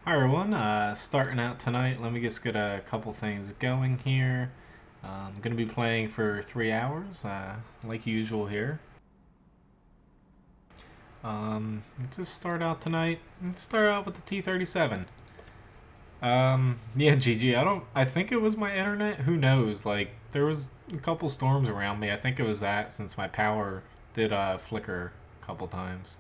Hi everyone, starting out tonight, let me just get a couple things going here. I'm going to be playing for 3 hours, like usual here. Let's just start out tonight. Let's start out with the T-37. Yeah, GG, I think it was my internet, who knows, like, there was a couple storms around me, I think it was that, since my power did, flicker a couple times.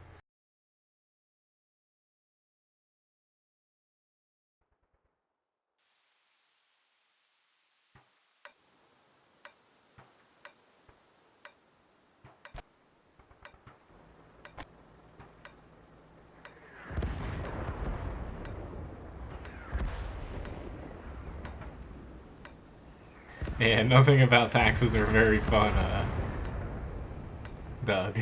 Yeah, nothing about taxes are very fun, Doug.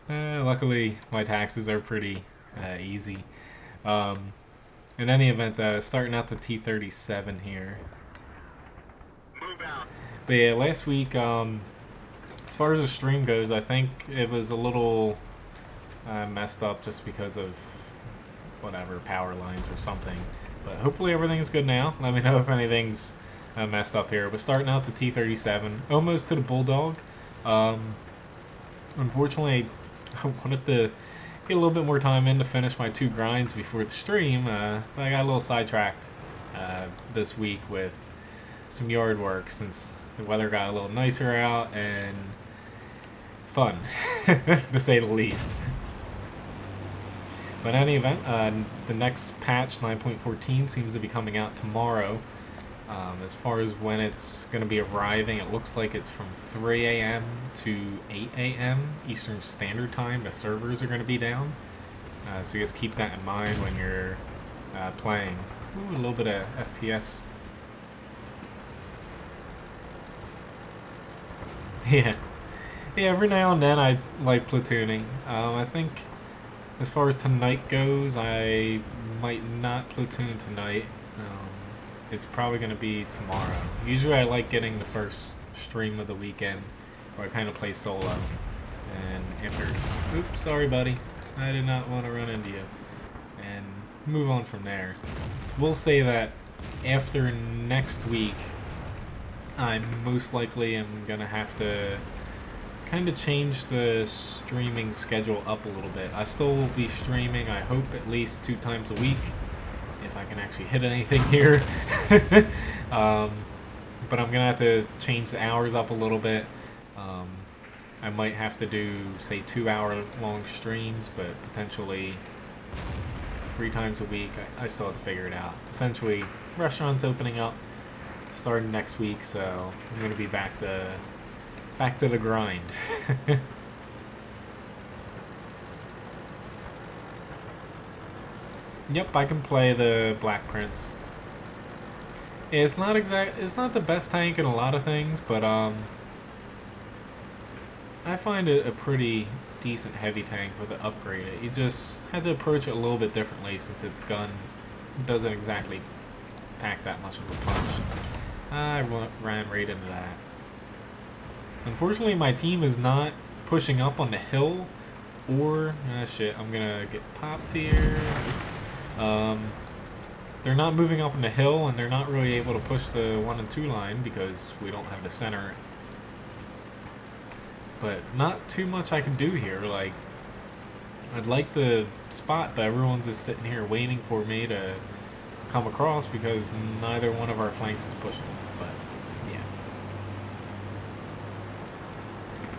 Luckily, my taxes are pretty easy. Um, in any event, starting out the T-37 here. But yeah, last week, as far as the stream goes, I think it was a little messed up just because of whatever, power lines or something. But hopefully everything's good now. Let me know if anything's messed up here. But starting out the T-37, almost to the Bulldog. Um, Unfortunately, I wanted to get a little bit more time in to finish my 2 grinds before the stream. But I got a little sidetracked this week with some yard work since the weather got a little nicer out and fun, to say the least. But in any event, the next patch, 9.14, seems to be coming out tomorrow. As far as when it's going to be arriving, it looks like it's from 3 a.m. to 8 a.m. Eastern Standard Time. The servers are going to be down. So you guys keep that in mind when you're playing. Ooh, a little bit of FPS. Yeah. Yeah, every now and then I like platooning. I think as far as tonight goes, I might not platoon tonight. It's probably going to be tomorrow. Usually I like getting the first stream of the weekend where I kind of play solo. And after... Oops, sorry buddy. I did not want to run into you. And move on from there. We'll say that after next week, I most likely am going to have to kind of change the streaming schedule up a little bit. I still will be streaming, I hope, at least 2 times a week. If I can actually hit anything here. But I'm gonna have to change the hours up a little bit. I might have to do, say, 2-hour long streams, but potentially 3 times a week. I still have to figure it out. Essentially, restaurants opening up starting next week, so I'm gonna be back to the grind. Yep, I can play the Black Prince. It's not the best tank in a lot of things, but I find it a pretty decent heavy tank with it upgraded. You just had to approach it a little bit differently since its gun doesn't exactly pack that much of a punch. I ran right into that. Unfortunately, my team is not pushing up on the hill, or shit, I'm gonna get popped here. They're not moving up on the hill, and they're not really able to push the 1 and 2 line because we don't have the center. But not too much I can do here. Like, I'd like the spot, but everyone's just sitting here waiting for me to come across because neither one of our flanks is pushing. But yeah.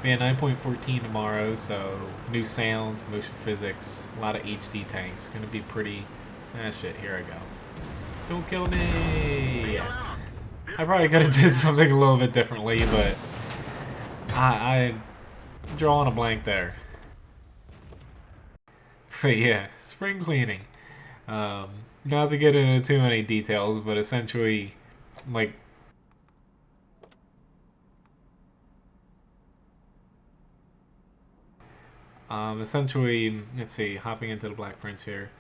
Man, 9.14 tomorrow, so new sounds, motion physics, a lot of HD tanks. Gonna be pretty... shit, here I go. Don't kill me! I probably could have did something a little bit differently, but I drawing a blank there. But yeah, spring cleaning. Not to get into too many details, but essentially, like, let's see, hopping into the Black Prince here.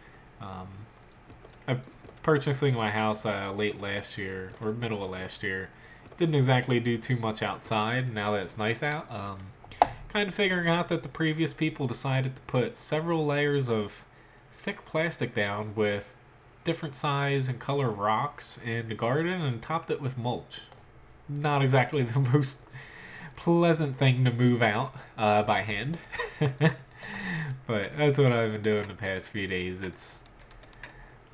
I purchasing my house late last year, or middle of last year. Didn't exactly do too much outside now that it's nice out. Kind of figuring out that the previous people decided to put several layers of thick plastic down with different size and color rocks in the garden and topped it with mulch. Not exactly the most pleasant thing to move out by hand. But that's what I've been doing the past few days. It's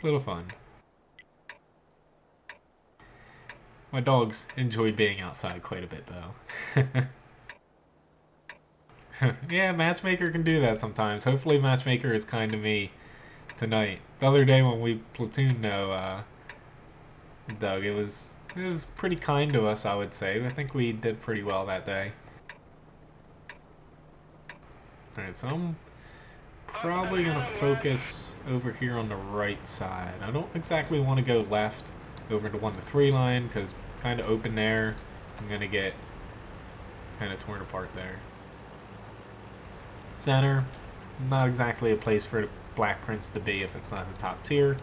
a little fun. My dogs enjoyed being outside quite a bit, though. Yeah, Matchmaker can do that sometimes. Hopefully Matchmaker is kind to me tonight. The other day when we platooned Doug, it was pretty kind to us, I would say. I think we did pretty well that day. Alright, so I'm probably going to focus over here on the right side. I don't exactly want to go left over to 1 to 3 line because kind of open there. I'm going to get kind of torn apart there. Center, not exactly a place for the Black Prince to be if it's not the top tier.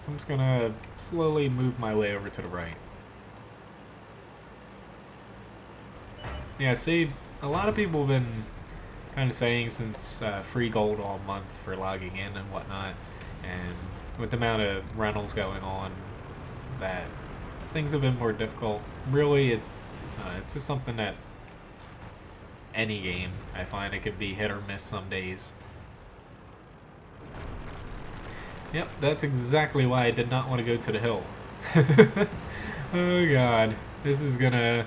So I'm just going to slowly move my way over to the right. Yeah, see, a lot of people have been kind of saying since free gold all month for logging in and whatnot, and with the amount of rentals going on, that things have been more difficult. Really, it's just something that any game, I find it could be hit or miss some days. Yep, that's exactly why I did not want to go to the hill. Oh god, this is gonna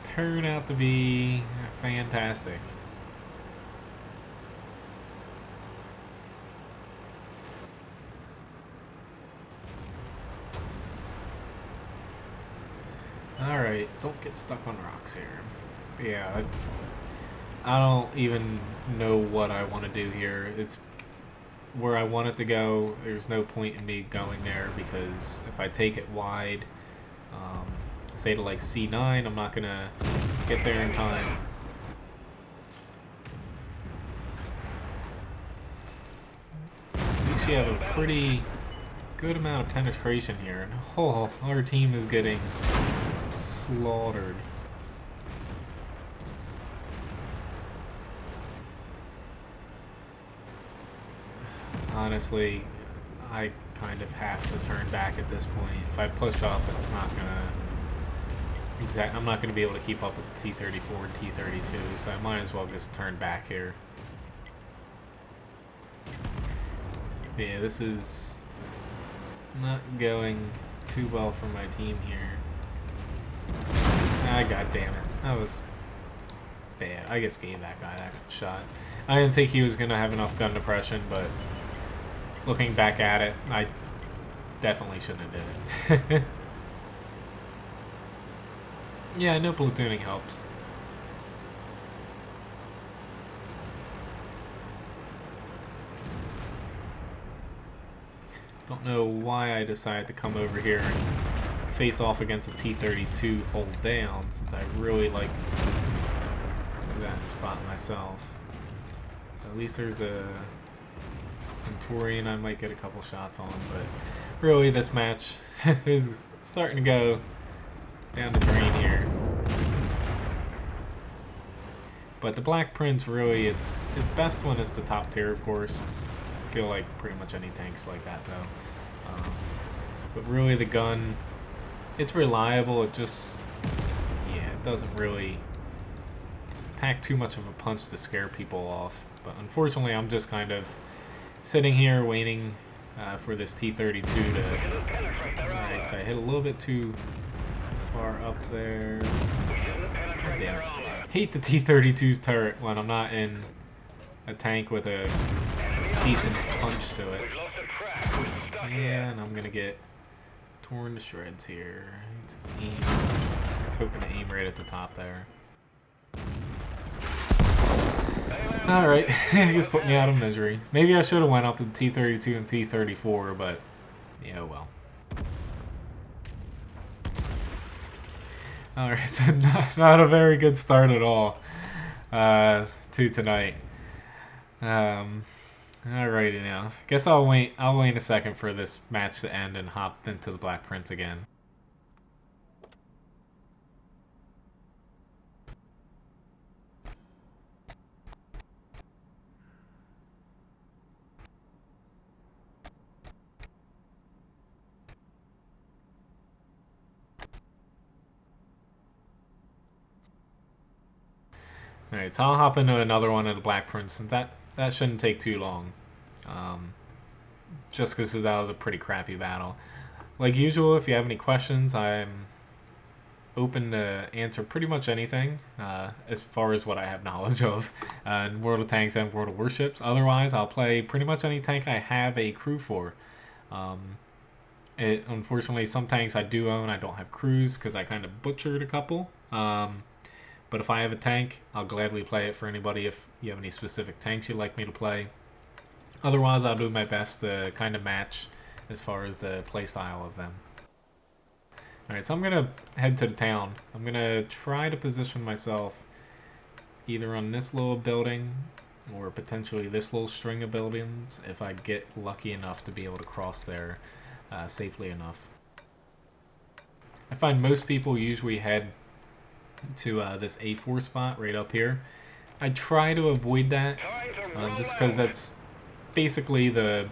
turn out to be fantastic. Alright, don't get stuck on rocks here. But yeah, I don't even know what I want to do here. It's where I want it to go. There's no point in me going there because if I take it wide, say to like C9, I'm not going to get there in time. At least you have a pretty good amount of penetration here. And oh, our team is getting slaughtered. Honestly, I kind of have to turn back at this point. If I push up, it's not gonna I'm not gonna be able to keep up with T-34 and T-32, so I might as well just turn back here. Yeah, this is not going too well for my team here. Ah, god damn it. That was bad. I just gave that guy that shot. I didn't think he was gonna have enough gun depression, but looking back at it, I definitely shouldn't have did it. Yeah, I know platooning helps. Don't know why I decided to come over here and face off against a T-32 hold down, since I really like that spot myself. At least there's a Centurion I might get a couple shots on, but really this match is starting to go down the drain here. But the Black Prince, really, it's best when it's the top tier, of course. I feel like pretty much any tank's like that, though. But really, the gun, it's reliable. It just, yeah, it doesn't really pack too much of a punch to scare people off. But unfortunately, I'm just kind of sitting here waiting for this T-32 to... Alright, so I hit a little bit too far up there. God damn it. Hate the T-32's turret when I'm not in a tank with a decent punch to it. Yeah, and I'm gonna get torn to shreds here. Just aim. I was hoping to aim right at the top there. Alright, I just put me out of misery. Maybe I should have went up with T-32 and T-34, but yeah, well. Alright, so not a very good start at all to tonight. Alrighty now. Guess I'll wait a second for this match to end and hop into the Black Prince again. Alright, so I'll hop into another one of the Black Prince, and that shouldn't take too long. Just because that was a pretty crappy battle. Like usual, if you have any questions, I'm open to answer pretty much anything as far as what I have knowledge of in World of Tanks and World of Warships. Otherwise, I'll play pretty much any tank I have a crew for. Unfortunately, some tanks I do own, I don't have crews because I kind of butchered a couple. But if I have a tank, I'll gladly play it for anybody if you have any specific tanks you'd like me to play. Otherwise, I'll do my best to kind of match as far as the playstyle of them. Alright, so I'm going to head to the town. I'm going to try to position myself either on this little building or potentially this little string of buildings if I get lucky enough to be able to cross there safely enough. I find most people usually head to this A4 spot right up here. I try to avoid that just because that's basically the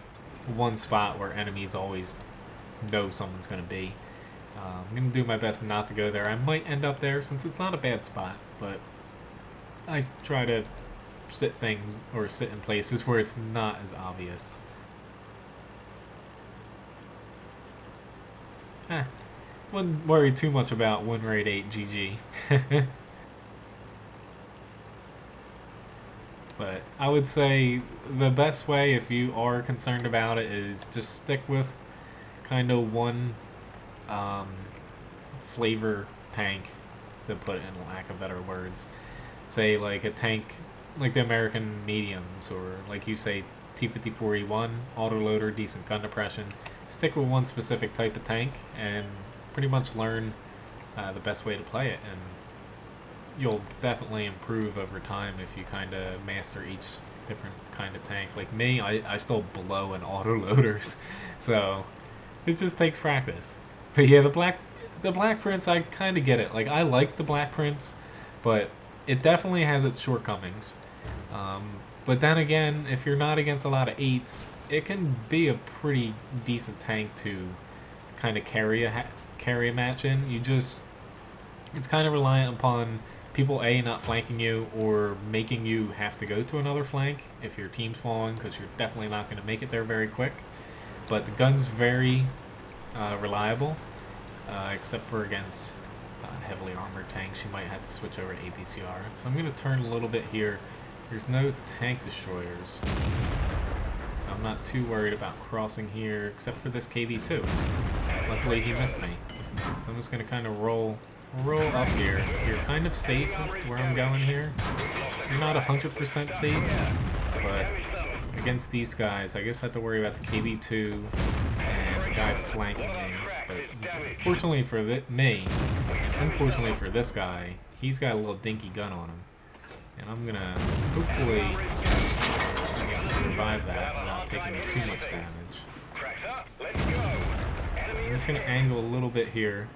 one spot where enemies always know someone's going to be. I'm going to do my best not to go there. I might end up there since it's not a bad spot, but I try to sit in places where it's not as obvious. Wouldn't worry too much about win rate 8 GG. But I would say the best way if you are concerned about it is just stick with kind of one flavor tank, to put it in lack of better words. Say like a tank like the American mediums, or like you say T-54E1, autoloader, decent gun depression. Stick with one specific type of tank and pretty much learn the best way to play it, and you'll definitely improve over time if you kind of master each different kind of tank. Like me, I still blow in autoloaders, so it just takes practice. But yeah, the Black Prince, I kind of get it. Like, I like the Black Prince, but it definitely has its shortcomings. But then again, if you're not against a lot of 8s, it can be a pretty decent tank to kind of carry a match in. It's kind of reliant upon people A, not flanking you or making you have to go to another flank if your team's falling, because you're definitely not going to make it there very quick. But the gun's very reliable, except for against heavily armored tanks. You might have to switch over to APCR. So I'm going to turn a little bit here. There's no tank destroyers, so I'm not too worried about crossing here, except for this KV-2. Luckily he missed me. So I'm just going to kind of roll up here. You're kind of safe where I'm going here. You're not 100% safe, but against these guys, I guess I have to worry about the KV-2 and the guy flanking me. But fortunately for me, and unfortunately for this guy, he's got a little dinky gun on him. And I'm gonna hopefully survive that without taking too much damage. I'm just gonna angle a little bit here.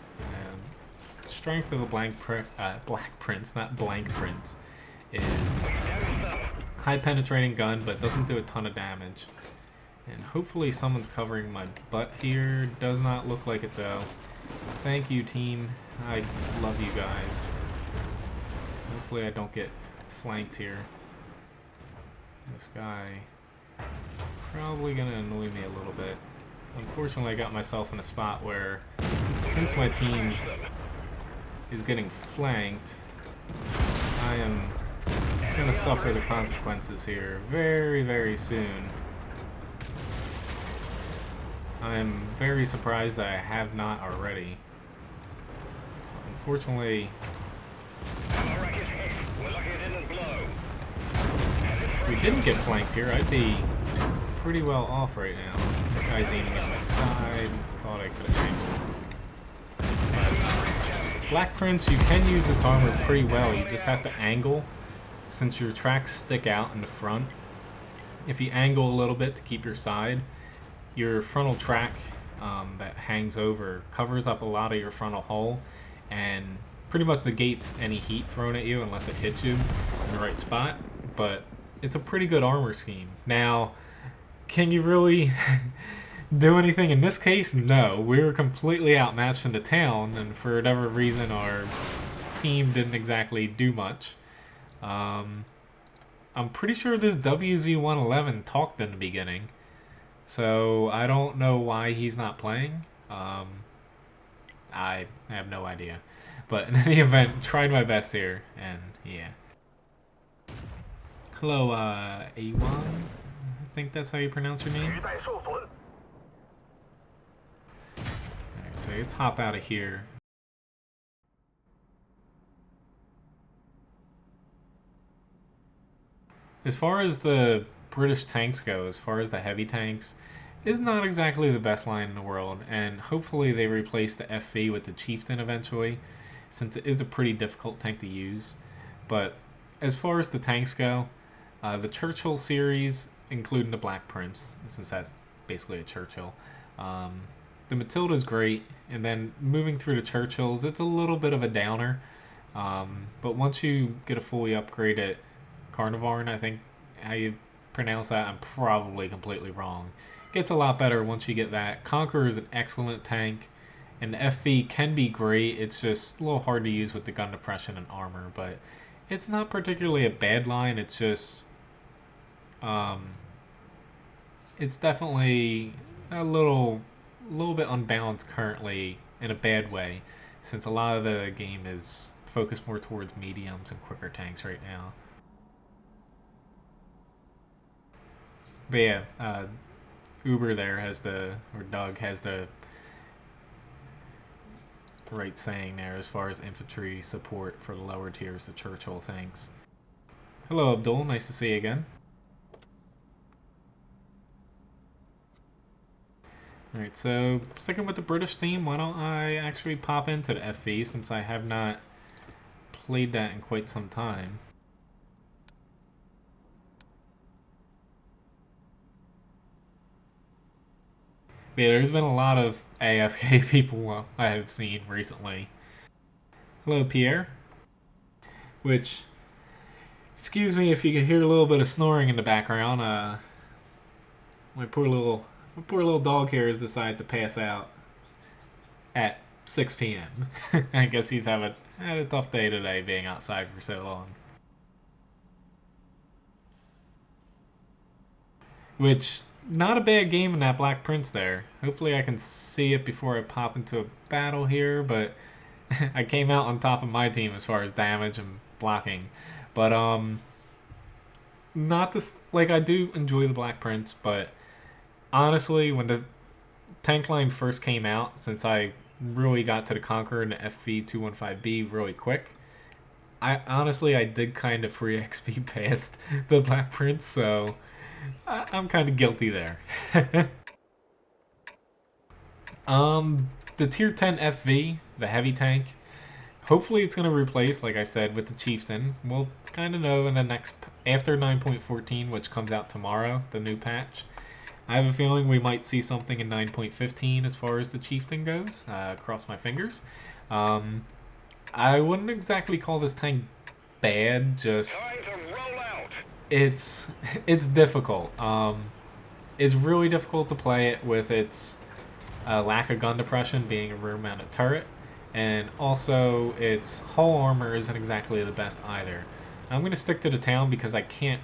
Strength of the Black Prince, not Blank Prince, is high penetrating gun, but doesn't do a ton of damage. And hopefully someone's covering my butt here. Does not look like it though. Thank you, team. I love you guys. Hopefully I don't get flanked here. This guy is probably gonna annoy me a little bit. Unfortunately, I got myself in a spot where, since my team is getting flanked, I am gonna suffer the consequences here very, very soon. I am very surprised that I have not already. Unfortunately, if we didn't get flanked here, I'd be pretty well off right now. The guy's aiming at my side. Thought I could have angled. Black Prince, you can use its armor pretty well. You just have to angle. Since your tracks stick out in the front, if you angle a little bit to keep your side, your frontal track that hangs over covers up a lot of your frontal hull and pretty much negates any heat thrown at you unless it hits you in the right spot. But it's a pretty good armor scheme. Now, can you really do anything in this case? No. We were completely outmatched in the town, and for whatever reason our team didn't exactly do much. I'm pretty sure this WZ-111 talked in the beginning, so I don't know why he's not playing. I have no idea. But in any event, tried my best here, and yeah. Hello, A1? I think that's how you pronounce your name. Alright, so let's hop out of here. As far as the British tanks go, as far as the heavy tanks, is not exactly the best line in the world, and hopefully they replace the FV with the Chieftain eventually, since it is a pretty difficult tank to use. But as far as the tanks go, the Churchill series, including the Black Prince, since that's basically a Churchill, the Matilda's great, and then moving through the Churchills, it's a little bit of a downer. But once you get a fully upgraded Carnarvon, I think how you pronounce that, I'm probably completely wrong. Gets a lot better once you get that. Conqueror is an excellent tank, and the FV can be great. It's just a little hard to use with the gun depression and armor, but it's not particularly a bad line. It's just, it's definitely a little bit unbalanced currently in a bad way, since a lot of the game is focused more towards mediums and quicker tanks right now. But yeah, Uber there has or Doug has the right saying there as far as infantry support for the lower tiers, the Churchill tanks. Hello, Abdul. Nice to see you again. Alright, so sticking with the British theme, why don't I actually pop into the FV since I have not played that in quite some time. Yeah, there's been a lot of AFK people I have seen recently. Hello, Pierre. Which, excuse me if you can hear a little bit of snoring in the background. My poor little dog here has decided to pass out at 6 p.m. I guess he's had a tough day today being outside for so long. Which, not a bad game in that Black Prince there. Hopefully I can see it before I pop into a battle here, but I came out on top of my team as far as damage and blocking. But, not this, like, I do enjoy the Black Prince, but honestly, when the tank line first came out, since I really got to the Conqueror and the FV215B really quick, I did kind of free XP past the Black Prince, so I'm kind of guilty there. The tier 10 FV, the heavy tank, hopefully it's going to replace, like I said, with the Chieftain. We'll kind of know in the next, after 9.14, which comes out tomorrow, the new patch. I have a feeling we might see something in 9.15 as far as the Chieftain goes. Cross my fingers. I wouldn't exactly call this tank bad, just it's difficult. It's really difficult to play it with its lack of gun depression being a rear-mounted turret, and also its hull armor isn't exactly the best either. I'm going to stick to the town because I can't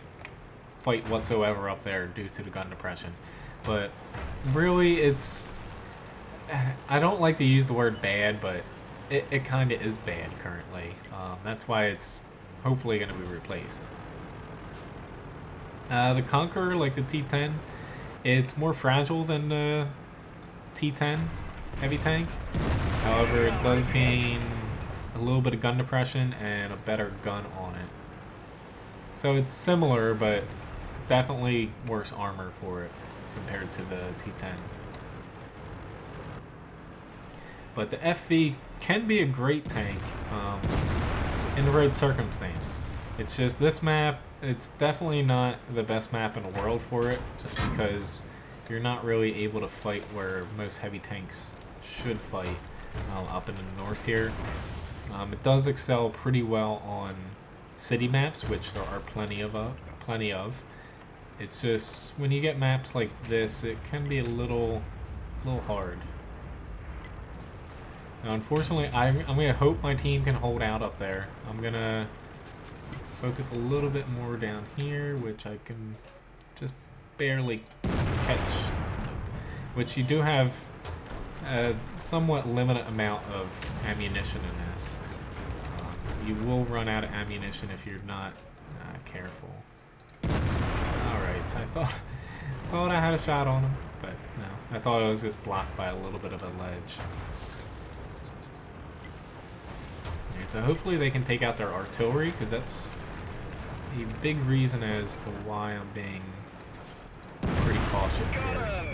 fight whatsoever up there due to the gun depression. But really, it's... I don't like to use the word bad, but it kind of is bad currently. That's why it's hopefully going to be replaced. The Conqueror, like the T10, it's more fragile than the T10 heavy tank. However, it does gain a little bit of gun depression and a better gun on it. So it's similar, but definitely worse armor for it compared to the T10. But the FV can be a great tank in the right circumstance. It's just this map, it's definitely not the best map in the world for it, just because you're not really able to fight where most heavy tanks should fight up in the north here. It does excel pretty well on city maps, which there are plenty of. It's just when you get maps like this, it can be a little hard. Now, unfortunately, I'm gonna hope my team can hold out up there. I'm gonna focus a little bit more down here, which I can just barely catch. Which you do have a somewhat limited amount of ammunition in this. You will run out of ammunition if you're not careful. Alright, so I thought I had a shot on him, but no. I thought it was just blocked by a little bit of a ledge. Alright, so hopefully they can take out their artillery, because that's a big reason as to why I'm being pretty cautious here.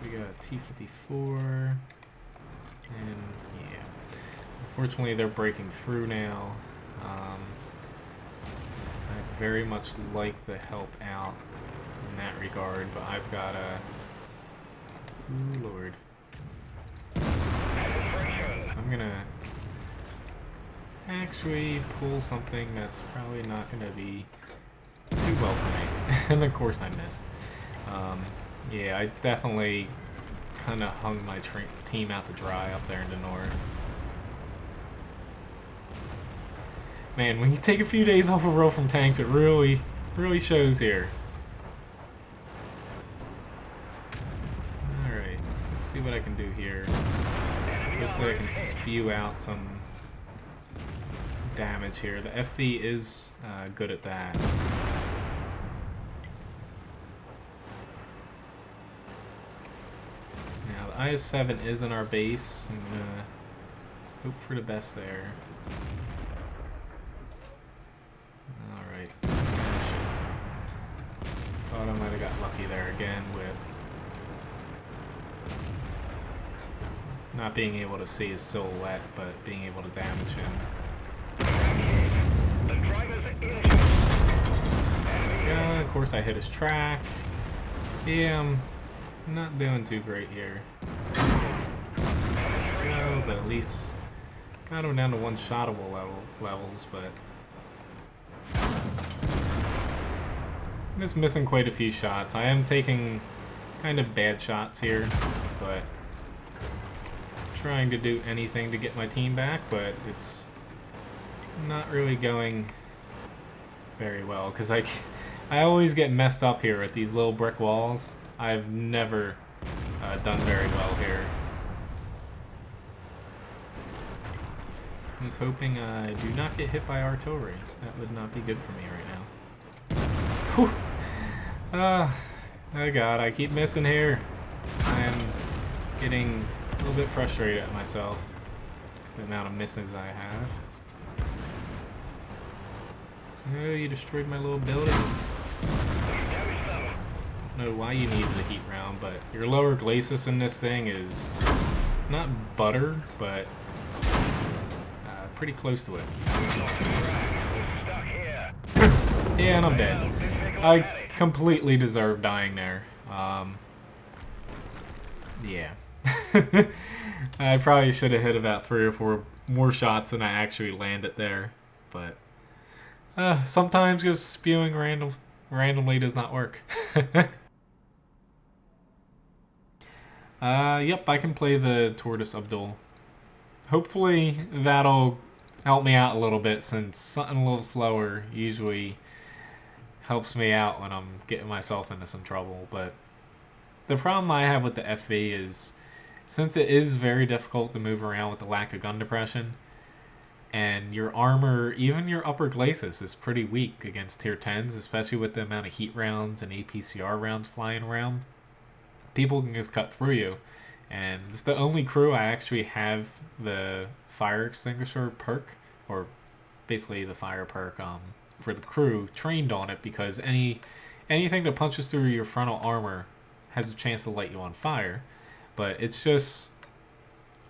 We got a T-54, and yeah, unfortunately they're breaking through now. I'd very much like to help out in that regard, but I've got a... Ooh, Lord. So I'm gonna actually pull something that's probably not gonna be too well for me. And of course I missed. Yeah, I definitely kind of hung my team out to dry up there in the north. Man, when you take a few days off a roll from tanks, it really shows here. Alright, let's see what I can do here. Hopefully I can spew out some damage here. The FV is good at that. IS-7 is in our base. I'm gonna hope for the best there. Alright. Thought I might have got lucky there again with not being able to see his silhouette, but being able to damage him. Yeah, of course I hit his track. Yeah, I'm not doing too great here. Oh, but at least got him down to one-shottable levels, but I'm just missing quite a few shots. I am taking kind of bad shots here, but trying to do anything to get my team back, but it's not really going very well, because I always get messed up here at these little brick walls. I've never done very well here. I was hoping I do not get hit by artillery. That would not be good for me right now. Whew. Oh god, I keep missing here. I am getting a little bit frustrated at myself. The amount of misses I have. Oh, you destroyed my little building. Don't know why you needed a heat round, but your lower glacis in this thing is not butter, but pretty close to it. Yeah, and I'm dead. I completely deserve dying there. Yeah. I probably should have hit about 3 or 4 more shots than I actually landed there, but sometimes just spewing randomly does not work. Yep, I can play the Tortoise Abdul. Hopefully that'll help me out a little bit, since something a little slower usually helps me out when I'm getting myself into some trouble. But the problem I have with the FV is, since it is very difficult to move around with the lack of gun depression, and your armor, even your upper glacis, is pretty weak against tier 10s, especially with the amount of heat rounds and APCR rounds flying around. People can just cut through you. And it's the only crew I actually have the fire extinguisher perk, or basically the fire perk for the crew trained on it, because anything that punches through your frontal armor has a chance to light you on fire. But it's just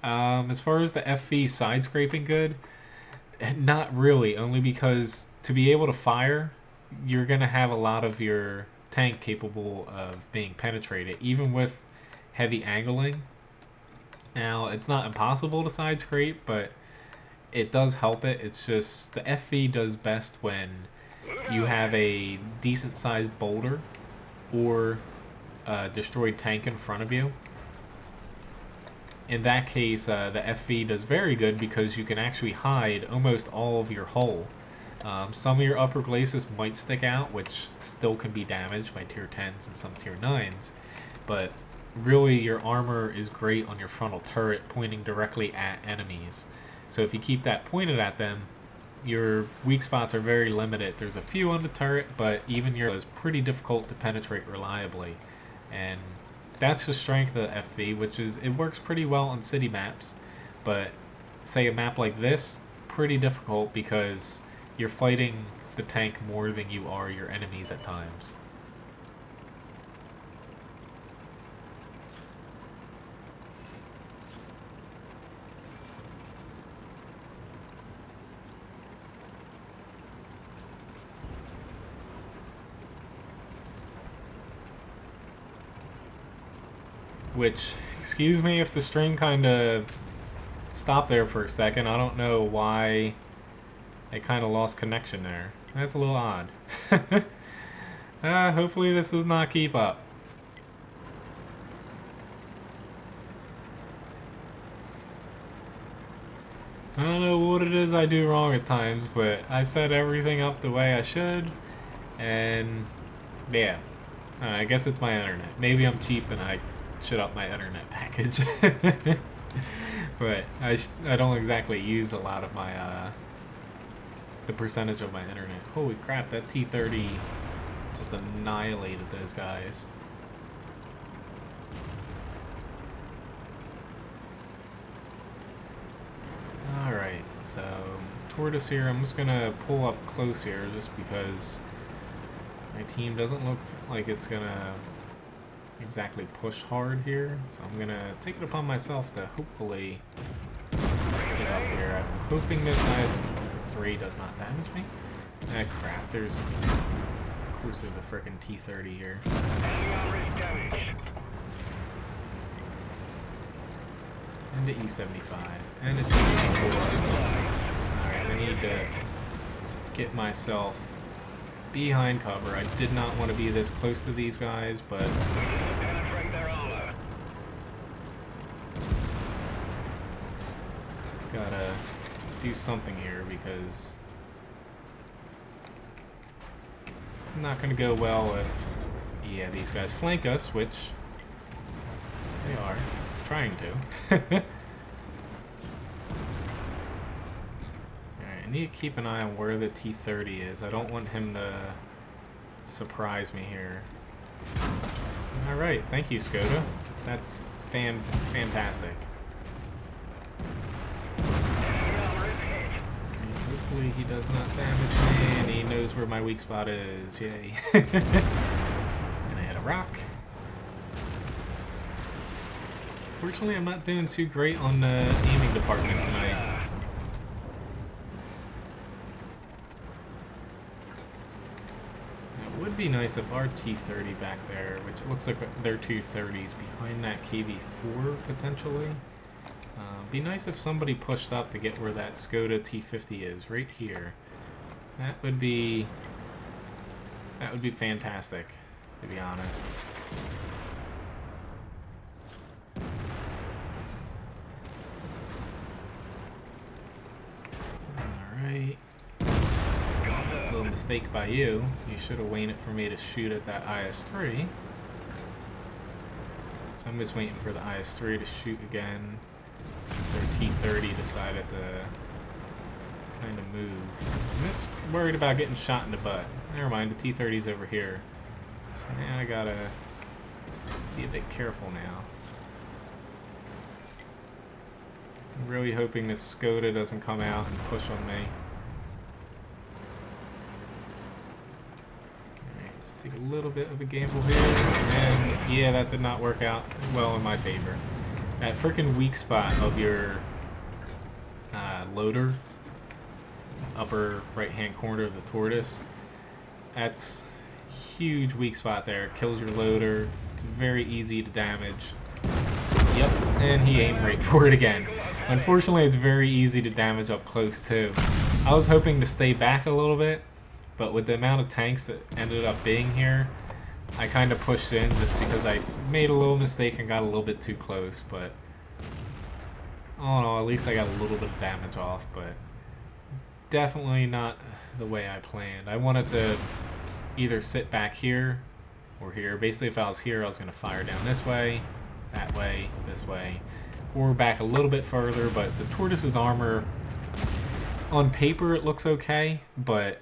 as far as the FV side scraping good, not really, only because to be able to fire, you're gonna have a lot of your tank capable of being penetrated, even with heavy angling. Now, it's not impossible to side scrape, but it does help it. It's just the FV does best when you have a decent sized boulder or a destroyed tank in front of you. in that case, the FV does very good because you can actually hide almost all of your hull. Some of your upper glacis might stick out, which still can be damaged by tier 10s and some tier 9s, but really your armor is great on your frontal turret pointing directly at enemies. So if you keep that pointed at them, your weak spots are very limited. There's a few on the turret, but even your is pretty difficult to penetrate reliably. And that's the strength of the FV, which is, it works pretty well on city maps, but say a map like this, pretty difficult because you're fighting the tank more than you are your enemies at times. Which, excuse me if the stream kind of stopped there for a second. I don't know why I kind of lost connection there. That's a little odd. Hopefully this does not keep up. I don't know what it is I do wrong at times, but I set everything up the way I should, and yeah, I guess it's my internet. Maybe I'm cheap and I should up my internet package. But I don't exactly use a lot of my the percentage of my internet. Holy crap, that T-30 just annihilated those guys. Alright, so Tortoise here. I'm just gonna pull up close here just because my team doesn't look like it's gonna exactly push hard here, so I'm gonna take it upon myself to hopefully get up here. I'm hoping this IS-3 does not damage me. Ah, crap, there's, of course there's a frickin' T-30 here. And the E75, and a T-54. Alright, I need to get myself behind cover. I did not want to be this close to these guys, but I've gotta do something here because it's not gonna go well if, yeah, these guys flank us, which they are trying to. Alright, I need to keep an eye on where the T-30 is. I don't want him to surprise me here. Alright, thank you, Skoda. That's fantastic. Hopefully he does not damage me, and he knows where my weak spot is. Yay. And I hit a rock. Fortunately, I'm not doing too great on the aiming department tonight. It would be nice if our T-30 back there, which it looks like they're two 30s behind that KV-4 potentially. Be nice if somebody pushed up to get where that Skoda T-50 is, right here. That would be fantastic, to be honest. Alright. A little mistake by you. You should have waited for me to shoot at that IS-3. So I'm just waiting for the IS-3 to shoot again, since their T-30 decided to kind of move. I'm just worried about getting shot in the butt. Never mind, the T-30's over here. So now I gotta be a bit careful now. I'm really hoping this Skoda doesn't come out and push on me. Alright, let's take a little bit of a gamble here. And yeah, that did not work out well in my favor. That freaking weak spot of your loader, upper right hand corner of the Tortoise, that's huge weak spot there. It kills your loader. It's very easy to damage. Yep, and he aimed right for it again. Unfortunately, it's very easy to damage up close too. I was hoping to stay back a little bit, but with the amount of tanks that ended up being here, I kind of pushed in just because I made a little mistake and got a little bit too close, but all in all, at least I got a little bit of damage off, but definitely not the way I planned. I wanted to either sit back here or here. Basically, if I was here, I was going to fire down this way, that way, this way, or back a little bit further. But the Tortoise's armor, on paper, it looks okay, but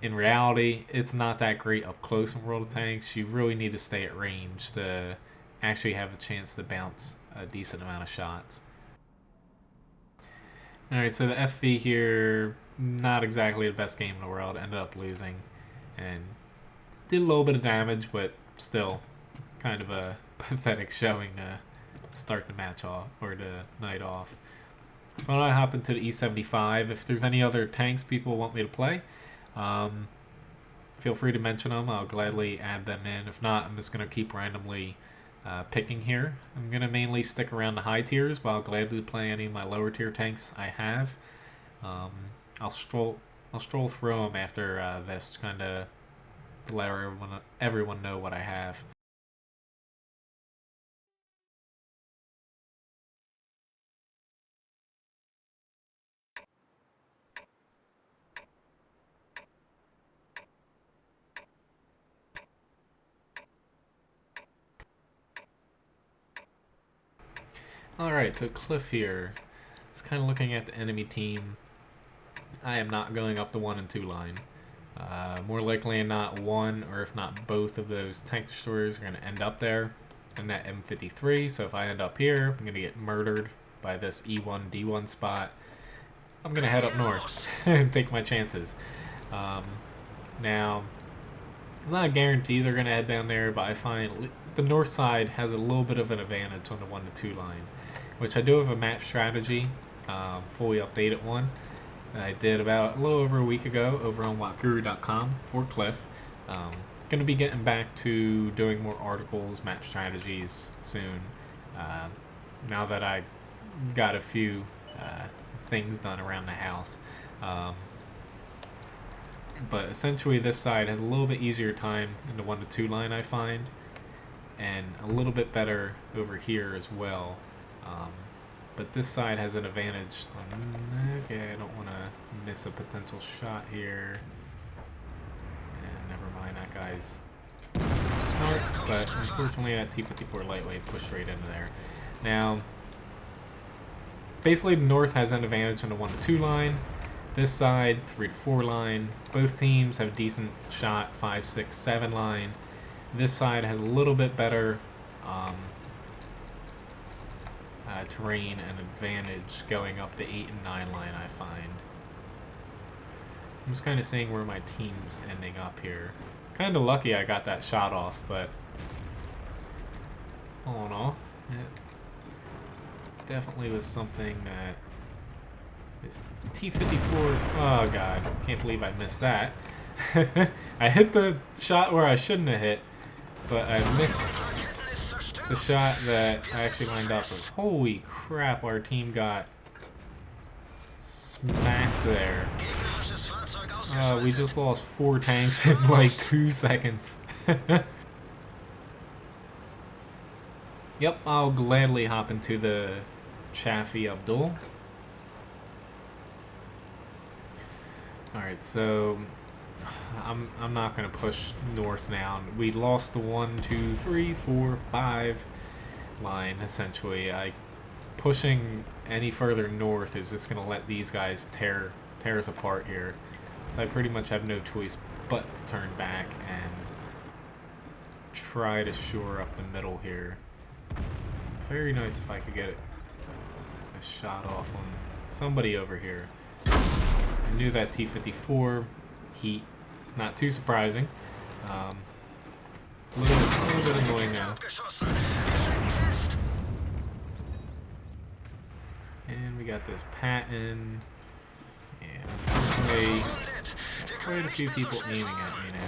in reality, it's not that great up close in World of Tanks. You really need to stay at range to actually have a chance to bounce a decent amount of shots. Alright, so the FV here, not exactly the best game in the world. Ended up losing and did a little bit of damage, but still kind of a pathetic showing to start the match off, or the night off. So when I hop into the E75, if there's any other tanks people want me to play, feel free to mention them. I'll gladly add them in. If not, I'm just going to keep randomly picking here. I'm going to mainly stick around the high tiers, but I'll gladly play any of my lower tier tanks I have. I'll stroll through them after this, to kind of let everyone know what I have. Alright, so Cliff here. Just kind of looking at the enemy team. I am not going up the 1 and 2 line. More likely than not, one or if not both of those tank destroyers are going to end up there in that M53. So if I end up here, I'm going to get murdered by this E1, D1 spot. I'm going to head up north and take my chances. Now, it's not a guarantee they're going to head down there, but I find the north side has a little bit of an advantage on the 1 to 2 line, which I do have a map strategy, fully updated one, that I did about a little over a week ago over on watguru.com for Cliff. Going to be getting back to doing more articles, map strategies soon, now that I got a few things done around the house. But essentially this side has a little bit easier time in the 1 to 2 line, I find, and a little bit better over here as well. But this side has an advantage. Okay, I don't want to miss a potential shot here. And never mind, that guy's smart, but unfortunately that T-54 lightweight pushed right into there. Now, basically the north has an advantage on the 1 to 2 line. This side, 3 to 4 line. Both teams have a decent shot, 5, 6, 7 line. This side has a little bit better terrain and advantage going up the 8 and 9 line, I find. I'm just kind of seeing where my team's ending up here. Kind of lucky I got that shot off, but all in all, it definitely was something that this T-54, oh god, can't believe I missed that. I hit the shot where I shouldn't have hit, but I missed the shot that I actually lined up with. Holy crap, our team got smacked there. We just lost 4 tanks in like 2 seconds. Yep, I'll gladly hop into the Chaffee Abdul. Alright, so I'm not going to push north now. We lost the 1, 2, 3, 4, 5 line, essentially. Pushing any further north is just going to let these guys tear us apart here. So I pretty much have no choice but to turn back and try to shore up the middle here. Very nice if I could get a shot off on somebody over here. I knew that T-54 heat, not too surprising. A little bit annoying now. And we got this Patton. And unfortunately, got quite a few people aiming at me now.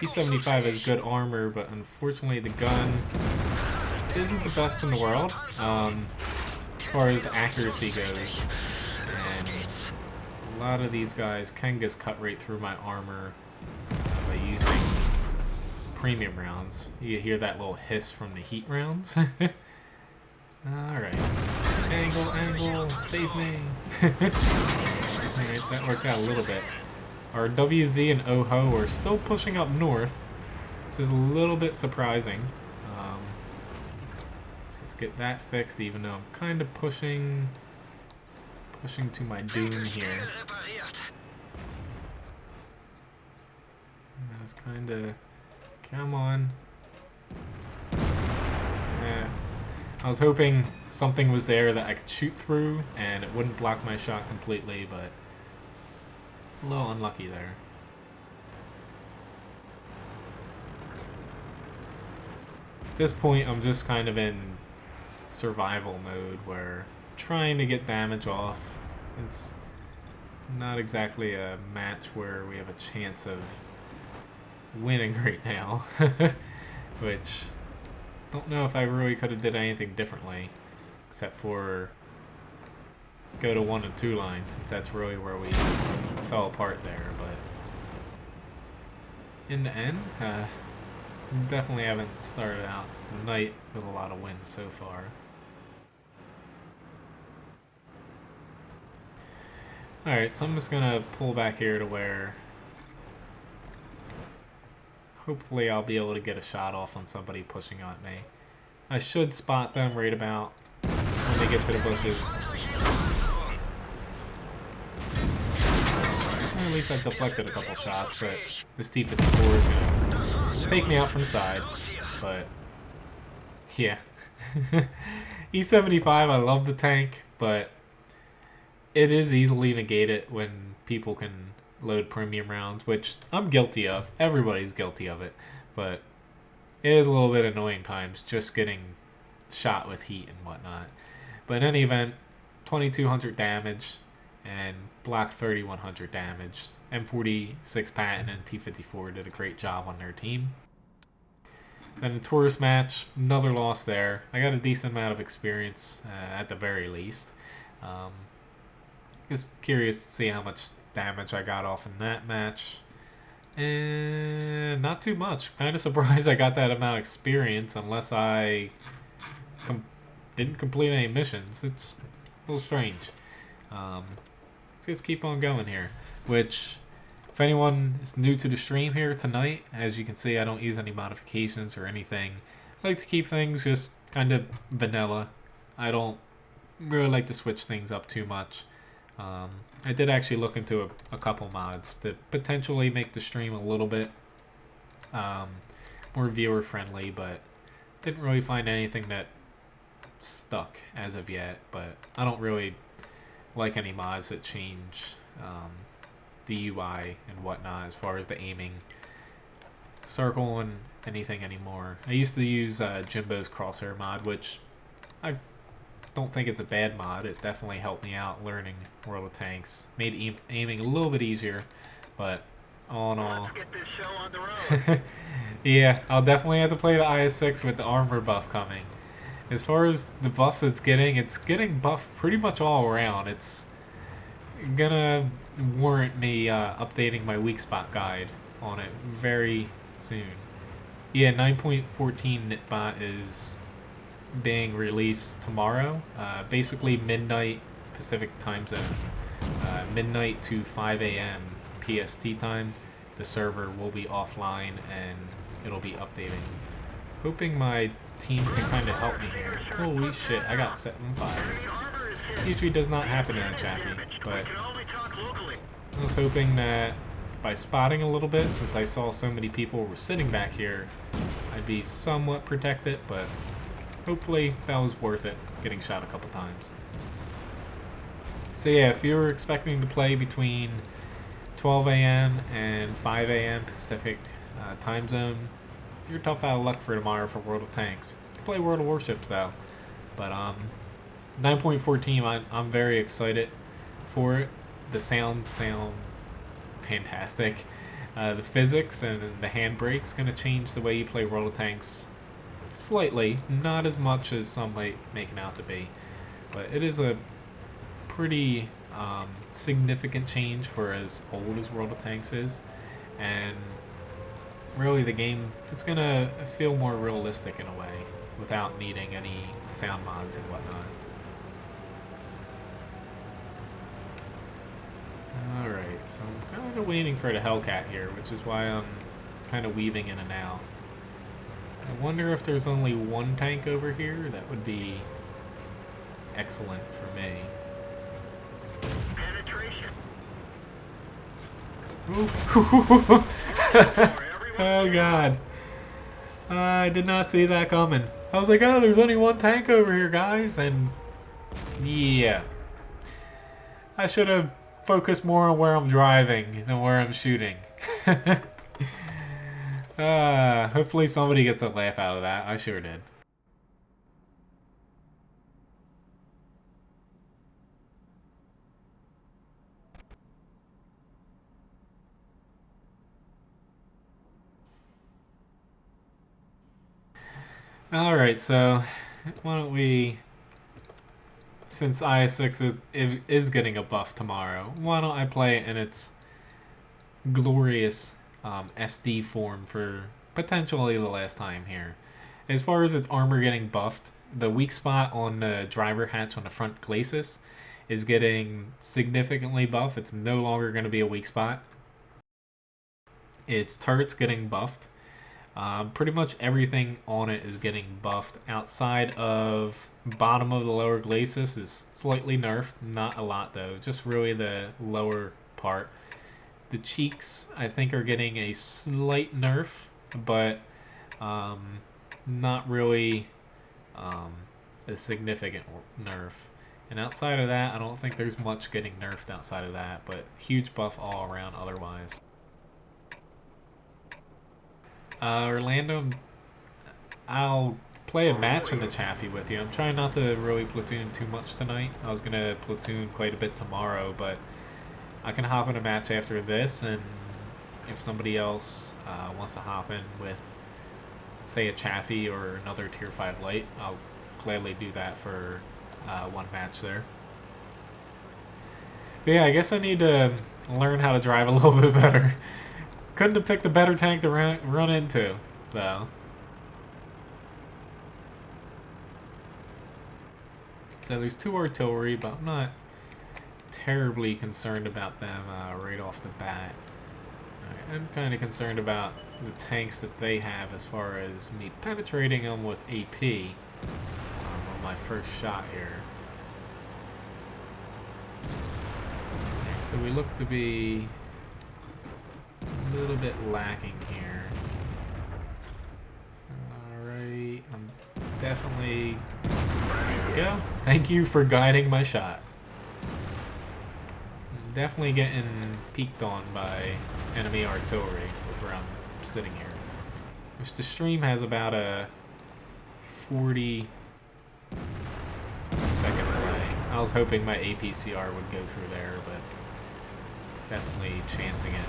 T-75 has good armor, but unfortunately the gun isn't the best in the world as far as the accuracy goes. And a lot of these guys can just cut right through my armor by using premium rounds. You hear that little hiss from the heat rounds. Alright. Angle, save me. Alright, so that worked out a little bit. Our WZ and OHO are still pushing up north, which is a little bit surprising. So let's get that fixed, even though I'm kind of pushing to my doom here. I was kind of... Come on. Yeah. I was hoping something was there that I could shoot through and it wouldn't block my shot completely, but a little unlucky there. At this point, I'm just kind of in survival mode where I'm trying to get damage off. It's not exactly a match where we have a chance of winning right now, which I don't know if I really could have did anything differently except for go to 1 and 2 lines, since that's really where we fell apart there. But in the end, definitely haven't started out the night with a lot of wins so far. Alright, so I'm just gonna pull back here to where hopefully I'll be able to get a shot off on somebody pushing on me. I should spot them right about when they get to the bushes. Or at least I deflected a couple shots, but this T-54 is gonna take me out from the side. But yeah. E75, I love the tank, but it is easily negated when people can load premium rounds, which I'm guilty of. Everybody's guilty of it, but it is a little bit annoying times just getting shot with heat and whatnot. But in any event, 2200 damage and block 3100 damage. M46 Patton and T54 did a great job on their team. Then the tourist match, another loss there. I got a decent amount of experience at the very least. Just curious to see how much damage I got off in that match. And not too much. Kind of surprised I got that amount of experience unless I didn't complete any missions. It's a little strange. Let's just keep on going here. Which, if anyone is new to the stream here tonight, as you can see I don't use any modifications or anything. I like to keep things just kind of vanilla. I don't really like to switch things up too much. I did actually look into a couple mods that potentially make the stream a little bit more viewer friendly, but didn't really find anything that stuck as of yet. But I don't really like any mods that change the UI and whatnot as far as the aiming circle and anything anymore. I used to use Jimbo's crosshair mod, which I don't think it's a bad mod. It definitely helped me out learning World of Tanks. Made aiming a little bit easier, but all in all, let's get this show on the road. Yeah, I'll definitely have to play the IS-6 with the armor buff coming. As far as the buffs it's getting buffed pretty much all around. It's gonna warrant me updating my weak spot guide on it very soon. Yeah, 9.14 Nitbot is being released tomorrow, basically midnight Pacific time zone, midnight to 5 a.m. PST time. The server will be offline and it'll be updating. Hoping my team can kind of help me here. Holy shit, I got set on fire. Usually does not happen in a Chaffee, but I was hoping that by spotting a little bit, since I saw so many people were sitting back here, I'd be somewhat protected, but hopefully that was worth it, getting shot a couple times. So yeah, if you're expecting to play between 12 a.m. and 5 a.m. Pacific time zone, you're tough out of luck for tomorrow for World of Tanks. You can play World of Warships though. But 9.14, I'm very excited for it. The sounds sound fantastic. The physics and the handbrake's going to change the way you play World of Tanks slightly, not as much as some might make it out to be, but it is a pretty significant change for as old as World of Tanks is, and really the game, it's gonna feel more realistic in a way. without needing any sound mods and whatnot. Alright, so I'm kind of waiting for the Hellcat here, which is why I'm kind of weaving in and out. I wonder if there's only one tank over here. That would be excellent for me. Penetration. Oh god. I did not see that coming. I was like, oh, there's only one tank over here, guys. And yeah. I should have focused more on where I'm driving than where I'm shooting. Hopefully somebody gets a laugh out of that. I sure did. Alright, so why don't we, since IS-6 is getting a buff tomorrow, why don't I play it in its glorious SD form for potentially the last time here. As far as its armor getting buffed, the weak spot on the driver hatch on the front glacis is getting significantly buffed. It's no longer going to be a weak spot. Its turret's getting buffed. Pretty much everything on it is getting buffed. Outside of bottom of the lower glacis is slightly nerfed. Not a lot though, just really the lower part. The cheeks, I think, are getting a slight nerf, but not really a significant nerf. And outside of that, I don't think there's much getting nerfed outside of that, but huge buff all around otherwise. Orlando, I'll play a match in the Chaffee with you. I'm trying not to really platoon too much tonight. I was going to platoon quite a bit tomorrow, but I can hop in a match after this, and if somebody else wants to hop in with, say, a Chaffee or another Tier 5 light, I'll gladly do that for one match there. But yeah, I guess I need to learn how to drive a little bit better. Couldn't have picked a better tank to run into, though. So there's 2 artillery, but I'm not terribly concerned about them right off the bat. I'm kind of concerned about the tanks that they have as far as me penetrating them with AP on my first shot here. Okay, so we look to be a little bit lacking here. Alright, I'm definitely... There we go. Thank you for guiding my shot. I'm definitely getting peeked on by enemy artillery with where I'm sitting here. Which the stream has about a 40 second delay. I was hoping my APCR would go through there, but it's definitely chancing it.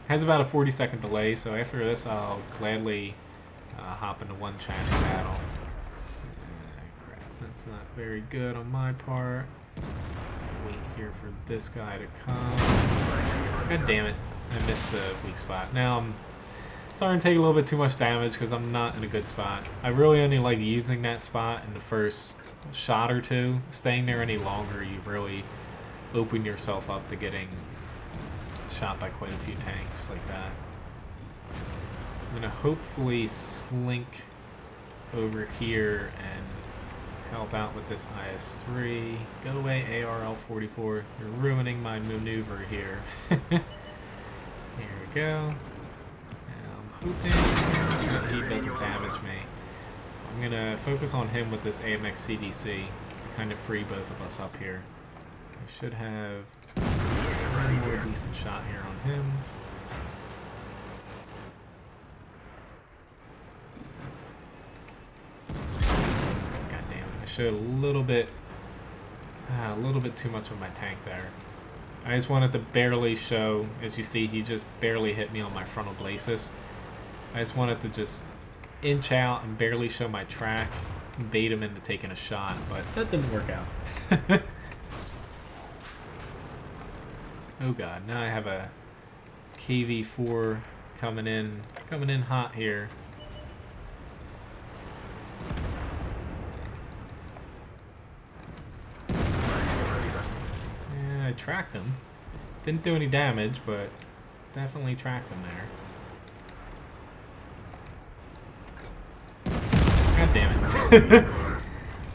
Has about a 40-second delay, so after this I'll gladly hop into one Chaffee battle. Crap, that's not very good on my part. Wait here for this guy to come. God damn it, I missed the weak spot. Now I'm starting to take a little bit too much damage because I'm not in a good spot. I really only like using that spot in the first shot or two. Staying there any longer, you've really opened yourself up to getting shot by quite a few tanks like that. I'm gonna hopefully slink over here and help out with this IS-3. Go away, ARL-44. You're ruining my maneuver here. Here we go. Now I'm hoping that he doesn't damage me. I'm gonna focus on him with this AMX CDC to kind of free both of us up here. I should have one more decent shot here on him. God damn it! I showed a little bit too much of my tank there. I just wanted to barely show. As you see, he just barely hit me on my frontal glacis. I just wanted to just inch out and barely show my track, and bait him into taking a shot, but that didn't work out. Oh god, now I have a KV-4 coming in hot here. I tracked him. Didn't do any damage, but definitely tracked him there. God damn it.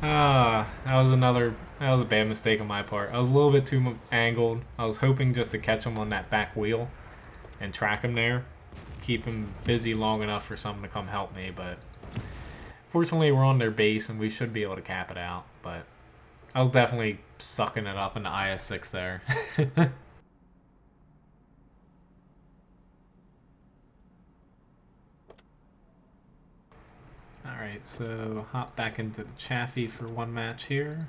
That was a bad mistake on my part. I was a little bit too angled. I was hoping just to catch him on that back wheel and track him there. Keep him busy long enough for someone to come help me, but fortunately we're on their base and we should be able to cap it out, but I was definitely sucking it up in the IS-6 there. Alright, so hop back into the Chaffee for one match here.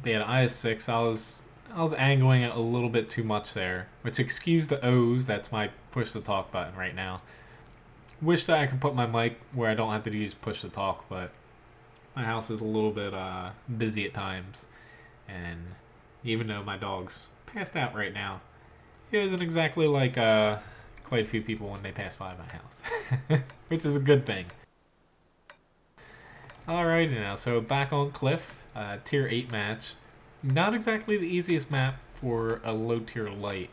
But yeah, the IS-6, I was angling it a little bit too much there, which excuse the O's, that's my push to talk button right now. Wish that I could put my mic where I don't have to use push to talk, but my house is a little bit busy at times, and even though my dog's passed out right now, it isn't exactly like quite a few people when they pass by my house, which is a good thing. Alrighty now, so back on Cliff, tier 8 match. Not exactly the easiest map for a low tier light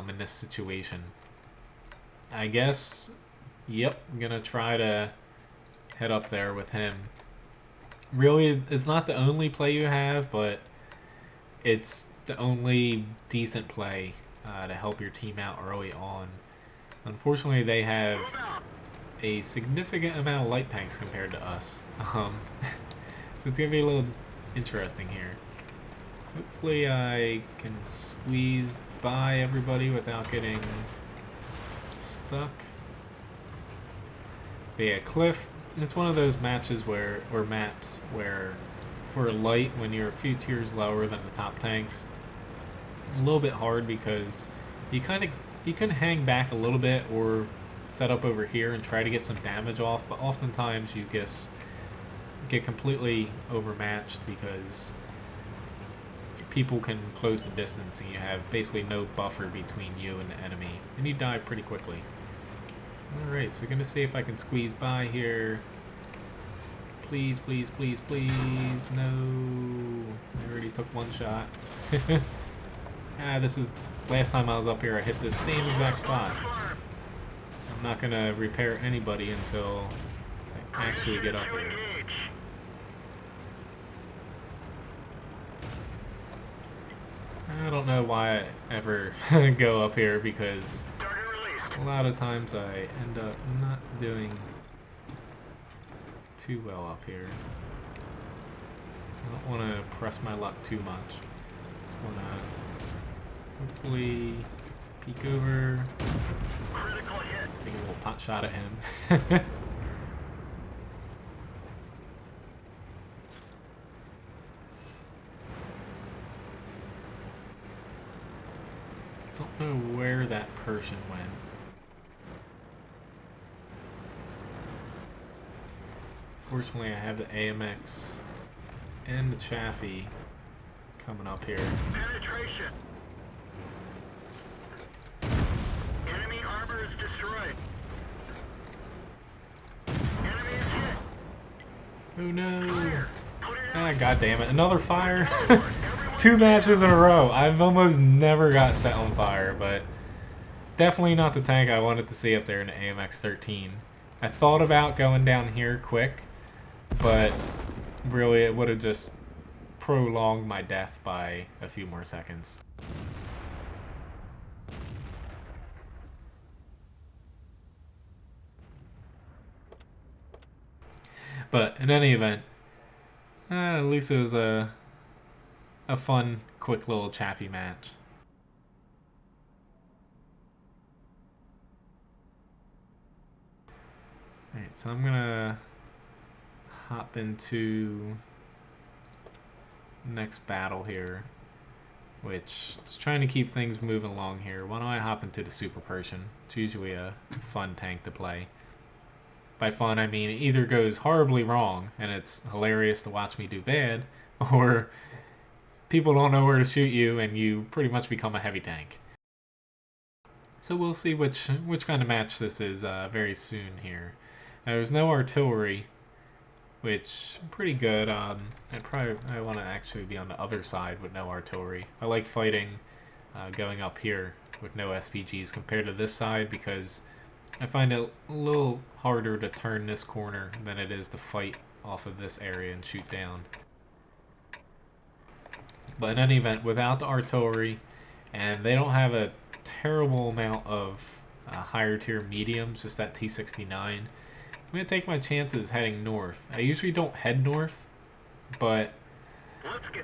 in this situation. I guess, yep, I'm gonna try to head up there with him. Really, it's not the only play you have, but it's the only decent play to help your team out early on. Unfortunately, they have a significant amount of light tanks compared to us. So it's going to be a little interesting here. Hopefully I can squeeze by everybody without getting stuck. But yeah, Cliff, it's one of those matches where, or maps where for light, when you're a few tiers lower than the top tanks, a little bit hard because you can hang back a little bit or set up over here and try to get some damage off, but oftentimes you get completely overmatched because people can close the distance and you have basically no buffer between you and the enemy, and you die pretty quickly. Alright, so gonna see if I can squeeze by here. Please, please, please, please. No. I already took one shot. This is last time I was up here, I hit this same exact spot. I'm not gonna repair anybody until I actually get up here. I don't know why I ever go up here because a lot of times I end up not doing too well up here. I don't want to press my luck too much. Just want to hopefully peek over, take a little pot shot at him. Don't know where that Pershing went. Fortunately, I have the AMX and the Chaffee coming up here. Penetration. Enemy armor is destroyed. Enemy is hit. Oh no! Fire. Ah, god damn it! Another fire. 2 matches in a row. I've almost never got set on fire, but definitely not the tank I wanted to see up there in the AMX-13. I thought about going down here quick, but really it would have just prolonged my death by a few more seconds. But in any event, at least it was a fun, quick little Chaffee match. Alright, so I'm gonna hop into next battle here, which is trying to keep things moving along here. Why don't I hop into the Super Pershing? It's usually a fun tank to play. By fun, I mean it either goes horribly wrong, and it's hilarious to watch me do bad, or people don't know where to shoot you, and you pretty much become a heavy tank. So we'll see which kind of match this is very soon here. There's no artillery, which pretty good. I want to actually be on the other side with no artillery. I like fighting going up here with no SPGs compared to this side because I find it a little harder to turn this corner than it is to fight off of this area and shoot down. But in any event, without the artillery, and they don't have a terrible amount of higher tier mediums, just that T69, I'm going to take my chances heading north. I usually don't head north, but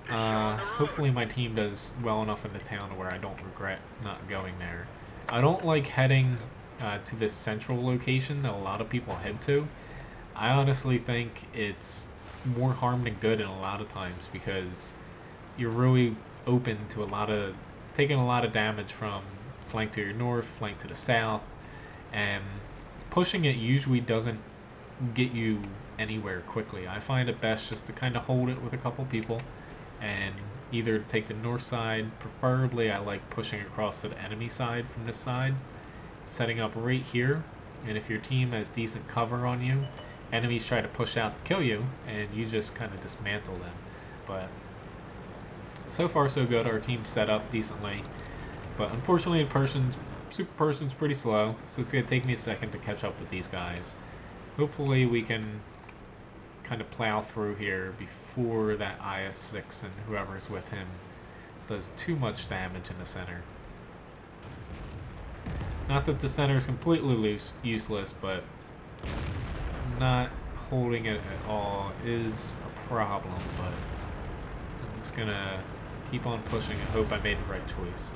hopefully my team does well enough in the town where I don't regret not going there. I don't like heading to this central location that a lot of people head to. I honestly think it's more harm than good in a lot of times because you're really open to taking a lot of damage from flank to your north, flank to the south, and pushing it usually doesn't get you anywhere quickly. I find it best just to kind of hold it with a couple people and either take the north side. Preferably I like pushing across to the enemy side from this side, setting up right here, and if your team has decent cover on you, enemies try to push out to kill you and you just kind of dismantle them. But so far so good. Our team's set up decently, but unfortunately the Super Pershing's pretty slow, so it's going to take me a second to catch up with these guys. Hopefully we can kind of plow through here before that IS-6 and whoever's with him does too much damage in the center. Not that the center is completely useless, but not holding it at all is a problem, but I'm just going to keep on pushing and hope I made the right choice.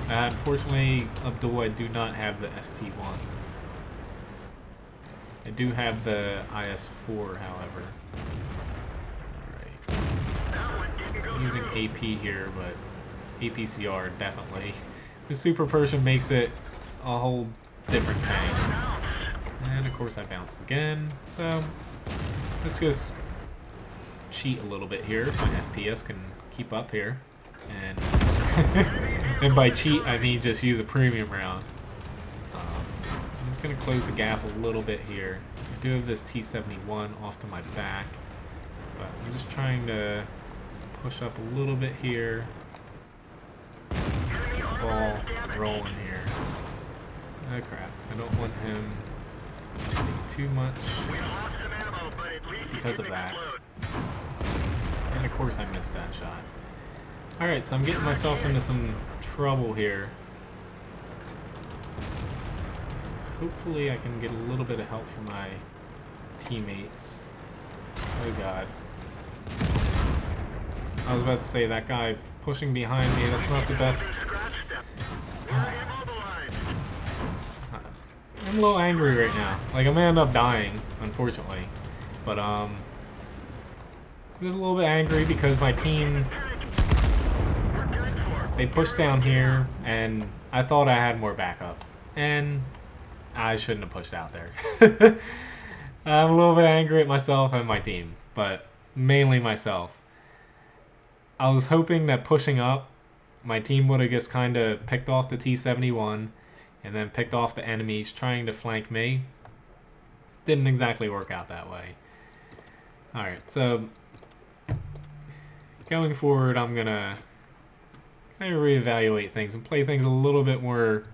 Unfortunately, Abdul, I do not have the ST1. I do have the IS-4, however. Alright. I'm using AP here, but APCR definitely. The Super Pershing makes it a whole different tank. And of course I bounced again, so let's just cheat a little bit here if my FPS can keep up here. And, and by cheat I mean just use a premium round. I'm just going to close the gap a little bit here. I do have this T71 off to my back, but I'm just trying to push up a little bit here. Get the ball rolling here. Oh crap, I don't want him getting too much because of that. And of course I missed that shot. Alright, so I'm getting myself into some trouble here. Hopefully I can get a little bit of help from my teammates. Oh god. I was about to say, that guy pushing behind me, that's not the best. I'm a little angry right now. Like, I'm gonna end up dying, unfortunately. But, I'm just a little bit angry because my team, they pushed down here, and I thought I had more backup. And I shouldn't have pushed out there. I'm a little bit angry at myself and my team, but mainly myself. I was hoping that pushing up, my team would have just kind of picked off the T-71 and then picked off the enemies trying to flank me. Didn't exactly work out that way. Alright, so going forward, I'm going to kind of reevaluate things and play things a little bit more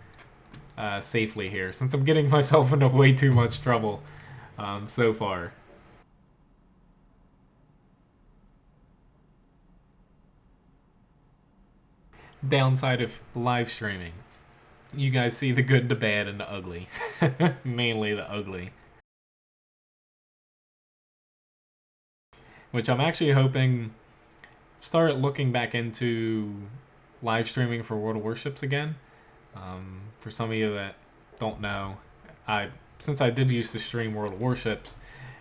safely here, since I'm getting myself into way too much trouble so far. Downside of live streaming. You guys see the good, the bad, and the ugly. Mainly the ugly. Which I'm actually hoping start looking back into live streaming for World of Warships again. For some of you that don't know, since I did used to stream World of Warships,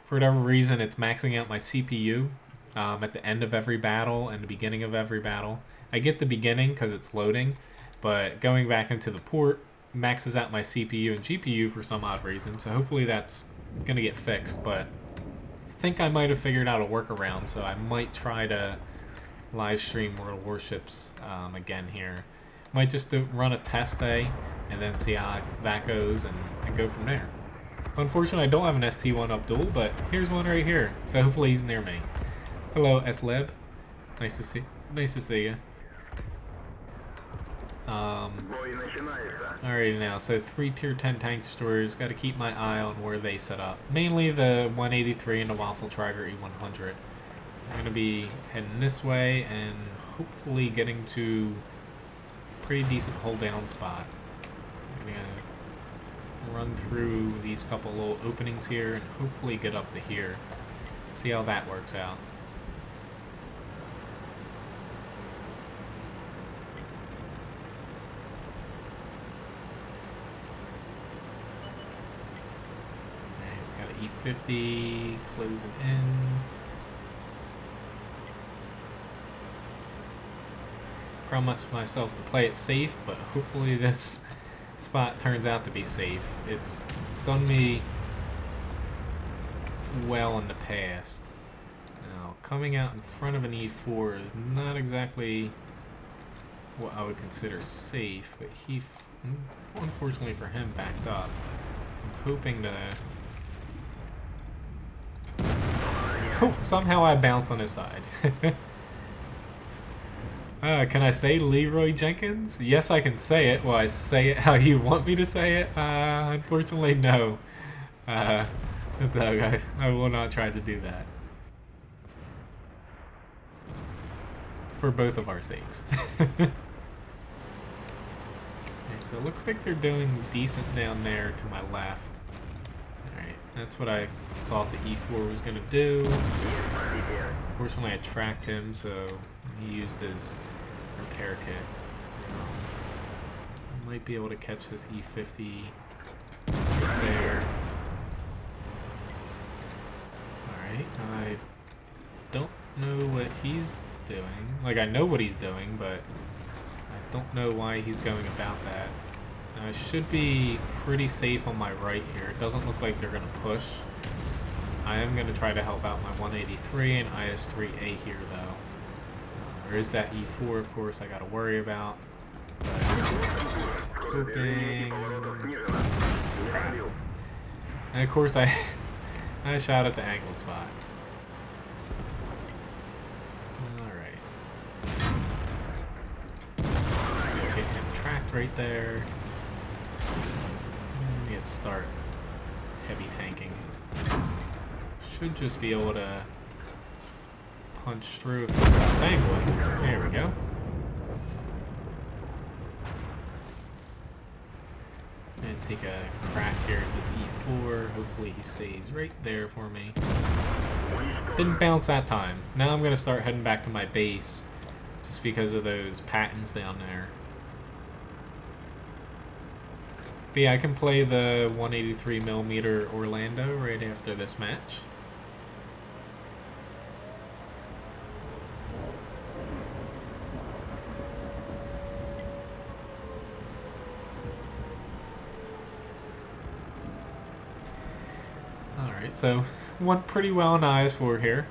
for whatever reason it's maxing out my CPU at the end of every battle and the beginning of every battle. I get the beginning because it's loading, but going back into the port maxes out my CPU and GPU for some odd reason, so hopefully that's going to get fixed, but I think I might have figured out a workaround, so I might try to live stream World of Warships again here. Might just run a test day and then see how that goes and go from there. Unfortunately, I don't have an ST1 up duel, but here's one right here. So hopefully he's near me. Hello, S-Leb. Nice to see you. Alrighty now, so 3 tier 10 tank destroyers. Got to keep my eye on where they set up. Mainly the 183 and the Waffle Trager E100. I'm going to be heading this way and hopefully getting to a pretty decent hold down spot. I'm going to run through these couple little openings here and hopefully get up to here. See how that works out. E50 closing in. Promised myself to play it safe, but hopefully this spot turns out to be safe. It's done me well in the past. Now, coming out in front of an E4 is not exactly what I would consider safe, but he, unfortunately for him, backed up. So I'm hoping to... Oh, somehow I bounced on his side. Can I say Leroy Jenkins? Yes, I can say it. Will I say it how you want me to say it? Unfortunately, no. Doug, I will not try to do that. For both of our sakes. Okay, so it looks like they're doing decent down there to my left. Alright, that's what I thought the E4 was going to do. Fortunately, I tracked him, so he used his repair kit. I might be able to catch this E50 right there. Alright, I don't know what he's doing. Like, I know what he's doing, but I don't know why he's going about that. Now, I should be pretty safe on my right here. It doesn't look like they're going to push. I am going to try to help out my 183 and IS-3A here, though. There is that E4, of course, I got to worry about. But hoping... Crap. And, of course, I shot at the angled spot. Alright. Let's just get him tracked right there. And get start heavy tanking. Should just be able to punch through if he stops angling. There we go. And take a crack here at this E4. Hopefully he stays right there for me. Didn't bounce that time. Now I'm going to start heading back to my base just because of those patents down there. But yeah, I can play the 183mm Orlando right after this match. Alright, so went pretty well in IS-4 here.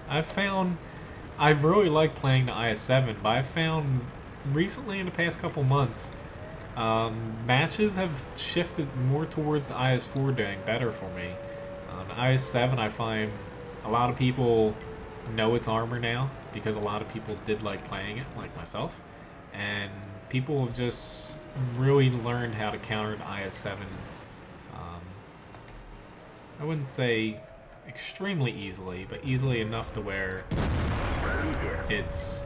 I really like playing the IS-7, but I've found recently in the past couple months, matches have shifted more towards the IS-4 doing better for me. The IS-7, I find a lot of people know its armor now because a lot of people did like playing it, like myself. And people have just really learned how to counter the IS-7. I wouldn't say extremely easily, but easily enough to where it's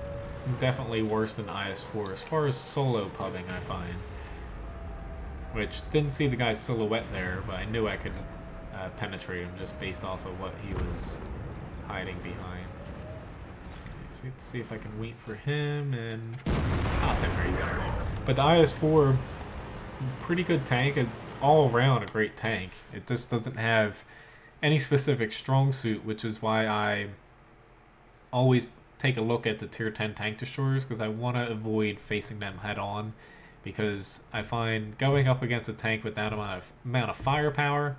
definitely worse than IS-4 as far as solo pubbing, I find. Which, didn't see the guy's silhouette there, but I knew I could penetrate him just based off of what he was hiding behind. So let's see if I can wait for him and pop him right there. But the IS-4, pretty good tank. All around a great tank. It just doesn't have any specific strong suit, which is why I always take a look at the tier 10 tank destroyers, because I want to avoid facing them head on, because I find going up against a tank with that amount of firepower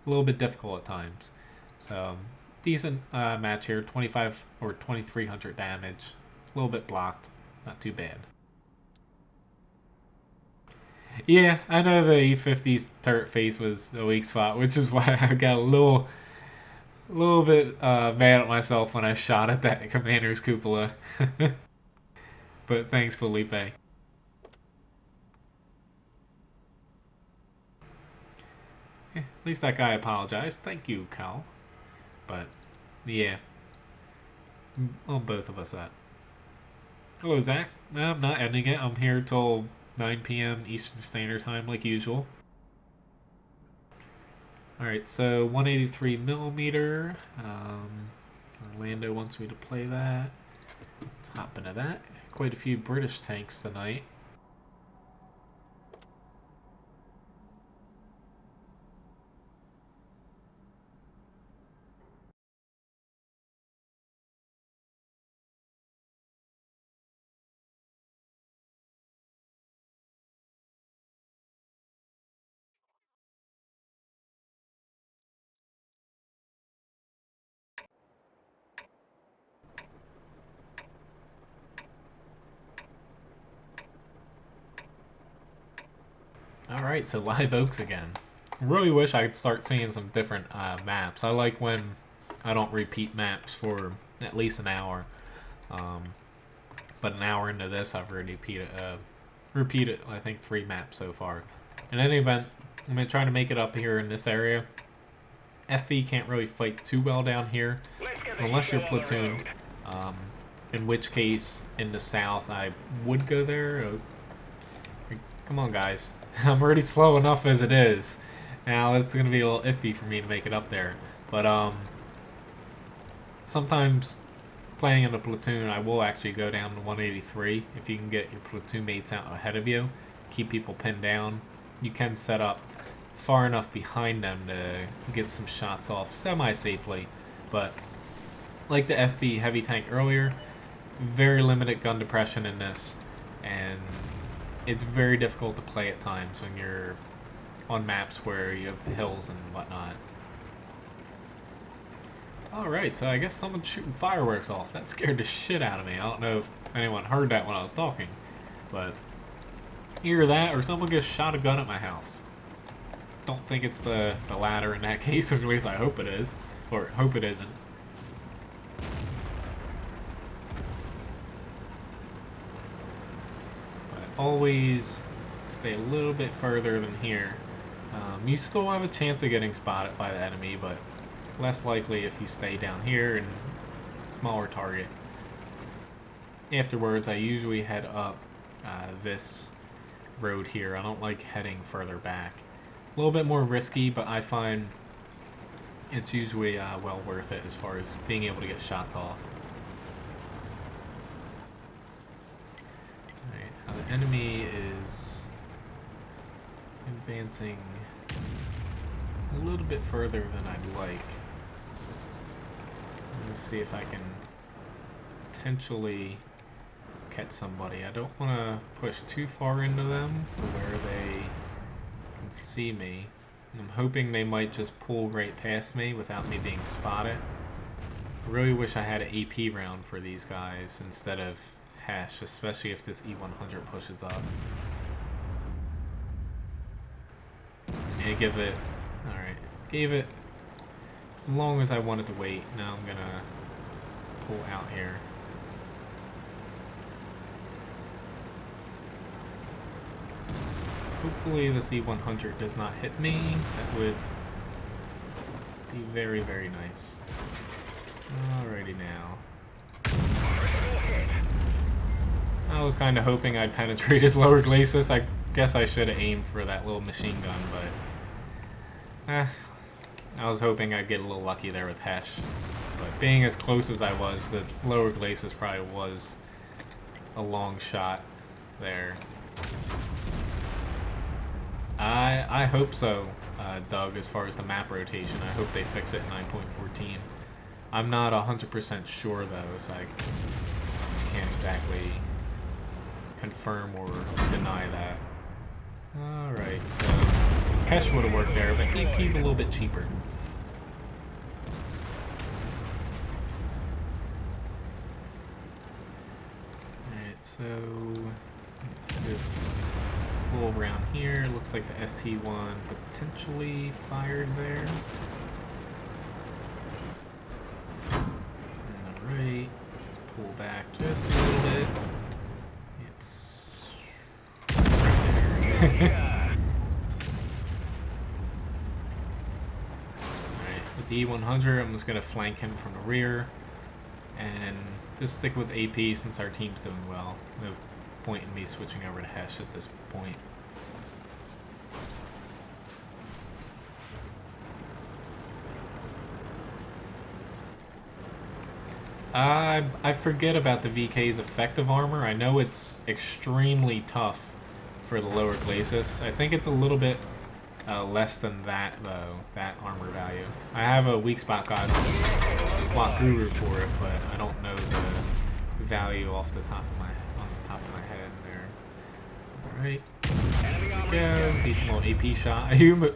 a little bit difficult at times. So decent match here, 25 or 2300 damage, a little bit blocked, not too bad. Yeah, I know the E50's turret face was a weak spot, which is why I got a little bit mad at myself when I shot at that commander's cupola. But thanks, Felipe. At least that guy apologized. Thank you, Cal. But yeah, on both of us that. Hello, Zach. No, I'm not ending it. I'm here till 9 p.m. Eastern Standard Time, like usual. Alright, so 183 millimeter. Orlando wants me to play that. Let's hop into that. Quite a few British tanks tonight. Alright, so Live Oaks again. I really wish I could start seeing some different maps. I like when I don't repeat maps for at least an hour. But an hour into this, I've already repeated I think 3 maps so far. In any event, I'm going to try to make it up here in this area. FV can't really fight too well down here, unless you're platooned. In which case, in the south, I would go there. Come on, guys. I'm already slow enough as it is. Now, it's going to be a little iffy for me to make it up there. But, sometimes playing in a platoon, I will actually go down to 183 if you can get your platoon mates out ahead of you. Keep people pinned down. You can set up far enough behind them to get some shots off semi-safely. But, like the FV heavy tank earlier, very limited gun depression in this. And it's very difficult to play at times when you're on maps where you have hills and whatnot. Alright, so I guess someone's shooting fireworks off. That scared the shit out of me. I don't know if anyone heard that when I was talking. But either that or someone just shot a gun at my house. Don't think it's the latter in that case, or at least I hope it is. Or hope it isn't. Always stay a little bit further than here. You still have a chance of getting spotted by the enemy, but less likely if you stay down here and smaller target. Afterwards, I usually head up this road here. I don't like heading further back. A little bit more risky, but I find it's usually well worth it as far as being able to get shots off. The enemy is advancing a little bit further than I'd like. Let's see if I can potentially catch somebody. I don't want to push too far into them to where they can see me. I'm hoping they might just pull right past me without me being spotted. I really wish I had an AP round for these guys instead of hash, especially if this E100 pushes up. Yeah, give it. Alright, gave it as long as I wanted to wait. Now I'm gonna pull out here. Hopefully this E100 does not hit me. That would be very, very nice. Alrighty now. I was kind of hoping I'd penetrate his lower glacis. I guess I should have aimed for that little machine gun, but I was hoping I'd get a little lucky there with Hesh. But being as close as I was, the lower glacis probably was a long shot there. I hope so, Doug, as far as the map rotation. I hope they fix it in 9.14. I'm not 100% sure, though, so I can't exactly confirm or deny that. Alright, so Hesh would have worked there, but AP's a little bit cheaper. Alright, so let's just pull around here. Looks like the ST-1 potentially fired there. Alright, let's just pull back just a little bit. It's right there. Alright, with the E100, I'm just going to flank him from the rear and just stick with AP since our team's doing well. No point in me switching over to Hesh at this point. I forget about the VK's effective armor. I know it's extremely tough for the lower glacis. I think it's a little bit less than that, though, that armor value. I have a weak spot god block guru for it, but I don't know the value off the top of my head there. Alright. There we go. Decent little AP shot.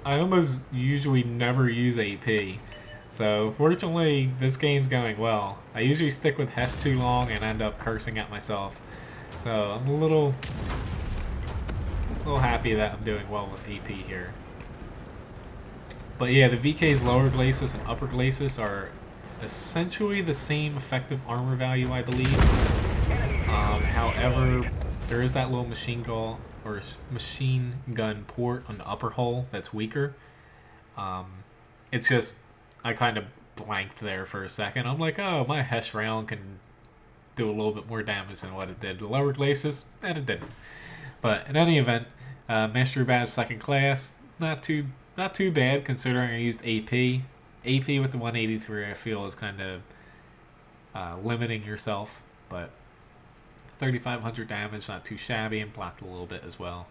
I almost usually never use AP. So, fortunately, this game's going well. I usually stick with Hesh too long and end up cursing at myself. So, I'm a little happy that I'm doing well with AP here. But yeah, the VK's lower glacis and upper glacis are essentially the same effective armor value, I believe. However, there is that little machine gun port on the upper hull that's weaker. It's just, I kind of blanked there for a second. I'm like, oh, my Hesh round can do a little bit more damage than what it did. The lower glacis, and it didn't. But in any event, Mastery Badge 2nd class, not too bad considering I used AP. AP with the 183 I feel is kind of limiting yourself, but 3,500 damage, not too shabby, and blocked a little bit as well.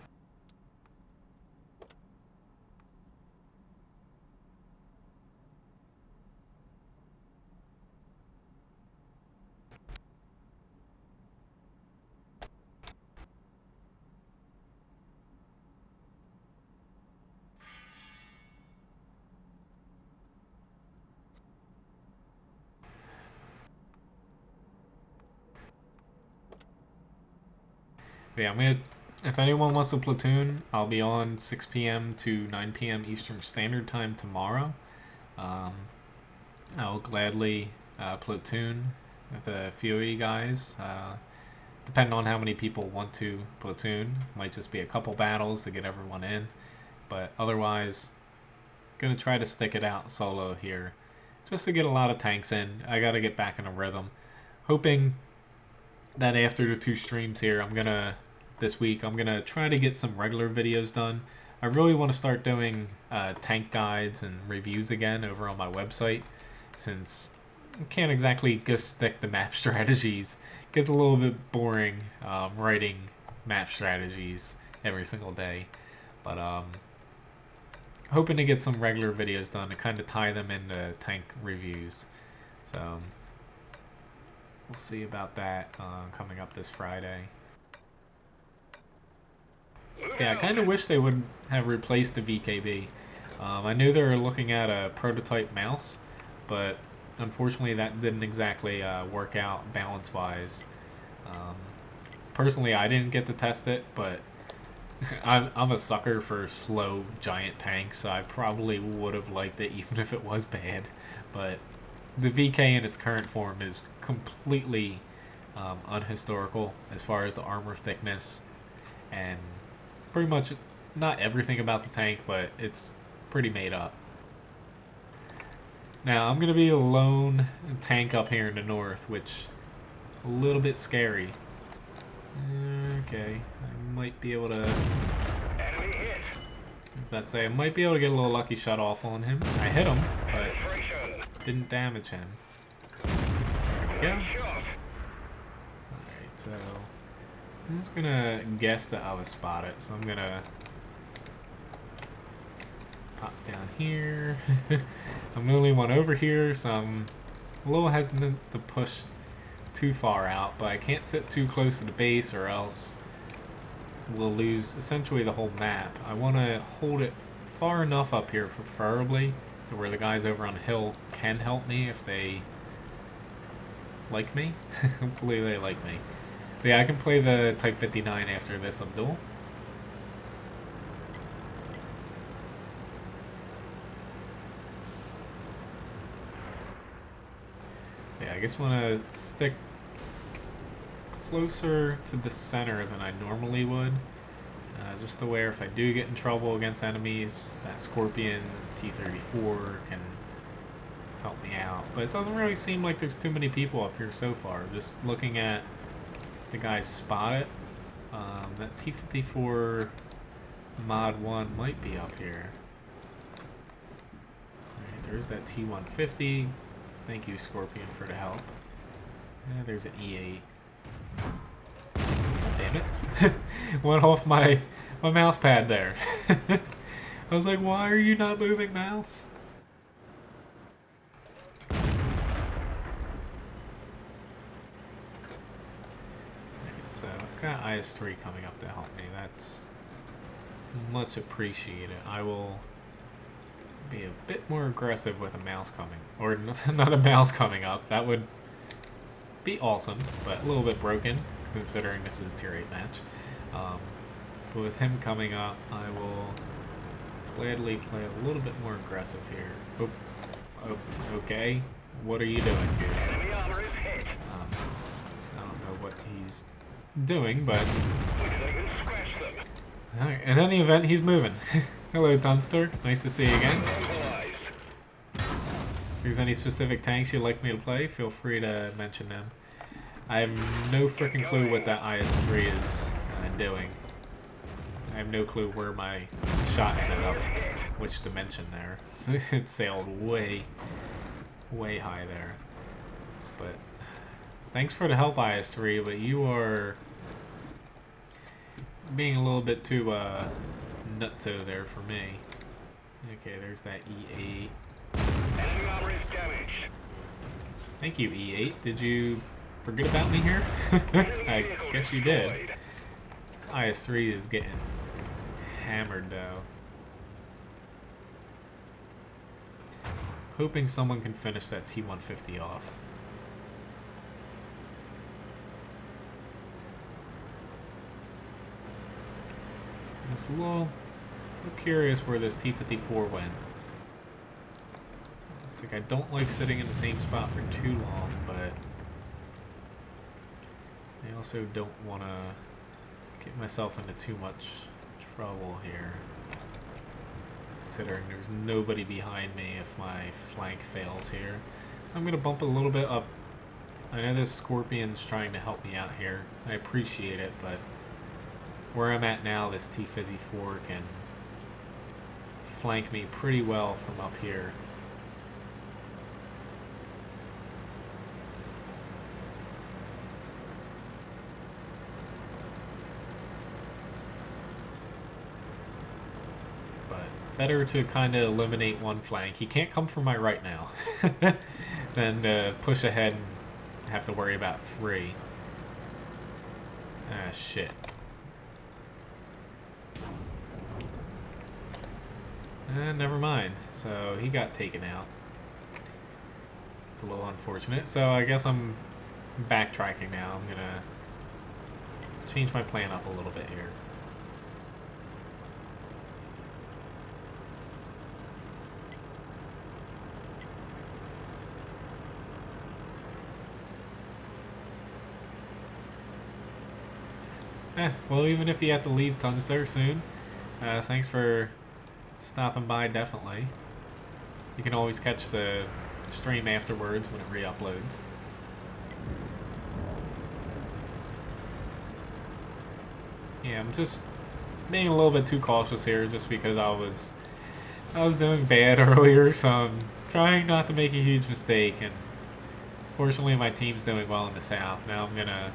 But yeah, if anyone wants to platoon, I'll be on 6 p.m. to 9 p.m. Eastern Standard Time tomorrow. I'll gladly platoon with a few of you guys. Depending on how many people want to platoon, might just be a couple battles to get everyone in. But otherwise, gonna try to stick it out solo here, just to get a lot of tanks in. I gotta get back in a rhythm. Hoping that after the 2 streams here, this week, I'm gonna try to get some regular videos done. I really want to start doing tank guides and reviews again over on my website, since I can't exactly just stick to map strategies. It gets a little bit boring writing map strategies every single day. But hoping to get some regular videos done to kind of tie them into tank reviews. So we'll see about that coming up this Friday. Yeah, I kind of wish they would have replaced the VKB. I knew they were looking at a prototype mouse, but unfortunately that didn't exactly work out balance-wise. Personally, I didn't get to test it, but I'm a sucker for slow giant tanks, so I probably would have liked it even if it was bad. But the VK in its current form is completely unhistorical as far as the armor thickness and pretty much not everything about the tank, but it's pretty made up. Now, I'm going to be a lone tank up here in the north, which a little bit scary. Okay, I might be able to... I was about to say, I might be able to get a little lucky shut off on him. I hit him, but didn't damage him. There we go. Alright, so... I'm just gonna guess that I was spotted, so I'm gonna pop down here. I'm the only one over here, so I'm a little hesitant to push too far out, but I can't sit too close to the base or else we'll lose essentially the whole map. I want to hold it far enough up here, preferably, to where the guys over on the hill can help me if they like me. Hopefully they like me. But yeah, I can play the Type 59 after this Abdul. I guess want to stick closer to the center than I normally would. Just aware if I do get in trouble against enemies, that Scorpion T-34 can help me out. But it doesn't really seem like there's too many people up here so far. Just looking at the guys spotted, that T-54 Mod 1 might be up here. Alright, there's that T-150. Thank you, Scorpion, for the help. There's an E8. Damn it. Went off my mouse pad there. I was like, why are you not moving, mouse? Right, so I've got IS-3 coming up to help me. That's much appreciated. I will be a bit more aggressive with a mouse coming. Or not a mouse coming up. That would be awesome, but a little bit broken considering this is a tier 8 match. But with him coming up, I will gladly play a little bit more aggressive here. Oh, okay. What are you doing, dude? Enemy armor is hit. I don't know what he's doing, but... We can even scratch them. Alright, in any event, he's moving. Hello, Dunster. Nice to see you again. Mobilized. If there's any specific tanks you'd like me to play, feel free to mention them. I have no freaking clue what that IS-3 is doing. I have no clue where my shot ended up, which dimension there. It sailed way, way high there. But thanks for the help, IS-3, but you are being a little bit too nutso there for me. Okay, there's that E8. Enemy armor is damaged. Thank you, E8. Did you forget about me here? I guess you did. This IS-3 is getting hammered, though. Hoping someone can finish that T-150 off. Just a little curious where this T-54 went. It's like I don't like sitting in the same spot for too long, but I also don't want to get myself into too much trouble here, considering there's nobody behind me if my flank fails here. So I'm going to bump a little bit up. I know this Scorpion's trying to help me out here. I appreciate it, but where I'm at now, this T-54 can flank me pretty well from up here. Better to kind of eliminate one flank. He can't come from my right now. Than to push ahead and have to worry about 3. Ah, shit. Never mind. So he got taken out. It's a little unfortunate. So I guess I'm backtracking now. I'm gonna change my plan up a little bit here. Well, even if you have to leave Tunster soon, thanks for stopping by, definitely. You can always catch the stream afterwards when it re-uploads. Yeah, I'm just being a little bit too cautious here just because I was doing bad earlier, so I'm trying not to make a huge mistake, and fortunately my team's doing well in the south. Now I'm gonna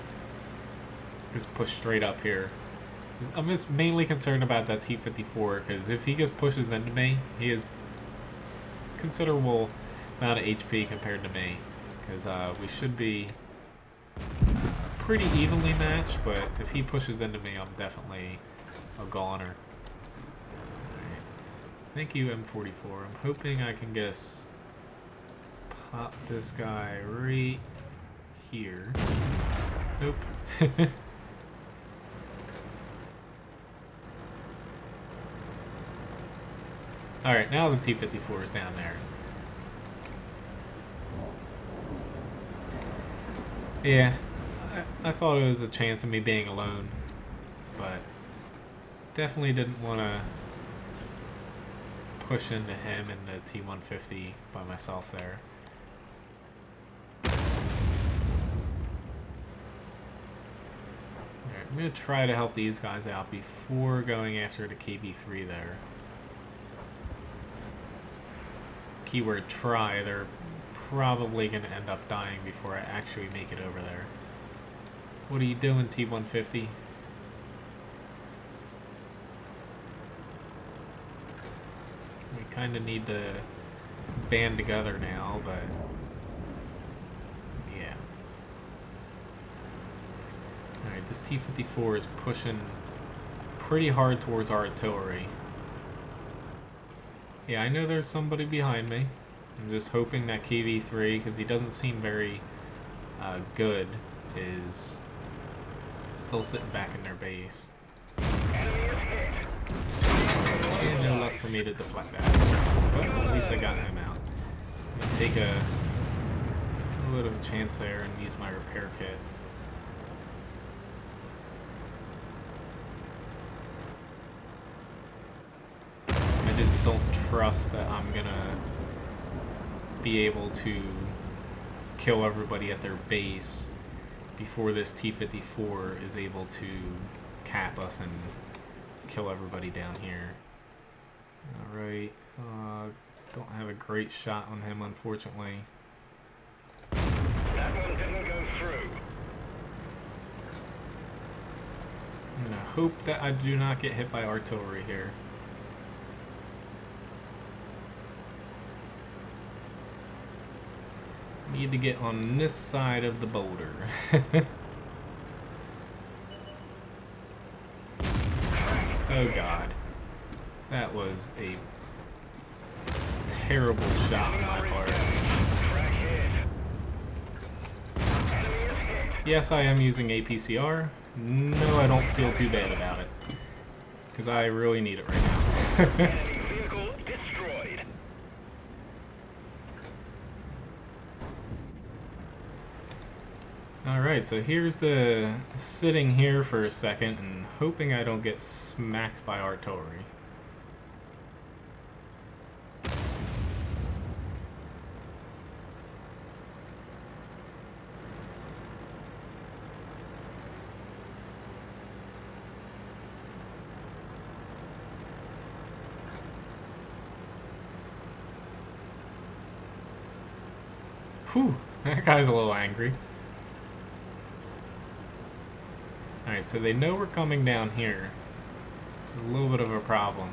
just push straight up here. I'm just mainly concerned about that T-54 because if he just pushes into me, he has considerable amount of HP compared to me, because we should be pretty evenly matched, but if he pushes into me, I'm definitely a goner. Alright. Thank you, M44. I'm hoping I can just pop this guy right here. Nope. Alright, now the T-54 is down there. Yeah, I thought it was a chance of me being alone, but definitely didn't want to push into him in the T-150 by myself there. Alright, I'm going to try to help these guys out before going after the KB3 there. Keyword try, they're probably going to end up dying before I actually make it over there. What are you doing, T-150? We kind of need to band together now, but yeah. Alright, this T-54 is pushing pretty hard towards our artillery. Yeah, I know there's somebody behind me. I'm just hoping that KV-3, because he doesn't seem very good, is still sitting back in their base. And no luck for me to deflect that. But at least I got him out. I'm going to take a little bit of a chance there and use my repair kit. I just don't trust that I'm going to be able to kill everybody at their base before this T-54 is able to cap us and kill everybody down here. Alright, don't have a great shot on him, unfortunately. That one didn't go through. I'm gonna hope that I do not get hit by artillery here. Need to get on this side of the boulder. Oh god. That was a terrible shot on my part. Yes, I am using APCR. No, I don't feel too bad about it. Because I really need it right now. Vehicle destroyed. Alright, so here's the sitting here for a second and hoping I don't get smacked by artillery. Whew, that guy's a little angry. Alright, so they know we're coming down here, which is a little bit of a problem.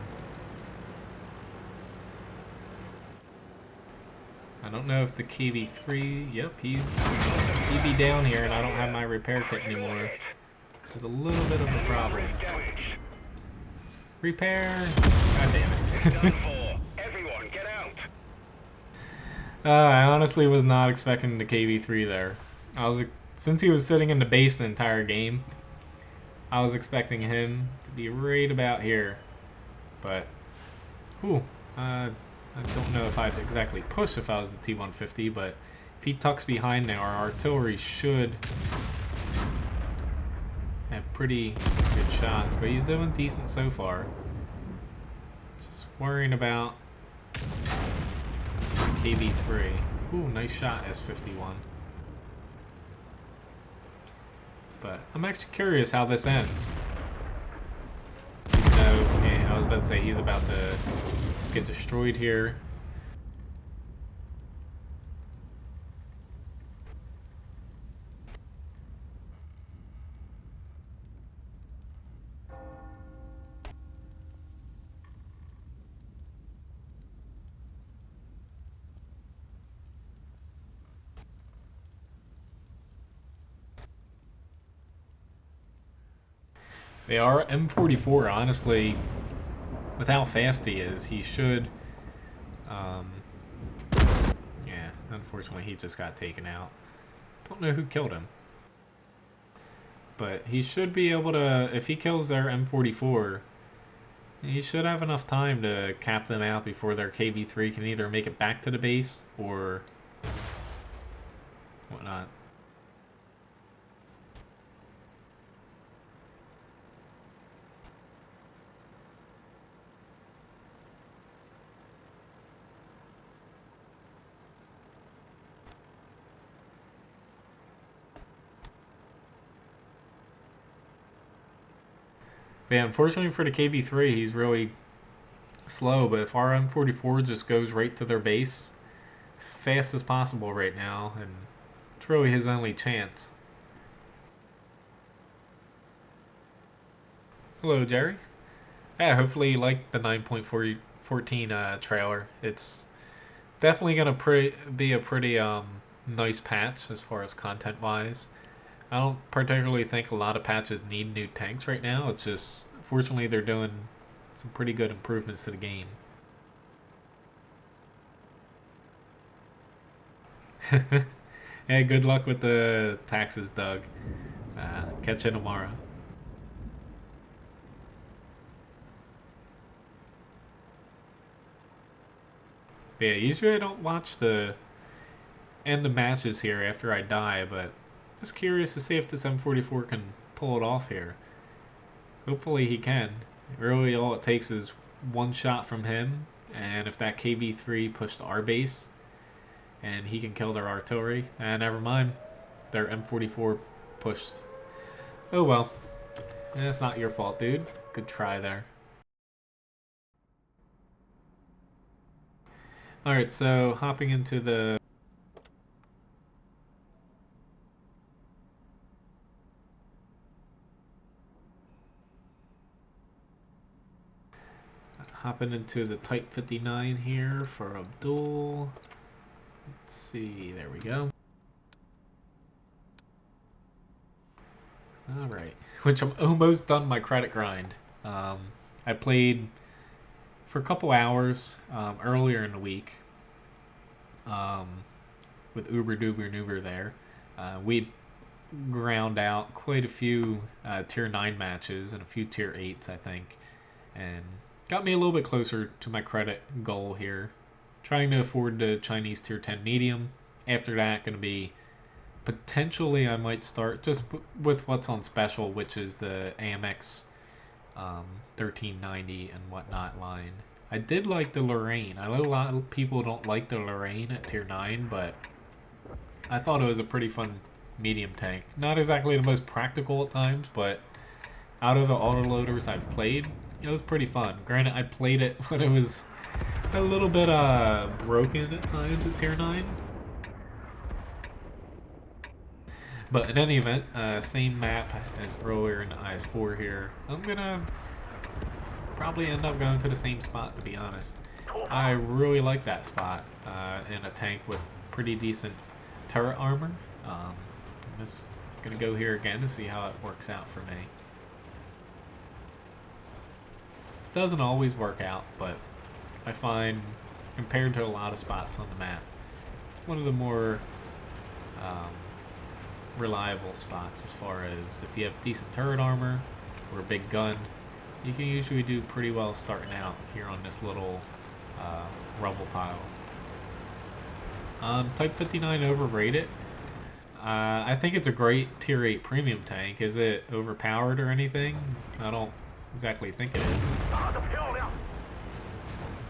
I don't know if the KB3, yep, he'd be down here and I don't have my repair kit anymore. This is a little bit of a problem. Repair! God damn it. Everyone, get out. I honestly was not expecting the KB3 there. Since he was sitting in the base the entire game, I was expecting him to be right about here. But, whew, I don't know if I'd exactly push if I was the T-150, but if he tucks behind now, our artillery should have pretty good shots. But he's doing decent so far. Just worrying about KB3. Ooh, nice shot, S51. But I'm actually curious how this ends. Even though, yeah, I was about to say he's about to get destroyed here. They are M44, honestly, with how fast he is, he should, yeah, unfortunately he just got taken out. Don't know who killed him. But he should be able to, if he kills their M44, he should have enough time to cap them out before their KV-3 can either make it back to the base or whatnot. But yeah, unfortunately for the KV-3, he's really slow. But if our M44 just goes right to their base as fast as possible right now, and it's really his only chance. Hello, Jerry. Yeah, hopefully you like the 9.14 trailer. It's definitely gonna be a pretty nice patch as far as content wise. I don't particularly think a lot of patches need new tanks right now. It's just fortunately they're doing some pretty good improvements to the game. Hey, good luck with the taxes, Doug. Catch you tomorrow. But yeah, usually I don't watch the end of matches here after I die, but just curious to see if this M44 can pull it off here. Hopefully he can. Really all it takes is one shot from him, and if that KV-3 pushed our base, and he can kill their artillery, and never mind, their M44 pushed. Oh well. That's not your fault, dude. Good try there. Alright, so hopping into the Type 59 here for Abdul. Let's see, there we go. Alright, which I'm almost done my credit grind. I played for a couple hours earlier in the week with Uber Duber Nuber there. We ground out quite a few tier 9 matches and a few tier 8s, I think, and got me a little bit closer to my credit goal here. Trying to afford the Chinese tier 10 medium. After that, going to be potentially I might start just with what's on special, which is the AMX 1390 and whatnot line. I did like the Lorraine. I know a lot of people don't like the Lorraine at tier 9, but I thought it was a pretty fun medium tank. Not exactly the most practical at times, but out of the autoloaders I've played, it was pretty fun. Granted, I played it when it was a little bit broken at times at tier 9. But in any event, same map as earlier in the IS-4 here. I'm gonna probably end up going to the same spot, to be honest. I really like that spot in a tank with pretty decent turret armor. I'm just gonna go here again to see how it works out for me. Doesn't always work out, but I find compared to a lot of spots on the map, it's one of the more reliable spots as far as if you have decent turret armor or a big gun, you can usually do pretty well starting out here on this little rubble pile. Type 59 overrated. I think it's a great tier 8 premium tank. Is it overpowered or anything? I don't exactly think it is.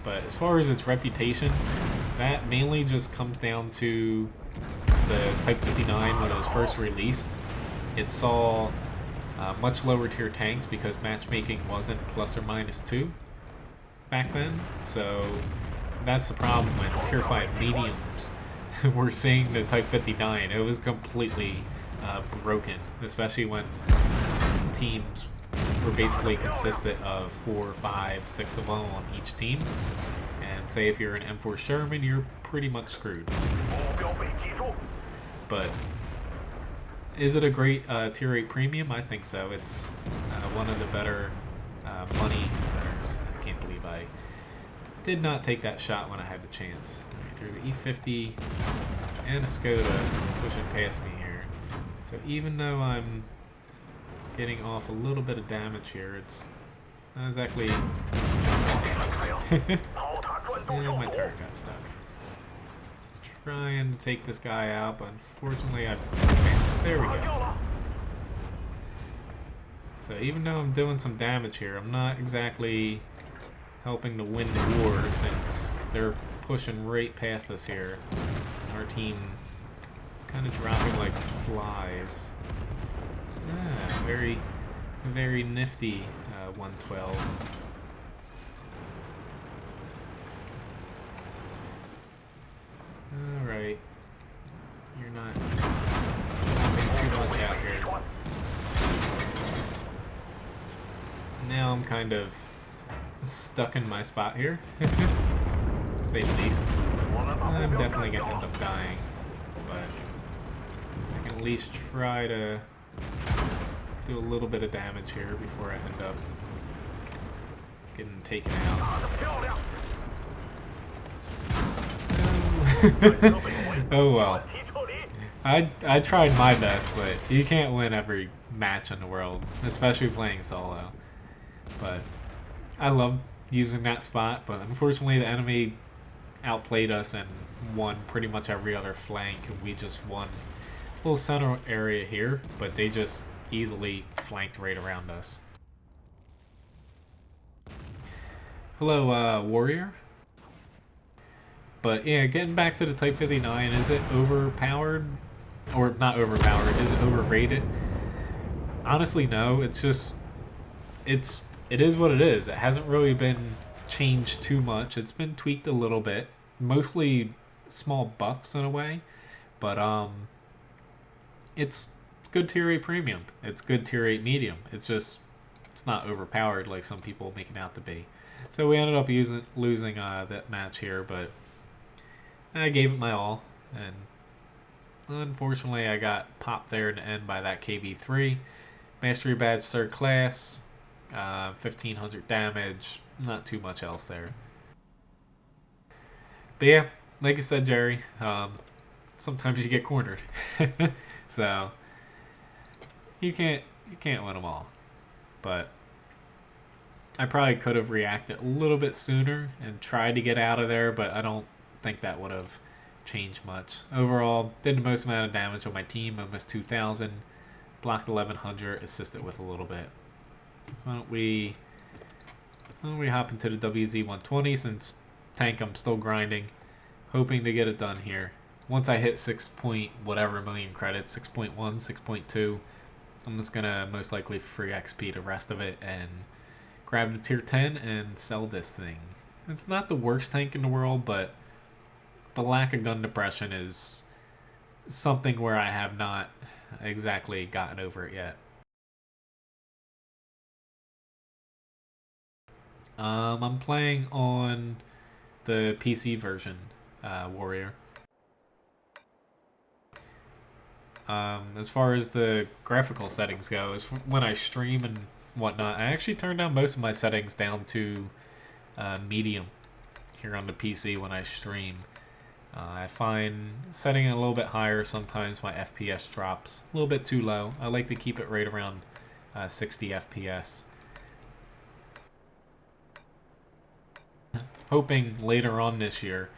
But as far as its reputation, that mainly just comes down to the Type 59 when it was first released. It saw much lower tier tanks because matchmaking wasn't ±2 back then. So that's the problem when tier 5 mediums were seeing the Type 59. It was completely broken, especially when teams were basically consistent of 4, 5, 6 of them on each team. And say if you're an M4 Sherman, you're pretty much screwed. But is it a great tier 8 premium? I think so. It's one of the better money winners. I can't believe I did not take that shot when I had the chance. Right, there's an E50 and a Skoda pushing past me here. So even though I'm getting off a little bit of damage here, it's not exactly... And my turret got stuck. Trying to take this guy out, but unfortunately I advanced. There we go. So even though I'm doing some damage here, I'm not exactly helping to win the war since they're pushing right past us here. Our team is kind of dropping like flies. Ah, very, very nifty 112. Alright. You're not doing too much out here. Now I'm kind of stuck in my spot here, to say the least. I'm definitely going to end up dying, but I can at least try to do a little bit of damage here before I end up getting taken out. Oh well. I tried my best, but you can't win every match in the world, especially playing solo. But I love using that spot, but unfortunately the enemy outplayed us and won pretty much every other flank. We just won a little center area here, but they just easily flanked right around us. Hello, Warrior. But yeah, getting back to the Type 59, is it overpowered? Or not overpowered, is it overrated? Honestly, no. It's just, it is what it is. It hasn't really been changed too much. It's been tweaked a little bit. Mostly small buffs in a way. But, it's good tier 8 premium. It's good tier 8 medium. It's just, it's not overpowered like some people make it out to be. So we ended up losing that match here, but I gave it my all, and unfortunately I got popped there in the end by that KB3. Mastery badge 3rd class, 1500 damage, not too much else there. But yeah, like I said, Jerry, sometimes you get cornered. So you can't win them all. But I probably could have reacted a little bit sooner and tried to get out of there, but I don't think that would have changed much. Overall, did the most amount of damage on my team, almost 2,000, blocked 1,100, assisted with a little bit. So why don't we hop into the WZ-120, since tank I'm still grinding, hoping to get it done here. Once I hit 6 point whatever million credits, 6.1, 6.2, I'm just gonna most likely free XP the rest of it and grab the tier 10 and sell this thing. It's not the worst tank in the world, but the lack of gun depression is something where I have not exactly gotten over it yet. I'm playing on the PC version, Warrior. As far as the graphical settings go, is when I stream and whatnot, I actually turn down most of my settings down to medium here on the PC when I stream. I find setting it a little bit higher, sometimes my FPS drops a little bit too low. I like to keep it right around 60 FPS. Hoping later on this year,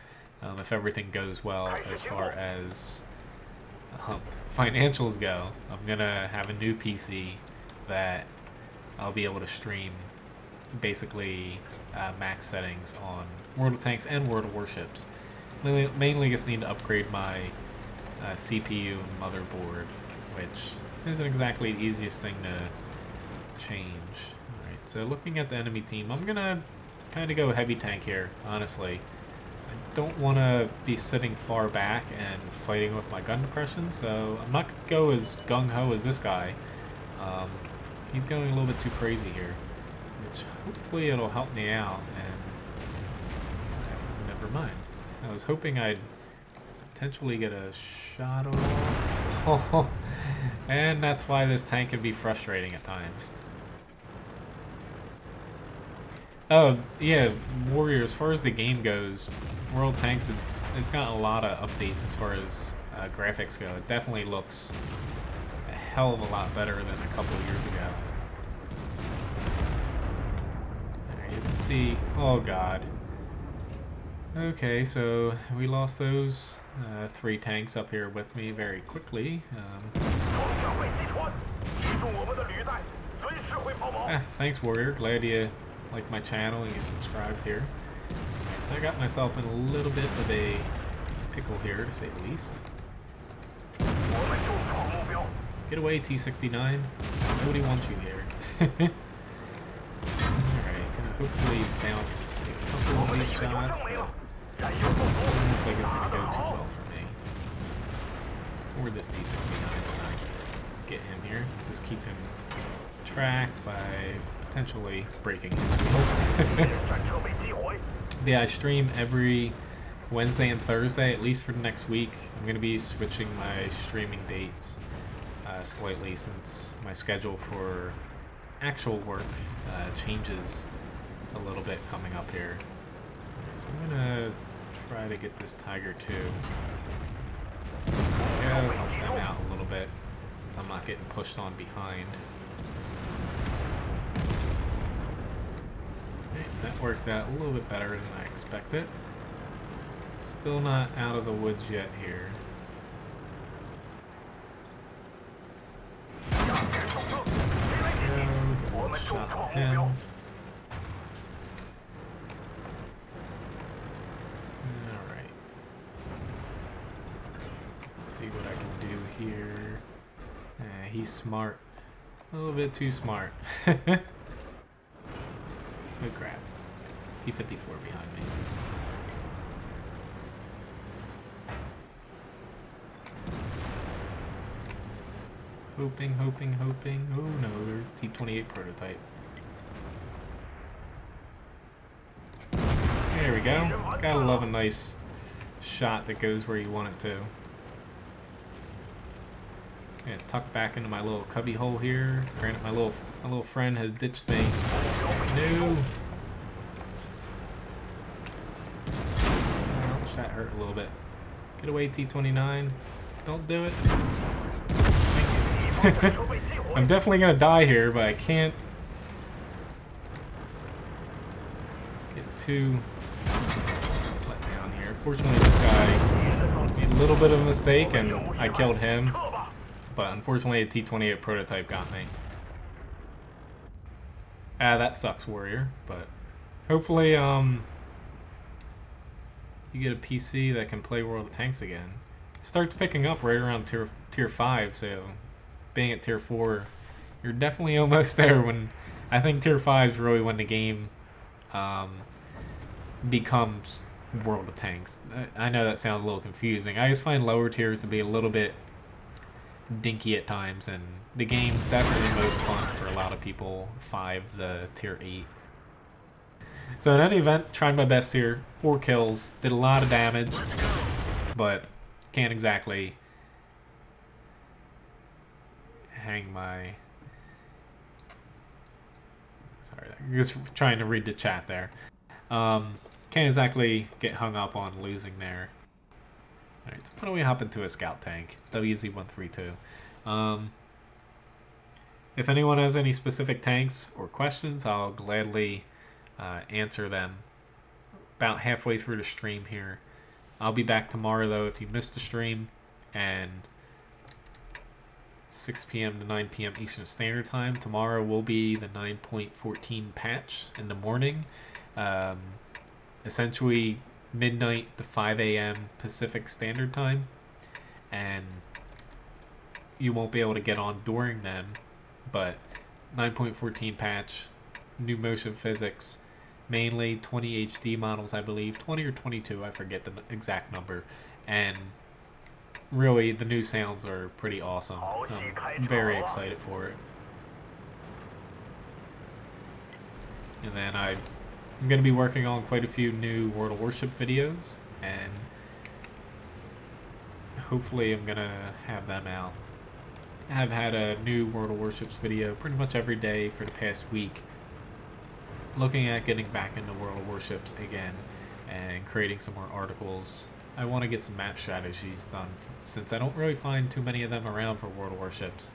if everything goes well as far as financials go, I'm gonna have a new PC that I'll be able to stream basically max settings on World of Tanks and World of Warships. Mainly just need to upgrade my CPU and motherboard, which isn't exactly the easiest thing to change. Alright, so looking at the enemy team, I'm gonna kind of go heavy tank here, honestly. I don't want to be sitting far back and fighting with my gun depression, so I'm not going to go as gung-ho as this guy. He's going a little bit too crazy here, which hopefully it'll help me out, and never mind. I was hoping I'd potentially get a shot off. And that's why this tank can be frustrating at times. Oh, yeah, Warrior, as far as the game goes, World Tanks, it's gotten a lot of updates as far as graphics go. It definitely looks a hell of a lot better than a couple of years ago. Alright, let's see. Oh, God. Okay, so we lost those 3 tanks up here with me very quickly. Thanks, Warrior. Glad you like my channel and you subscribed here. Right, so I got myself in a little bit of a pickle here, to say the least. Get away, T-69. Nobody wants you here. hopefully bounce a couple of these shots, but it doesn't look like it's going to go too well for me. Or this T-69 when I get him here. Just keep him tracked by potentially breaking his wheel. Yeah, I stream every Wednesday and Thursday, at least for the next week. I'm going to be switching my streaming dates slightly since my schedule for actual work changes a little bit coming up here. Right, so I'm going to try to get this Tiger too. Help them out a little bit since I'm not getting pushed on behind. Okay, so that worked out a little bit better than I expected. Still not out of the woods yet here. Get one shot on him. Alright. See what I can do here. He's smart. A little bit too smart. Oh crap. T-54 behind me. Hoping. Oh no, there's a T-28 prototype. There we go. Gotta love a nice shot that goes where you want it to. Yeah, tuck back into my little cubby hole here. Granted, my little friend has ditched me. No. Ouch, that hurt a little bit. Get away, T-29. Don't do it. Thank you. I'm definitely gonna die here, but I can't get too let down here. Fortunately, this guy made a little bit of a mistake, and I killed him. But unfortunately, a T-28 prototype got me. That sucks, Warrior. But hopefully, you get a PC that can play World of Tanks again. It starts picking up right around tier 5, so being at tier 4, you're definitely almost there. When I think tier 5 is really when the game becomes World of Tanks. I know that sounds a little confusing. I just find lower tiers to be a little bit dinky at times, and the game's definitely most fun for a lot of people. 5 to tier 8. So in any event, tried my best here. 4 kills, did a lot of damage, but can't exactly hang my... Sorry, I'm just trying to read the chat there. Can't exactly get hung up on losing there. Alright, so why don't we hop into a scout tank, WZ-132. If anyone has any specific tanks or questions, I'll gladly answer them about halfway through the stream here. I'll be back tomorrow, though, if you missed the stream, and 6 p.m. to 9 p.m. Eastern Standard Time. Tomorrow will be the 9.14 patch in the morning. Essentially midnight to 5 a.m. Pacific Standard Time, and you won't be able to get on during then, but 9.14 patch, new motion physics, mainly 20 HD models, I believe, 20 or 22, I forget the exact number, and really the new sounds are pretty awesome. I'm very excited for it. And then I'm going to be working on quite a few new World of Warships videos, and hopefully I'm going to have them out. I've had a new World of Warships video pretty much every day for the past week, looking at getting back into World of Warships again and creating some more articles. I want to get some map strategies done, since I don't really find too many of them around for World of Warships.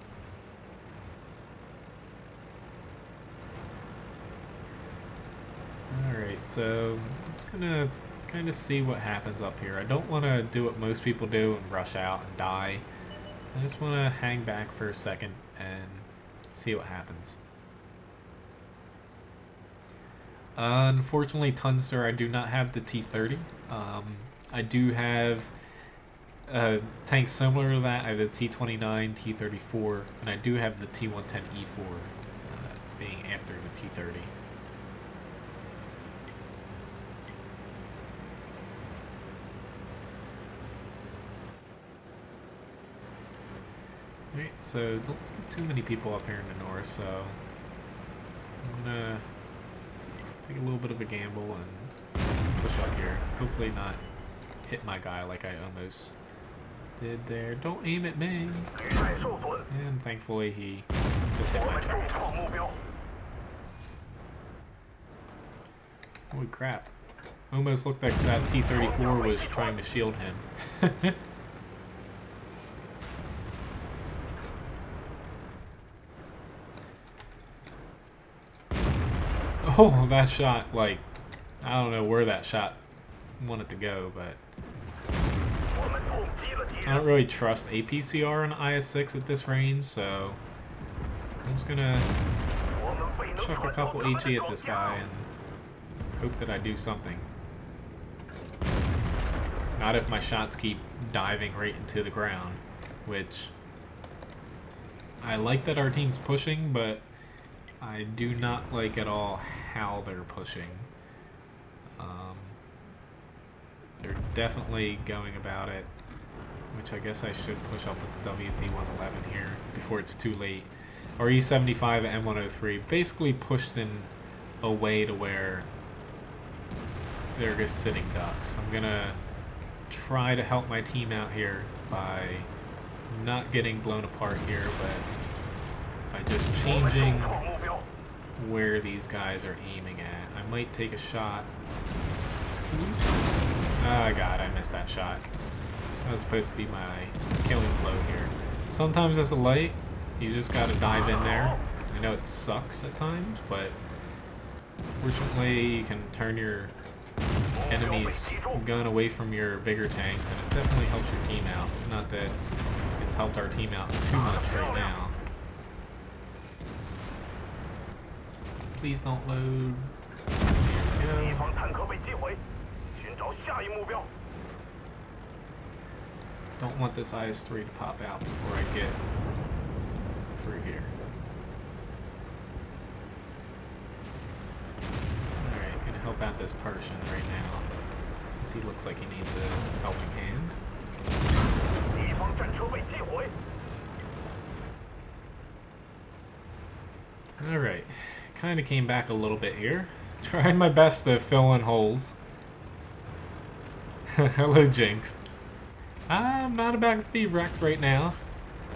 Alright, so I'm just gonna kind of see what happens up here. I don't want to do what most people do and rush out and die. I just want to hang back for a second and see what happens. Unfortunately, Tunster, I do not have the T-30. I do have tanks similar to that. I have the T-29, T-34, and I do have the T-110E4 being after the T-30. Alright, so don't see too many people up here in the north, so I'm gonna take a little bit of a gamble and push up here. Hopefully not hit my guy like I almost did there. Don't aim at me! And thankfully he just hit my track. Holy crap. Almost looked like that T-34 was trying to shield him. Oh, that shot, like, I don't know where that shot wanted to go, but I don't really trust APCR and IS-6 at this range, so I'm just gonna chuck a couple HE at this guy and hope that I do something. Not if my shots keep diving right into the ground, which I like that our team's pushing, but I do not like at all how they're pushing. They're definitely going about it, which I guess I should push up with the WZ-111 here before it's too late. Our E75 and M103 basically pushed in a way to where they're just sitting ducks. I'm gonna try to help my team out here by not getting blown apart here, but by just changing where these guys are aiming at. I might take a shot. Oh god, I missed that shot. That was supposed to be my killing blow here. Sometimes as a light, you just gotta dive in there. I know it sucks at times, but fortunately you can turn your enemy's gun away from your bigger tanks, and it definitely helps your team out. Not that it's helped our team out too much right now. Please don't load. There we go. Don't want this IS-3 to pop out before I get through here. Alright, gonna help out this Pershing right now, since he looks like he needs a helping hand. Alright, kinda came back a little bit here. Tried my best to fill in holes. Hello, Jinx. I'm not about to be wrecked right now.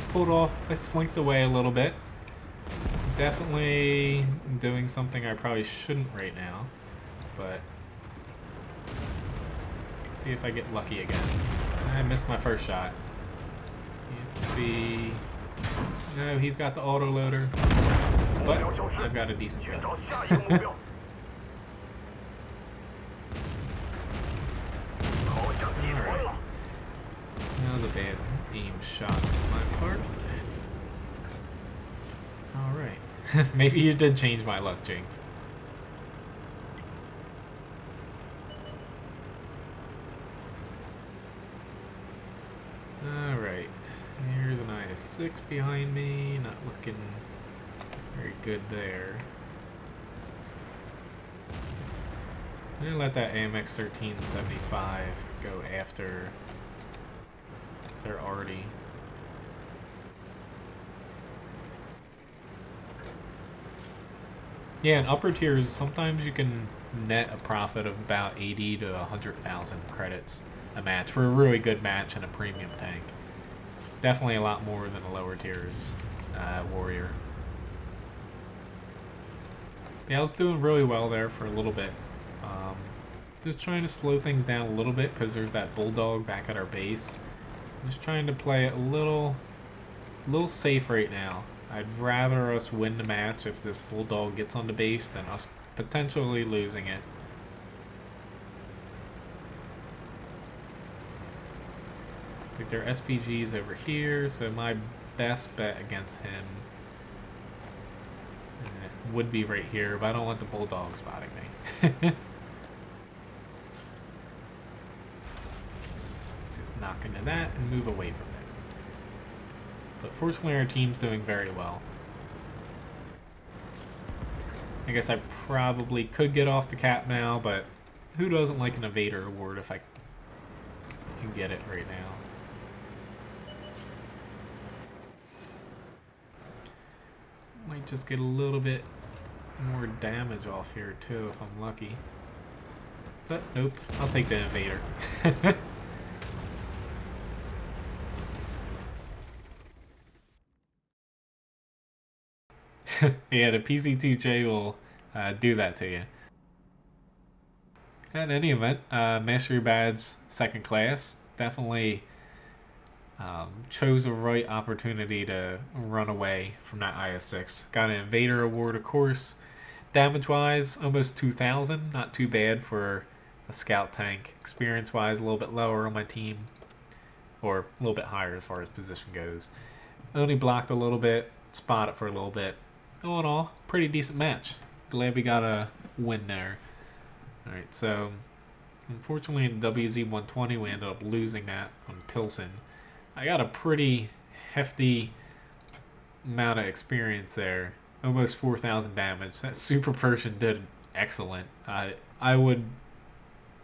Pulled off, I slinked away a little bit. Definitely doing something I probably shouldn't right now, but let's see if I get lucky again. I missed my first shot. Let's see. No, he's got the autoloader, but I've got a decent gun. Alright. That was a bad aim shot on my part. Alright. Maybe you did change my luck, Jinx. Alright. Here's an IS-6 behind me. Not looking very good there. I'm gonna let that AMX 1375 go after they're already. Yeah, in upper tiers, sometimes you can net a profit of about 80 to 100,000 credits a match for a really good match and a premium tank. Definitely a lot more than a lower tiers warrior. Yeah, I was doing really well there for a little bit. Just trying to slow things down a little bit because there's that bulldog back at our base. Just trying to play it a little safe right now. I'd rather us win the match if this bulldog gets on the base than us potentially losing it. I think their SPG's over here, so my best bet against him would be right here, but I don't want the bulldog spotting me. Just knock into that and move away from it. But fortunately our team's doing very well. I guess I probably could get off the cap now, but who doesn't like an evader award if I can get it right now? Might just get a little bit more damage off here too if I'm lucky. But nope, I'll take the invader. Yeah, the PC2J will do that to you. In any event, Mastery Badge second class definitely chose the right opportunity to run away from that IS-6. Got an Invader Award, of course. Damage-wise, almost 2,000. Not too bad for a scout tank. Experience-wise, a little bit lower on my team. Or a little bit higher as far as position goes. Only blocked a little bit. Spotted for a little bit. All in all, pretty decent match. Glad we got a win there. Alright, so unfortunately in WZ-120 we ended up losing that on Pilsen. I got a pretty hefty amount of experience there. Almost 4,000 damage. That Super Pershing did excellent. I would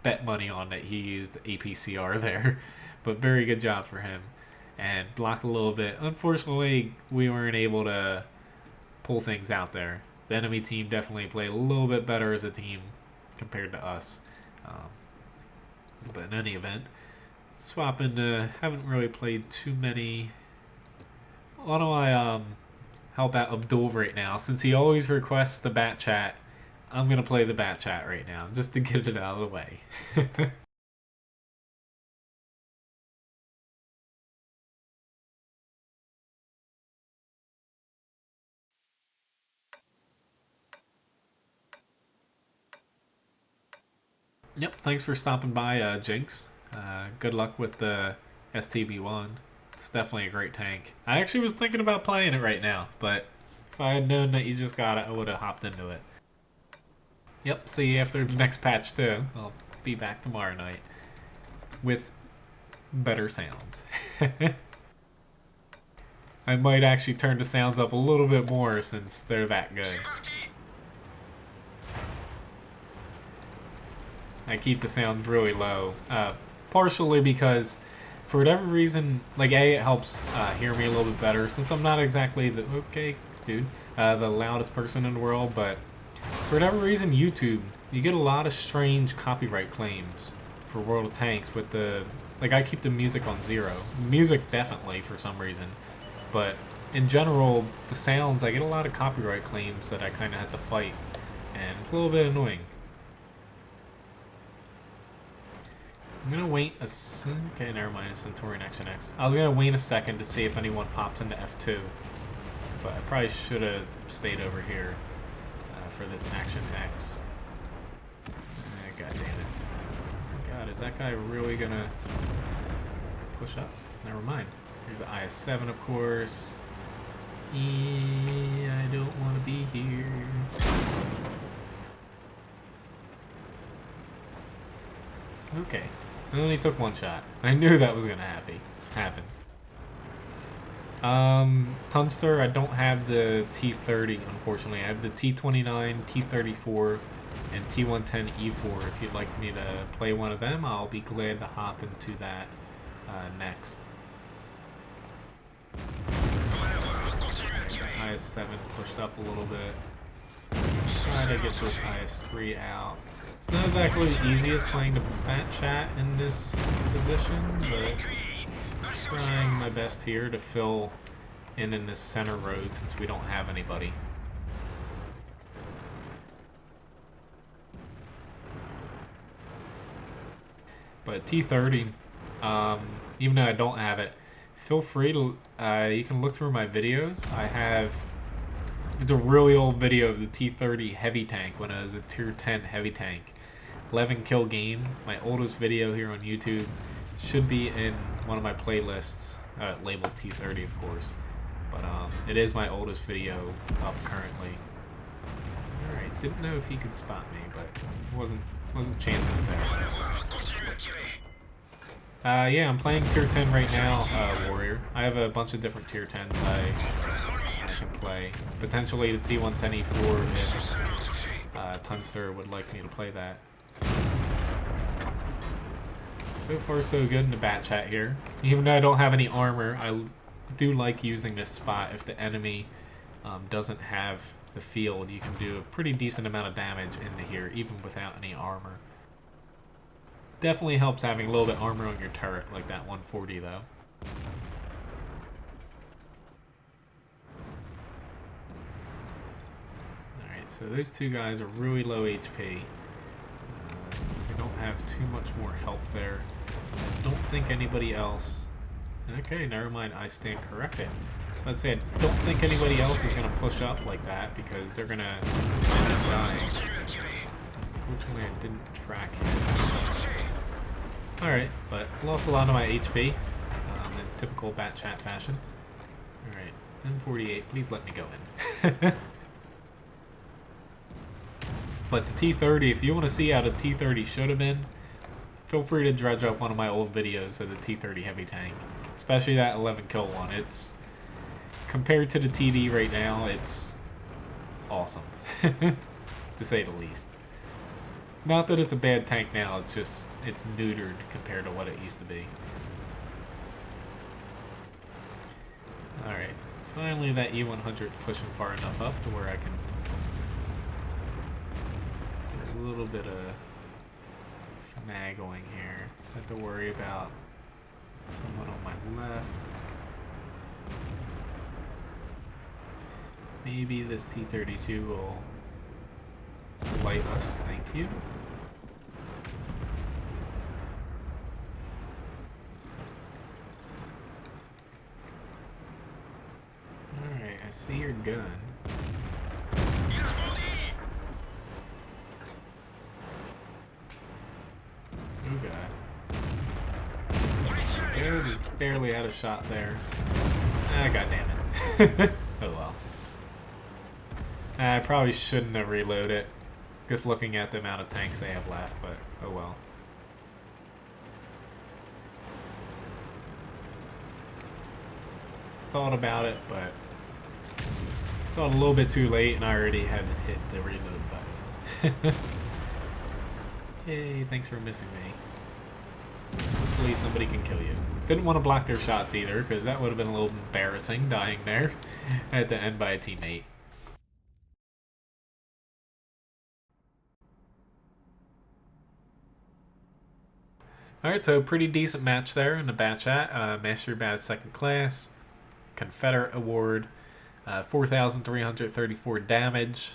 bet money on that he used APCR there. But very good job for him. And blocked a little bit. Unfortunately, we weren't able to pull things out there. The enemy team definitely played a little bit better as a team compared to us. But in any event, swap into, haven't really played too many. Why don't I help out Abdul right now? Since he always requests the bat chat, I'm going to play the bat chat right now, just to get it out of the way. Yep, thanks for stopping by, Jinx. Good luck with the STB1. It's definitely a great tank. I actually was thinking about playing it right now, but if I had known that you just got it, I would have hopped into it. Yep, see you after the next patch too. I'll be back tomorrow night with better sounds. I might actually turn the sounds up a little bit more since they're that good. I keep the sounds really low, partially because for whatever reason, like it helps hear me a little bit better since I'm not exactly the the loudest person in the world, but for whatever reason, YouTube, you get a lot of strange copyright claims for World of Tanks with the, like I keep the music on 0. Music definitely for some reason, but in general, the sounds, I get a lot of copyright claims that I kind of have to fight, and it's a little bit annoying. I'm gonna wait a okay, never mind, it's Centaurian Action X. I was gonna wait a second to see if anyone pops into F2, but I probably should have stayed over here for this Action X. God damn it. God, is that guy really gonna push up? Never mind. Here's the IS-7, of course. Yeah, I don't want to be here. Okay. I only took one shot. I knew that was gonna happen. Tunster, I don't have the T30, unfortunately. I have the T29, T34, and T110E4. If you'd like me to play one of them, I'll be glad to hop into that next. IS-7 pushed up a little bit. Try to get this IS-3 out. It's not exactly the easiest playing the bat chat in this position, but trying my best here to fill in this center road since we don't have anybody. But T30, even though I don't have it, feel free to, you can look through my videos. I have, it's a really old video of the T30 heavy tank when I was a tier 10 heavy tank. 11 kill game, my oldest video here on YouTube. Should be in one of my playlists, labeled T30 of course. But it is my oldest video up currently. Alright, didn't know if he could spot me, but wasn't chancing it there. Yeah, I'm playing tier 10 right now, Warrior. I have a bunch of different tier 10s I can play. Potentially the T110E4 if Tunster would like me to play that. So far so good in the bat chat here. Even though I don't have any armor, I do like using this spot if the enemy doesn't have the field, you can do a pretty decent amount of damage into here, even without any armor. Definitely helps having a little bit armor on your turret, like that 140 though. Alright, so those two guys are really low HP. They don't have too much more help there. So I don't think anybody else... Okay, never mind, I stand corrected. Let's say I don't think anybody else is going to push up like that because they're going to end up dying. Unfortunately, I didn't track him. Alright, but lost a lot of my HP in typical Bat Chat fashion. Alright, M48, please let me go in. But the T-30, if you want to see how the T-30 should have been, feel free to dredge up one of my old videos of the T-30 heavy tank. Especially that 11 kill one. It's, compared to the TD right now, it's awesome. To say the least. Not that it's a bad tank now, it's just, it's neutered compared to what it used to be. Alright, finally that E100 pushing far enough up to where I can get a little bit of finagling here. Just have to worry about someone on my left. Maybe this T-32 will delight us, thank you. Alright, I see your gun. Oh god. Just barely had a shot there. Ah, god damn it. Oh well. I probably shouldn't have reloaded it. Just looking at the amount of tanks they have left, but oh well. Thought about it, but thought a little bit too late and I already had hit the reload button. Yay, thanks for missing me. Hopefully somebody can kill you. Didn't want to block their shots either, because that would have been a little embarrassing, dying there at the end by a teammate. Alright, so pretty decent match there in the Bat Chat. Master Badge 2nd Class, Confederate Award, 4,334 damage.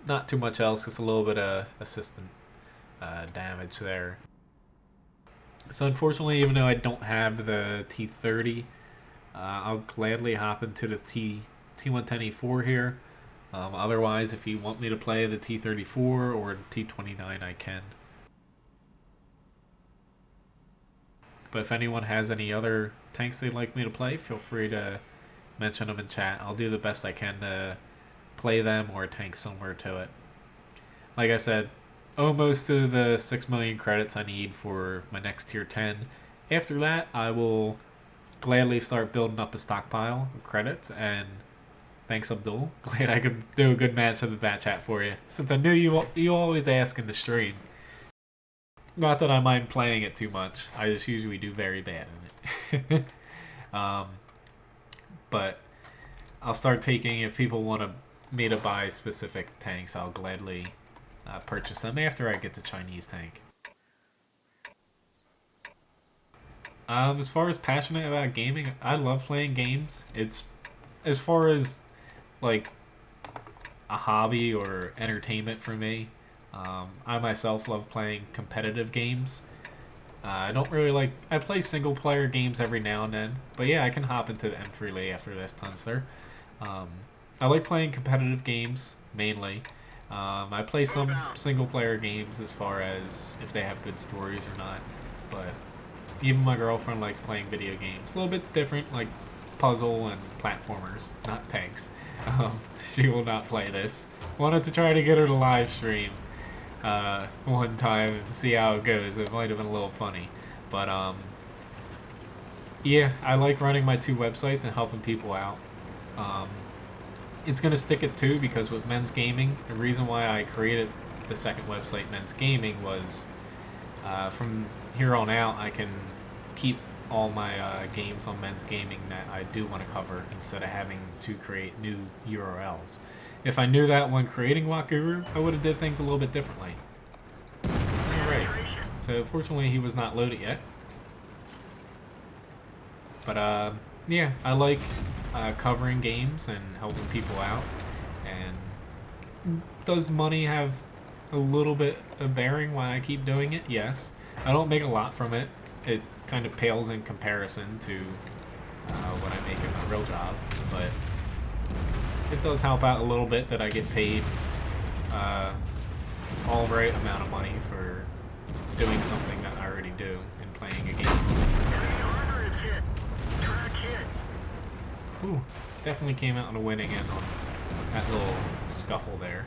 Not too much else, just a little bit of assistant damage there. So unfortunately, even though I don't have the T-30, I'll gladly hop into the T-110E4 here. Otherwise, if you want me to play the T-34 or the T-29, I can. But if anyone has any other tanks they'd like me to play, feel free to mention them in chat. I'll do the best I can to play them or a tank similar to it. Like I said, almost to the 6 million credits I need for my next tier 10. After that, I will gladly start building up a stockpile of credits, and thanks Abdul. Glad I could do a good match of the Bat Chat for you, since I knew you always ask in the stream. Not that I mind playing it too much, I just usually do very bad in it. But I'll start taking, if people want me to buy specific tanks, I'll gladly purchase them after I get the Chinese tank. As far as passionate about gaming, I love playing games. It's, as far as like a hobby or entertainment for me, I myself love playing competitive games. I don't really like... I play single-player games every now and then. But yeah, I can hop into the M3 after this, Tunster. I like playing competitive games, mainly. I play some single-player games as far as if they have good stories or not. But even my girlfriend likes playing video games. A little bit different, like puzzle and platformers, not tanks. She will not play this. Wanted to try to get her to live stream one time and see how it goes. It might have been a little funny, but yeah, I like running my 2 websites and helping people out. It's gonna stick at 2 because with Menz Gaming, the reason why I created the second website, Menz Gaming, was from here on out I can keep all my games on Men's Gaming that I do want to cover instead of having to create new URLs. If I knew that when creating Wakuru, I would have did things a little bit differently. Alright, so fortunately he was not loaded yet. But yeah, I like covering games and helping people out. And does money have a little bit of bearing why I keep doing it? Yes. I don't make a lot from it. It kind of pales in comparison to what I make in my real job, but it does help out a little bit that I get paid all right amount of money for doing something that I already do and playing a game. Ooh, definitely came out on a winning end on that little scuffle there.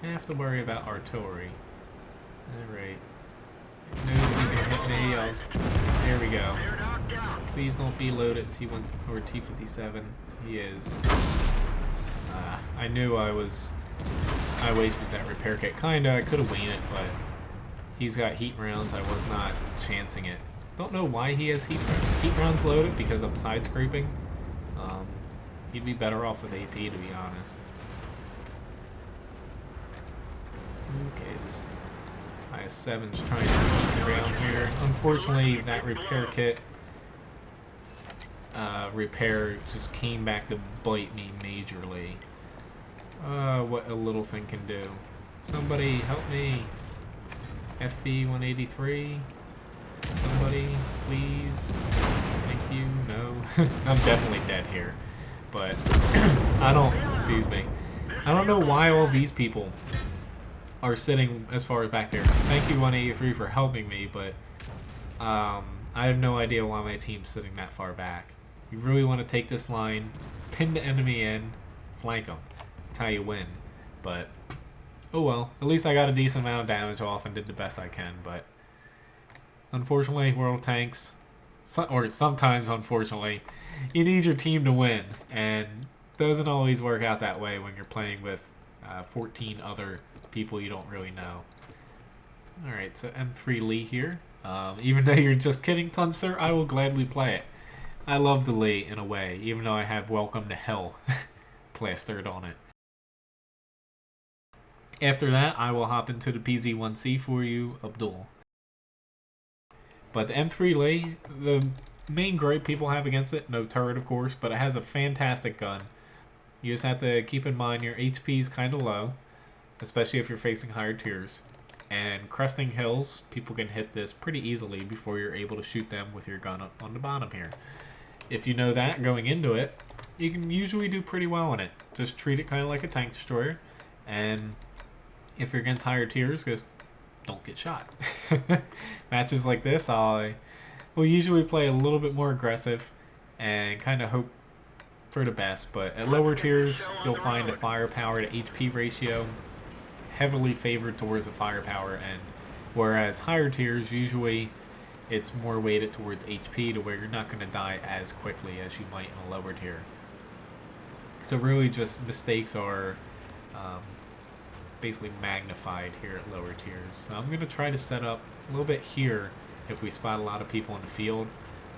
Have to worry about artillery. Alright. No, you can hit me. There we go. Please don't be loaded T1 or T57. He is. I knew I wasted that repair kit. Kinda, I could have winged it, but he's got heat rounds. I was not chancing it. Don't know why he has heat rounds loaded, because I'm side scraping. He'd be better off with AP, to be honest. Okay, this IS-7's trying to keep the ground here. Unfortunately, that repair kit repair just came back to bite me majorly. What a little thing can do. Somebody help me. FV-183. Somebody, please. Thank you. No. I'm definitely dead here. But I don't, excuse me. I don't know why all these people are sitting as far as back there. Thank you, 183, for helping me, but I have no idea why my team's sitting that far back. You really want to take this line, pin the enemy in, flank them. That's how you win. But, oh well. At least I got a decent amount of damage off and did the best I can, but unfortunately, World of Tanks, or sometimes unfortunately, you need your team to win, and it doesn't always work out that way when you're playing with 14 other people you don't really know. Alright, so M3 Lee here. Even though you're just kidding, Tunster, I will gladly play it. I love the Lee in a way, even though I have Welcome to Hell plastered on it. After that, I will hop into the PZ-1C for you, Abdul. But the M3 Lee, the main gripe people have against it, no turret of course, but it has a fantastic gun. You just have to keep in mind your HP is kind of low, especially if you're facing higher tiers. And cresting hills, people can hit this pretty easily before you're able to shoot them with your gun up on the bottom here. If you know that going into it, you can usually do pretty well in it. Just treat it kind of like a tank destroyer, and if you're against higher tiers, just don't get shot. Matches like this, I will usually play a little bit more aggressive and kind of hope for the best, but at lower tiers, you'll find the firepower to HP ratio heavily favored towards the firepower end, whereas higher tiers, usually it's more weighted towards HP to where you're not going to die as quickly as you might in a lower tier. So really just mistakes are basically magnified here at lower tiers. So I'm going to try to set up a little bit here if we spot a lot of people in the field.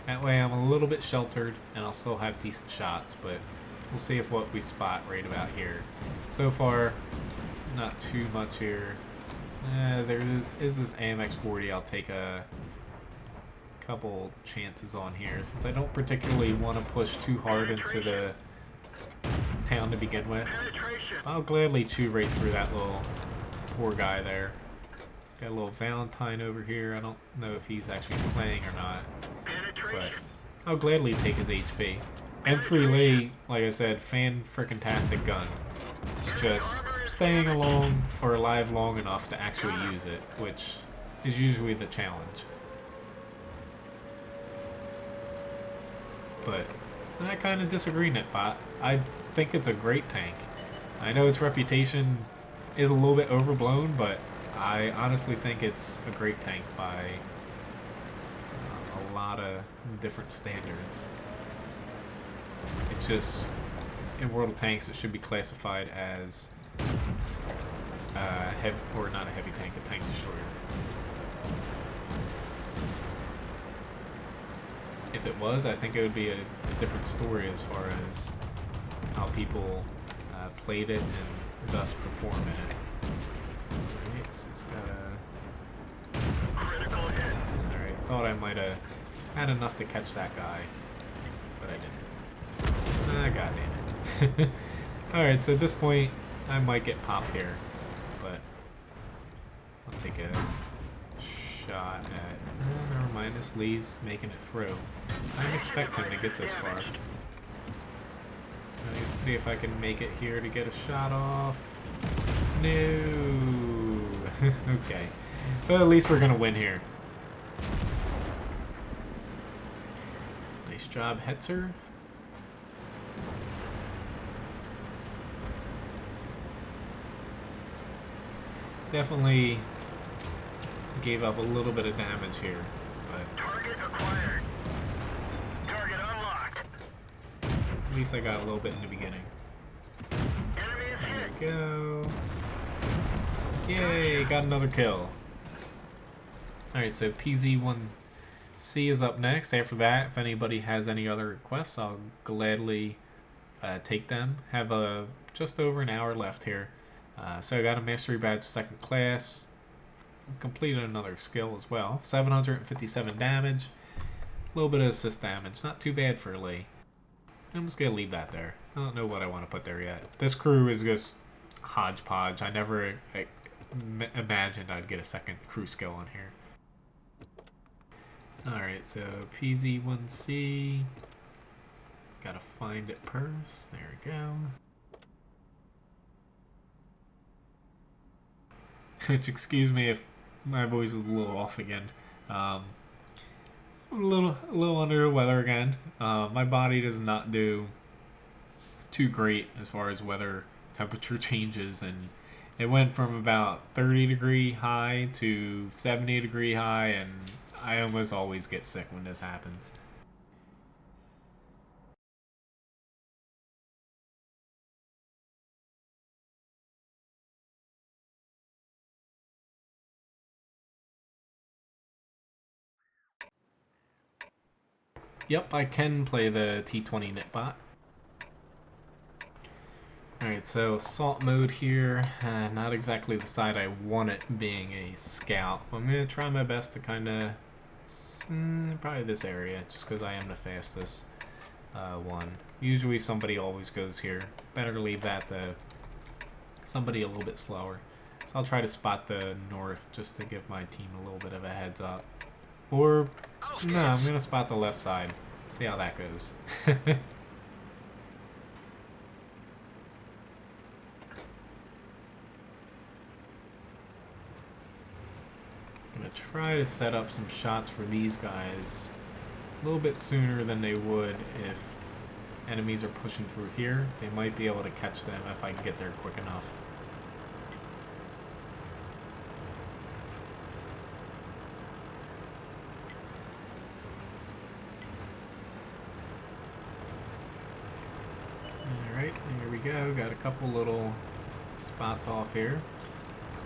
That way I'm a little bit sheltered and I'll still have decent shots, but we'll see if what we spot right about here. So far, not too much here. There is this AMX-40 I'll take a couple chances on here, since I don't particularly want to push too hard into the town to begin with. I'll gladly chew right through that little poor guy there. Got a little Valentine over here. I don't know if he's actually playing or not, but I'll gladly take his HP. M3 Lee, like I said, fan-frickin-tastic gun. It's just staying along or alive long enough to actually use it, which is usually the challenge. But I kind of disagree, Netbot. I think it's a great tank. I know its reputation is a little bit overblown, but I honestly think it's a great tank by a lot of different standards. It's just, in World of Tanks, it should be classified as not a heavy tank, a tank destroyer. If it was, I think it would be a different story as far as how people played it and thus perform in it. Alright, so it's got a... Critical hit. Alright, thought I might have had enough to catch that guy, but I didn't. Ah, god damn it. Alright, so at this point, I might get popped here, but I'll take a shot at... Oh, never mind, this Lee's making it through. I didn't expect him to get this far. So let's see if I can make it here to get a shot off. No. Okay. Well, at least we're gonna win here. Nice job, Hetzer. Definitely gave up a little bit of damage here, but Target acquired. Target unlocked. at least I got a little bit in the beginning. Enemy is There hit. we go. Yay, got another kill. Alright, so PZ1C is up next. After that, if anybody has any other requests, I'll gladly take them. Have just over an hour left here. So I got a Mastery Badge 2nd class. Completed another skill as well. 757 damage. A little bit of assist damage. Not too bad for Lee. I'm just going to leave that there. I don't know what I want to put there yet. This crew is just hodgepodge. I never imagined I'd get a 2nd crew skill on here. Alright, so PZ1C. Gotta find it first. There we go. Which, excuse me if my voice is a little off again. I'm a little under the weather again. My body does not do too great as far as weather temperature changes, and it went from about 30-degree high to 70-degree high, and I almost always get sick when this happens. Yep, I can play the T20 Knitbot. Alright, so assault mode here. Not exactly the side I want it, being a scout. I'm going to try my best to kind of... probably this area, just because I am the fastest one. Usually somebody always goes here. Better to leave that to somebody a little bit slower. So I'll try to spot the north just to give my team a little bit of a heads up. Or, no, I'm going to spot the left side. See how that goes. I'm going to try to set up some shots for these guys a little bit sooner than they would if enemies are pushing through here. They might be able to catch them if I can get there quick enough. Alright, there we go. Got a couple little spots off here.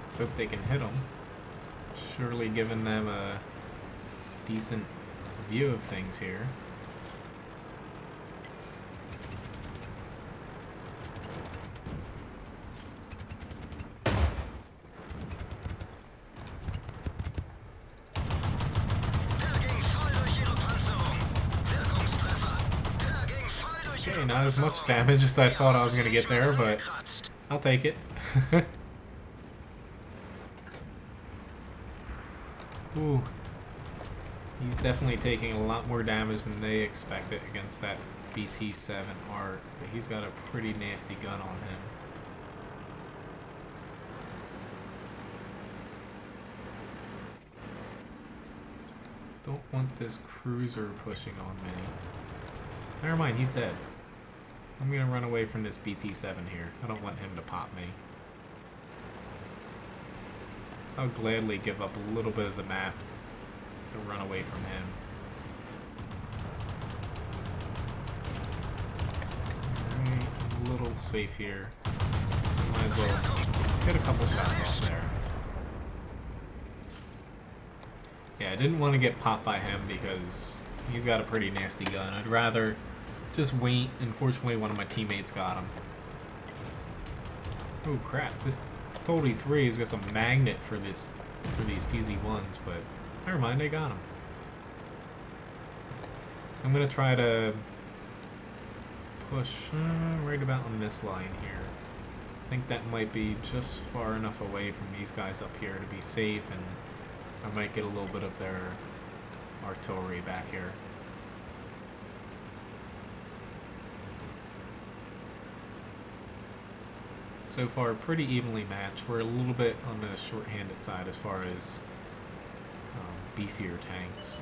Let's hope they can hit them. Surely giving them a decent view of things here. Okay, not as much damage as I thought I was going to get there, but I'll take it. Ooh. He's definitely taking a lot more damage than they expected against that BT-7 art, but he's got a pretty nasty gun on him. Don't want this cruiser pushing on me. Never mind, he's dead. I'm gonna run away from this BT-7 here. I don't want him to pop me. So I'll gladly give up a little bit of the map to run away from him. Alright, I'm a little safe here. So might as well get a couple shots off there. Yeah, I didn't want to get popped by him because he's got a pretty nasty gun. I'd rather just wait. Unfortunately, one of my teammates got him. Oh crap! This Totally 3 has got a magnet for these PZ-1s, but never mind, I got him. So I'm gonna try to push right about on this line here. I think that might be just far enough away from these guys up here to be safe, and I might get a little bit of their artillery back here. So far, pretty evenly matched. We're a little bit on the short-handed side as far as beefier tanks.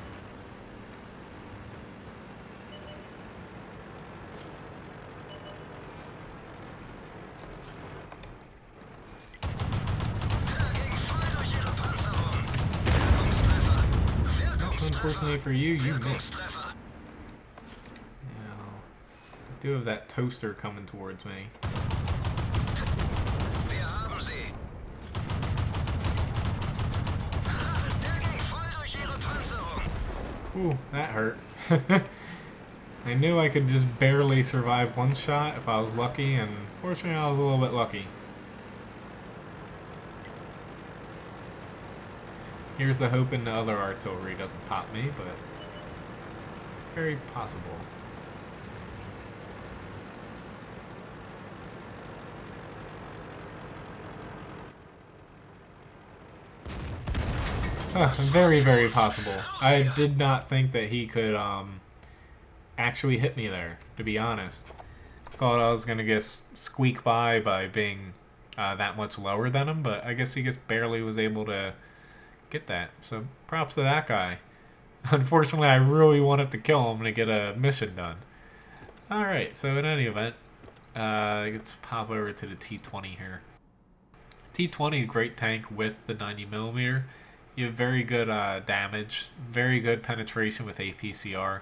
Unfortunately for you, you missed. Now, I do have that toaster coming towards me. Ooh, that hurt. I knew I could just barely survive one shot if I was lucky, and fortunately I was a little bit lucky. Here's the hoping the other artillery doesn't pop me, but very possible. Very, very possible. I did not think that he could actually hit me there, to be honest. Thought I was going to just squeak by being that much lower than him, but I guess he just barely was able to get that. So props to that guy. Unfortunately, I really wanted to kill him to get a mission done. Alright, so in any event, let's pop over to the T-20 here. T-20, great tank with the 90mm. You have very good damage, very good penetration with APCR.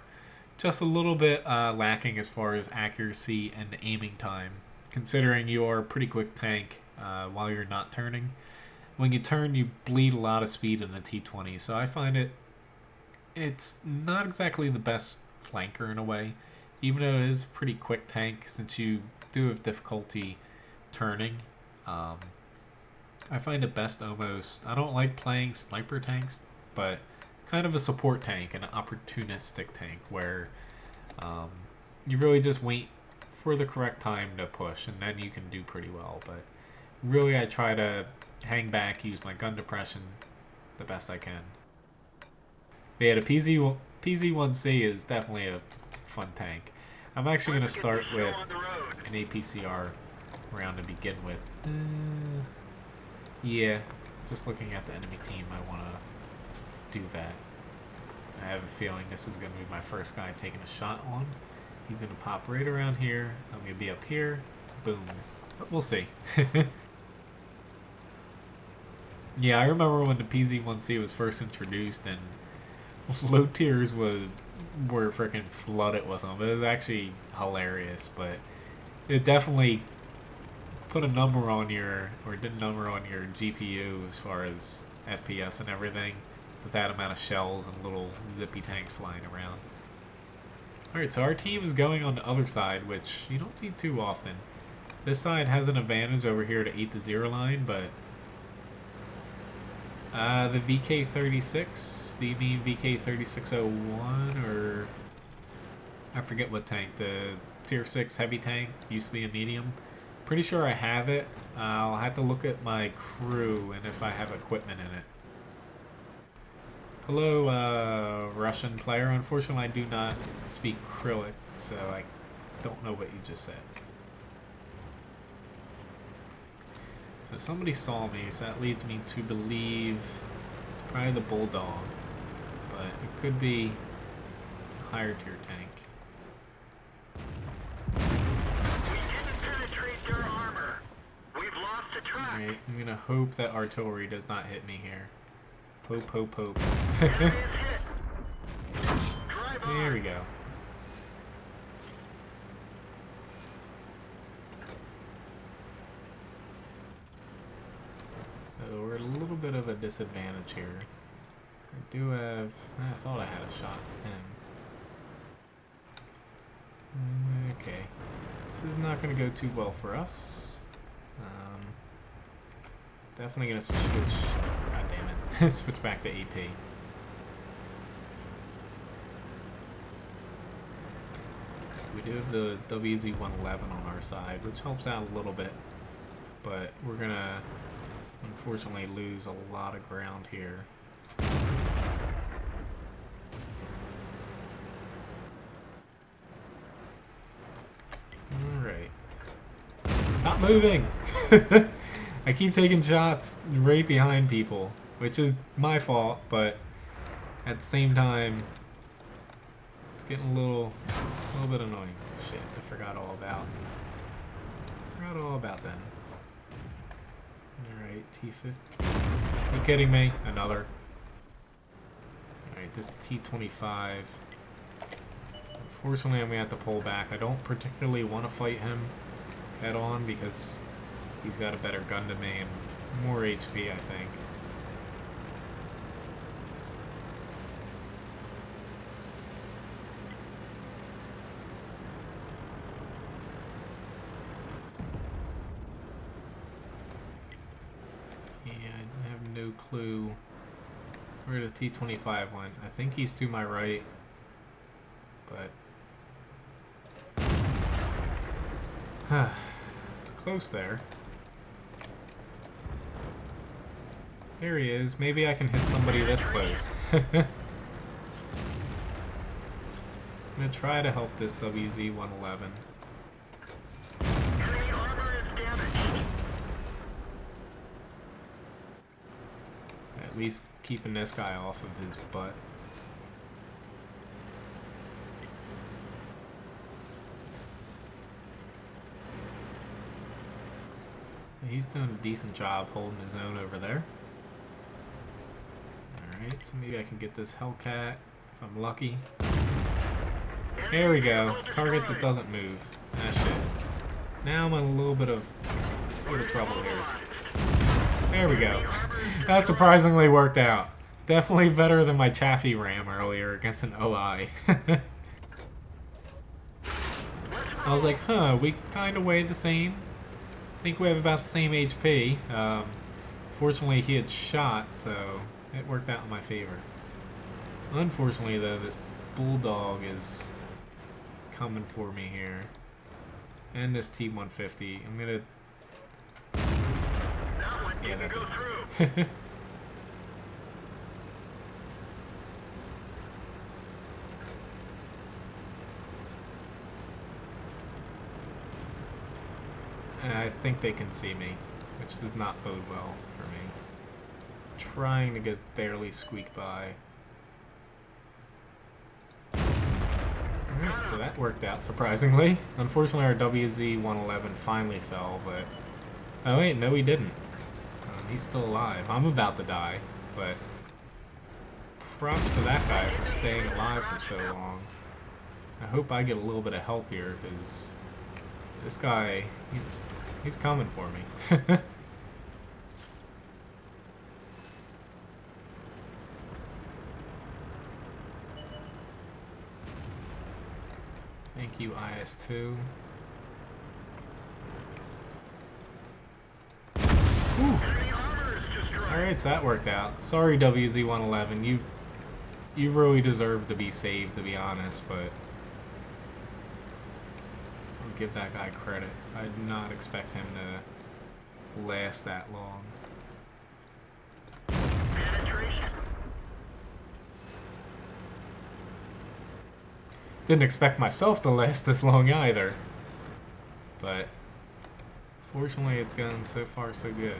Just a little bit lacking as far as accuracy and aiming time, considering you are a pretty quick tank while you're not turning. When you turn, you bleed a lot of speed in the T-20, so I find it's not exactly the best flanker in a way, even though it is a pretty quick tank since you do have difficulty turning. I find it best almost, I don't like playing sniper tanks, but kind of a support tank, an opportunistic tank where you really just wait for the correct time to push and then you can do pretty well. But really I try to hang back, use my gun depression the best I can. But yeah, the PZ-1C is definitely a fun tank. I'm actually going to start with an APCR round to begin with. Yeah, just looking at the enemy team, I want to do that. I have a feeling this is going to be my first guy taking a shot on. He's going to pop right around here. I'm going to be up here. Boom. But we'll see. Yeah, I remember when the PZ-1C was first introduced and low tiers were freaking flooded with them. It was actually hilarious, but it definitely put a number on your, or did a number on your GPU as far as FPS and everything, with that amount of shells and little zippy tanks flying around. Alright, so our team is going on the other side, which you don't see too often. This side has an advantage over here to 8-0 line, but the VK-36, do you mean VK-3601, or I forget what tank, the tier 6 heavy tank, used to be a medium. Pretty sure I have it. I'll have to look at my crew and if I have equipment in it. Hello, Russian player. Unfortunately, I do not speak Cyrillic, so I don't know what you just said. So somebody saw me, so that leads me to believe it's probably the Bulldog, but it could be a higher tier tank. Alright, I'm gonna hope that artillery does not hit me here. Hope, hope, hope. There we go. So we're at a little bit of a disadvantage here. I do have... I thought I had a shot at him. Okay. This is not going to go too well for us. Definitely going to switch... God damn it. Switch back to AP. We do have the WZ-111 on our side, which helps out a little bit. But we're going to, unfortunately, lose a lot of ground here. Alright. Stop moving! I keep taking shots right behind people, which is my fault, but at the same time, it's getting a little bit annoying. Shit, I forgot all about them. Alright, T50. You kidding me? Another. Alright, this T25. Unfortunately, I'm going to have to pull back. I don't particularly want to fight him head on because he's got a better gun to me and more HP, I think. Yeah, I have no clue where the T-25 went. I think he's to my right, but it's close there. There he is. Maybe I can hit somebody this close. I'm gonna try to help this WZ-111. Enemy armor is damaged. At least keeping this guy off of his butt. He's doing a decent job holding his own over there. Alright, so maybe I can get this Hellcat if I'm lucky. There we go. Target that doesn't move. Ah, shit. Now I'm in a little bit of trouble here. There we go. That surprisingly worked out. Definitely better than my Chaffee Ram earlier against an OI. I was like, huh, we kind of weigh the same. I think we have about the same HP. Fortunately, he had shot, so it worked out in my favor. Unfortunately, though, this Bulldog is coming for me here. And this T-150. I'm gonna... Yeah, that did. I think they can see me, which does not bode well for me. Trying to get barely squeak by. Alright, so that worked out surprisingly. Unfortunately, our WZ-111 finally fell, but... Oh wait, no he didn't. He's still alive. I'm about to die, but... Props to that guy for staying alive for so long. I hope I get a little bit of help here, because... This guy, he's coming for me. Thank you, IS-2. Alright, so that worked out. Sorry, WZ-111. You really deserve to be saved, to be honest, but... I'll give that guy credit. I did not expect him to last that long. Didn't expect myself to last this long either. But fortunately it's gone so far so good.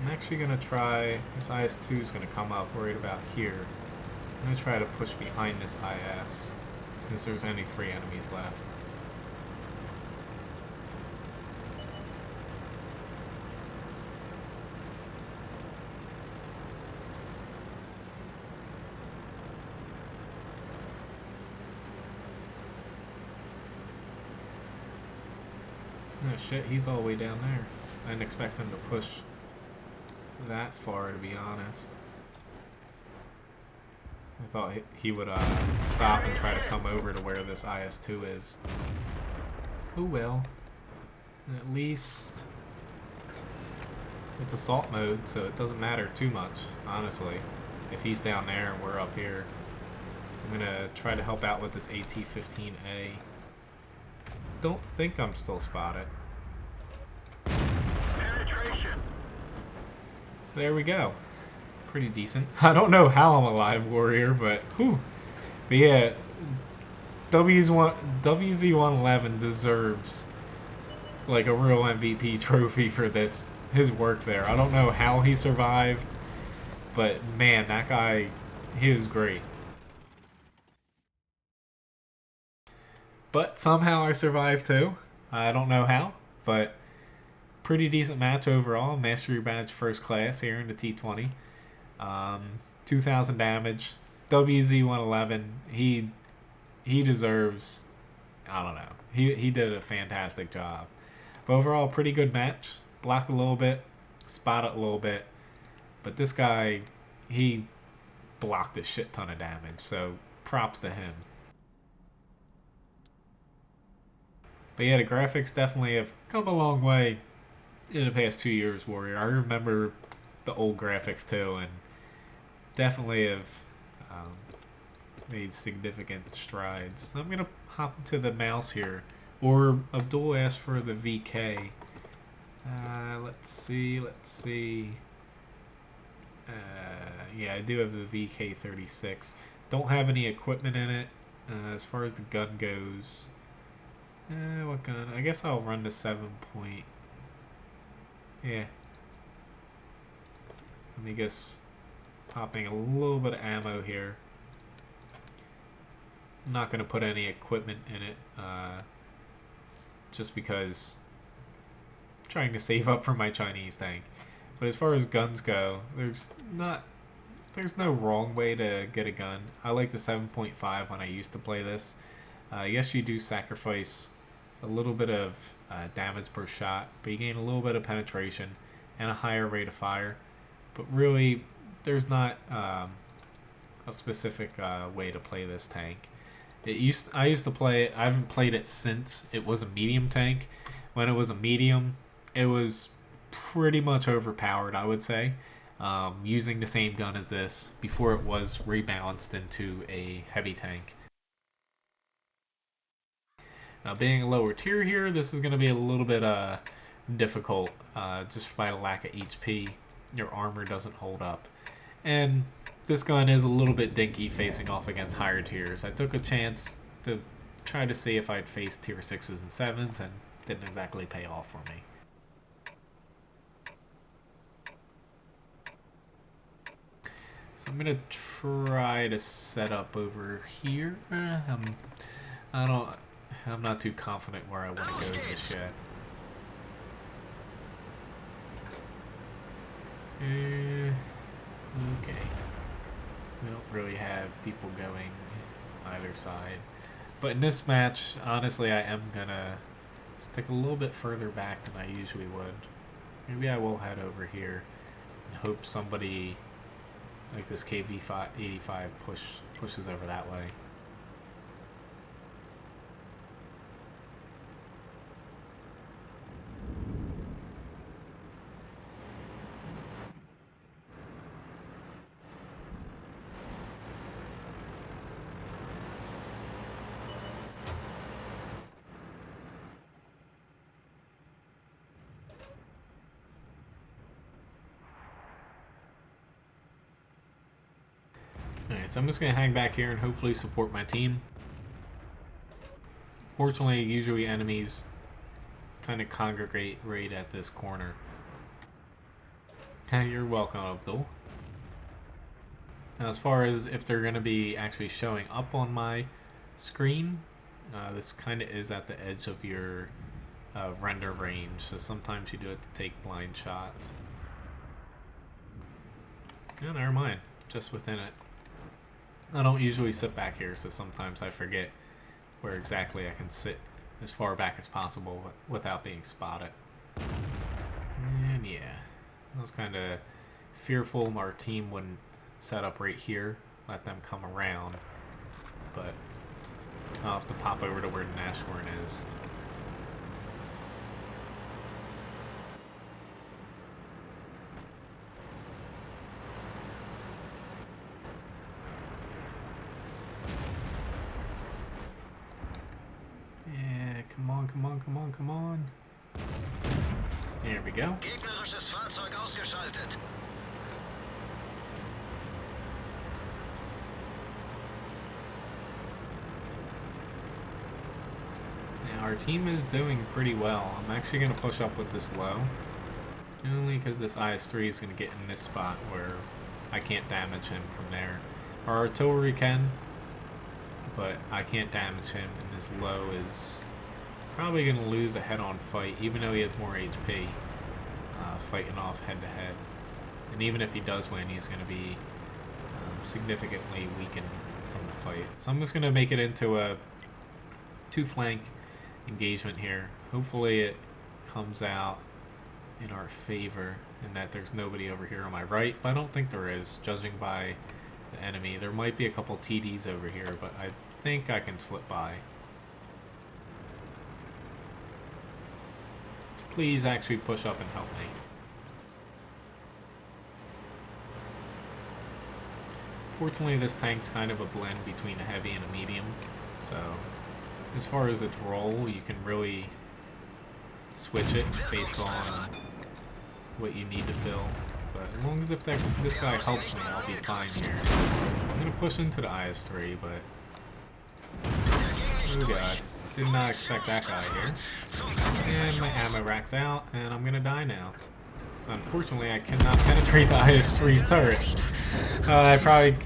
I'm actually going to try, this IS-2 is going to come up right about here. I'm going to try to push behind this IS, since there's only 3 enemies left. Oh shit, he's all the way down there. I didn't expect him to push that far, to be honest. I thought he would stop and try to come over to where this IS-2 is. Oh well. At least it's assault mode, so it doesn't matter too much, honestly. If he's down there and we're up here. I'm gonna try to help out with this AT-15A. Don't think I'm still spotted. Penetration. So there we go. Pretty decent. I don't know how I'm alive, Warrior, but whew. But yeah, WZ-111 deserves like a real MVP trophy for this, his work there. I don't know how he survived, but man, that guy, he was great. But somehow I survived too. I don't know how, but pretty decent match overall. Mastery badge first class here in the T20. 2,000 damage. WZ-111. He deserves. I don't know. He did a fantastic job. But overall, pretty good match. Blocked a little bit, spotted a little bit, but this guy, he blocked a shit ton of damage. So props to him. But yeah, the graphics definitely have come a long way in the past 2 years, Warrior. I remember the old graphics too, and definitely have made significant strides. So I'm going to hop into the mouse here. Or Abdul asked for the VK. Let's see. Yeah, I do have the VK36. Don't have any equipment in it. As far as the gun goes... what gun? I guess I'll run the 7-point. Yeah. Let me guess. Popping a little bit of ammo here. I'm not going to put any equipment in it. Just because I'm trying to save up for my Chinese tank. But as far as guns go, there's no wrong way to get a gun. I like the 7.5 when I used to play this. Yes, you do sacrifice a little bit of damage per shot, but you gain a little bit of penetration and a higher rate of fire. But really, there's not a specific way to play this tank. I used to play it. I haven't played it since it was a medium tank. When it was a medium, it was pretty much overpowered, I would say. Using the same gun as this before it was rebalanced into a heavy tank. Now, being a lower tier here, this is going to be a little bit difficult just by the lack of HP. Your armor doesn't hold up. And this gun is a little bit dinky facing off against higher tiers. I took a chance to try to see if I'd face tier 6s and 7s, and didn't exactly pay off for me. So I'm going to try to set up over here. I'm not too confident where I want to go just yet. Okay. We don't really have people going either side. But in this match, honestly, I am gonna stick a little bit further back than I usually would. Maybe I will head over here and hope somebody like this KV-85 pushes over that way. Alright, so I'm just going to hang back here and hopefully support my team. Fortunately, usually enemies kind of congregate right at this corner. You're welcome, Abdul. Now, as far as if they're going to be actually showing up on my screen, this kind of is at the edge of your render range, so sometimes you do have to take blind shots. Yeah, never mind, just within it. I don't usually sit back here, so sometimes I forget where exactly I can sit as far back as possible without being spotted. And yeah, that was kind of fearful our team wouldn't set up right here, let them come around. But I'll have to pop over to where Nashorn is. Yeah, come on, come on, come on, come on. There we go. Gegnerisches Fahrzeug ausgeschaltet. Now our team is doing pretty well. I'm actually going to push up with this low. Only because this IS-3 is going to get in this spot where I can't damage him from there. Our artillery can, but I can't damage him, and this low is probably going to lose a head-on fight, even though he has more HP, fighting off head-to-head. And even if he does win, he's going to be significantly weakened from the fight. So I'm just going to make it into a two-flank engagement here. Hopefully it comes out in our favor and that there's nobody over here on my right, but I don't think there is, judging by the enemy. There might be a couple TDs over here, but I think I can slip by. So please actually push up and help me. Fortunately, this tank's kind of a blend between a heavy and a medium, so as far as its role, you can really switch it based on what you need to fill. But as long as this guy helps me, I'll be fine here. I'm going to push into the IS-3, but oh god, did not expect that guy here. And my ammo rack's out, and I'm going to die now. So unfortunately, I cannot penetrate the IS-3's turret. I probably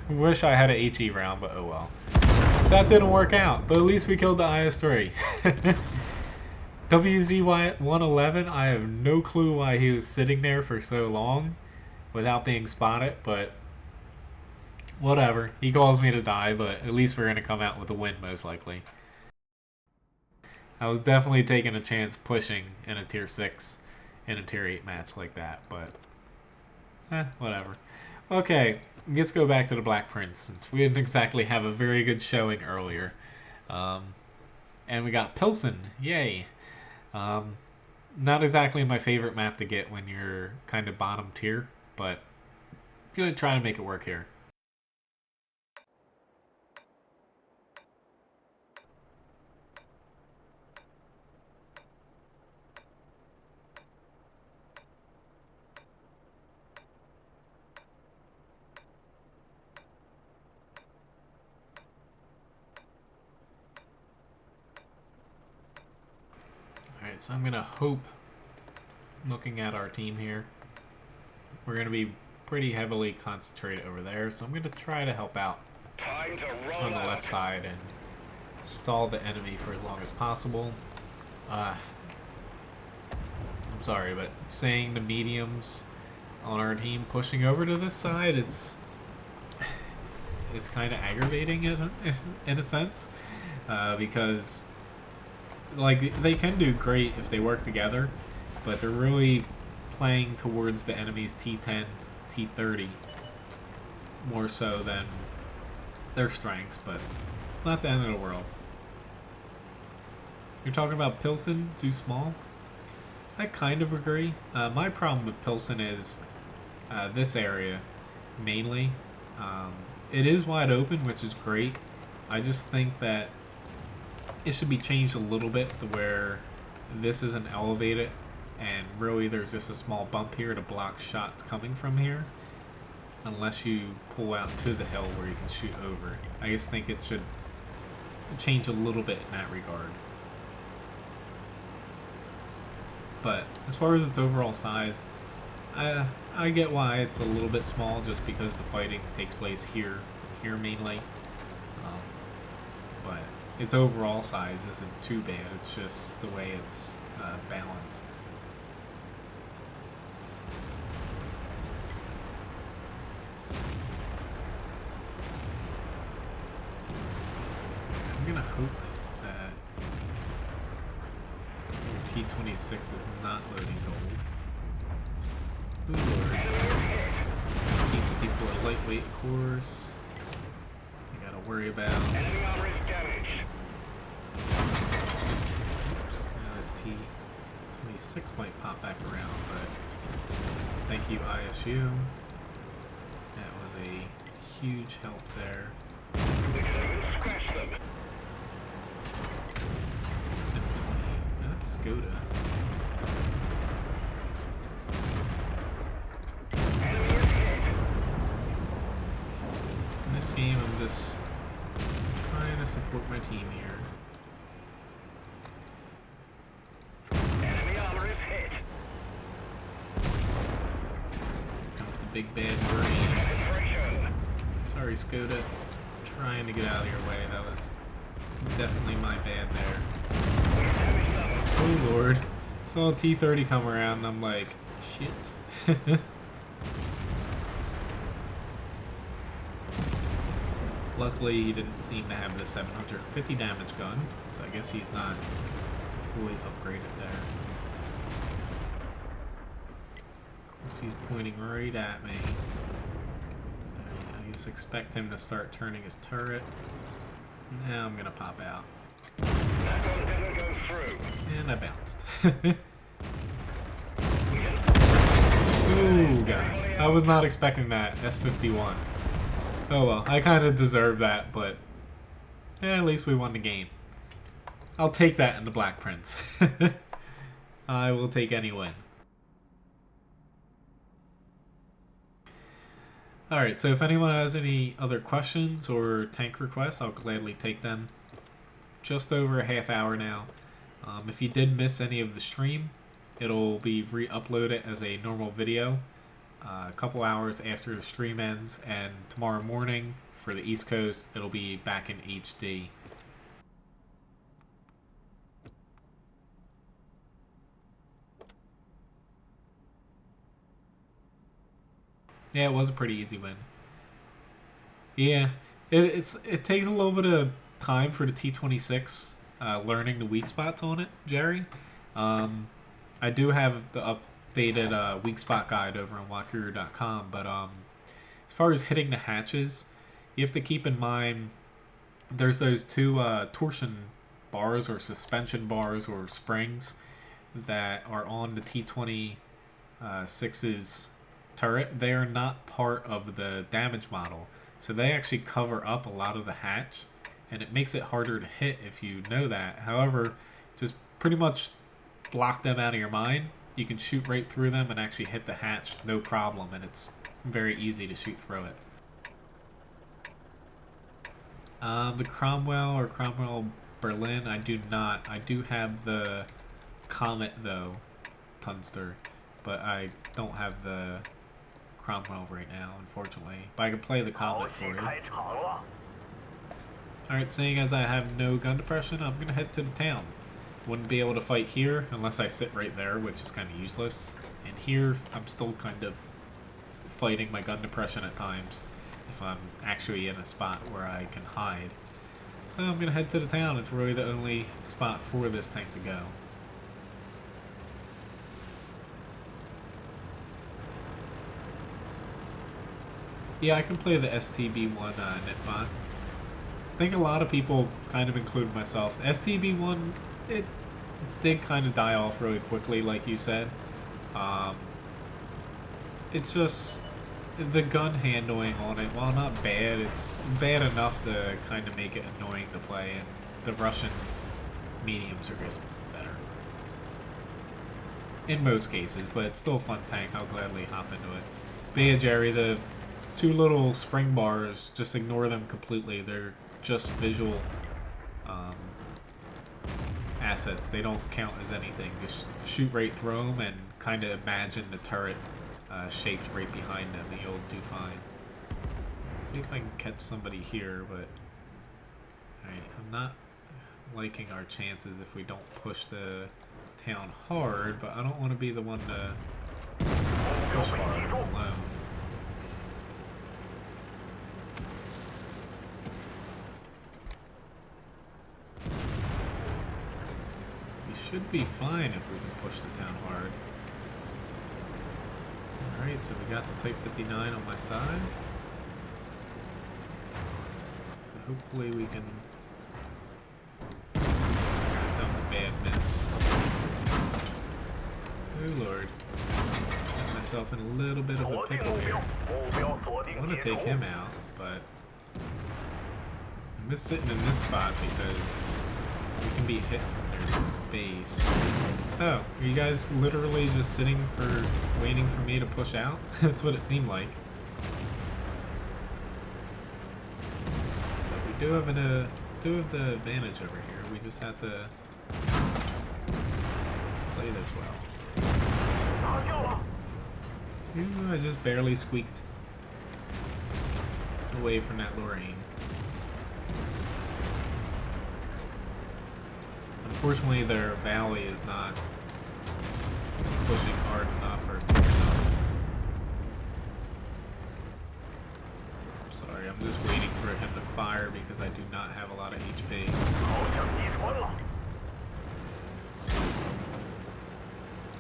wish I had an HE round, but oh well. So that didn't work out, but at least we killed the IS-3. WZ-111, I have no clue why he was sitting there for so long without being spotted, but whatever. He calls me to die, but at least we're going to come out with a win, most likely. I was definitely taking a chance pushing in a tier 6 in a tier 8 match like that, but whatever. Okay, let's go back to the Black Prince, since we didn't exactly have a very good showing earlier. And we got Pilsen, yay. Not exactly my favorite map to get when you're kind of bottom tier, but gonna try to make it work here. Alright, so I'm going to hope, looking at our team here, we're going to be pretty heavily concentrated over there, so I'm going to try to help out on the left side and stall the enemy for as long as possible. I'm sorry, but saying the mediums on our team pushing over to this side, it's kind of aggravating in a sense, because like they can do great if they work together, but they're really playing towards the enemy's T10, T30 more so than their strengths, but not the end of the world. You're talking about Pilsen, too small? I kind of agree. My problem with Pilsen is this area, mainly. It is wide open, which is great. I just think that it should be changed a little bit to where this isn't elevated and really there's just a small bump here to block shots coming from here, unless you pull out to the hill where you can shoot over. I just think it should change a little bit in that regard. But as far as its overall size, I get why it's a little bit small, just because the fighting takes place here mainly. But its overall size isn't too bad. It's just the way it's balanced. I'm gonna hope that your T-26 is not loading gold. Ooh, Lord. lightweight, of course. You gotta worry about. Enemy armor is damaged. Oops, now this T-26 might pop back around, but thank you, ISU. That was a huge help there. We can even scratch them. M20, that's Skoda. Enemy is hit. In this game, I'm just trying to support my team here. Enemy armor is hit. Comes the big bad brain. Penetration. Sorry, Skoda. Trying to get out of your way. That was definitely my bad there. We damaged them. Oh lord. Saw a T-30 come around and I'm like, shit. Luckily, he didn't seem to have the 750 damage gun, so I guess he's not fully upgraded there. Of course, he's pointing right at me. I just expect him to start turning his turret. Now I'm gonna pop out. That one didn't go through. And I bounced. We can... Ooh, God. I was not expecting that. S51. Oh well, I kind of deserve that, but at least we won the game. I'll take that in the Black Prince. I will take any win. Alright, so if anyone has any other questions or tank requests, I'll gladly take them. Just over a half hour now. If you did miss any of the stream, it'll be re-uploaded as a normal video a couple hours after the stream ends, and tomorrow morning for the East Coast, it'll be back in HD. Yeah, it was a pretty easy win. Yeah, it takes a little bit of time for the T-26 learning the weak spots on it, Jerry. I do have the updated weak spot guide over on walkthrough.com, but as far as hitting the hatches, you have to keep in mind there's those two torsion bars or suspension bars or springs that are on the T-26's turret. They are not part of the damage model, so they actually cover up a lot of the hatch, and it makes it harder to hit if you know that. However, just pretty much block them out of your mind. You can shoot right through them and actually hit the hatch no problem, and it's very easy to shoot through it. The Cromwell or Cromwell Berlin, I do not. I do have the Comet though, Tunster, but I don't have the Cromwell right now, unfortunately. But I can play the Comet for you. Alright, seeing as I have no gun depression, I'm gonna head to the town. Wouldn't be able to fight here unless I sit right there, which is kind of useless. And here, I'm still kind of fighting my gun depression at times if I'm actually in a spot where I can hide. So I'm gonna head to the town. It's really the only spot for this tank to go. Yeah, I can play the STB1 Netbot. I think a lot of people, kind of include myself, the STB1, it did kind of die off really quickly, like you said. It's just the gun handling on it, while not bad, it's bad enough to kind of make it annoying to play, and the Russian mediums are just better. In most cases, but it's still a fun tank. I'll gladly hop into it. But yeah, Jerry, the two little spring bars, just ignore them completely. They're just visual assets. They don't count as anything. Just shoot right through them and kind of imagine the turret shaped right behind them, and you'll do fine. Let's see if I can catch somebody here, but alright, I'm not liking our chances if we don't push the town hard, but I don't want to be the one to push hard alone. We should be fine if we can push the town hard. Alright, so we got the Type 59 on my side. hopefully we can... That was a bad miss. Oh lord. Got myself in a little bit of a pickle here. I want to take him out, but... I'm just sitting in this spot because we can be hit from their base. Oh, are you guys literally just waiting for me to push out? That's what it seemed like. But we do have the advantage over here. We just have to play this well. Ooh, I just barely squeaked away from that Lorraine. Unfortunately, their valley is not pushing hard enough or quick enough. Sorry, I'm just waiting for him to fire because I do not have a lot of HP.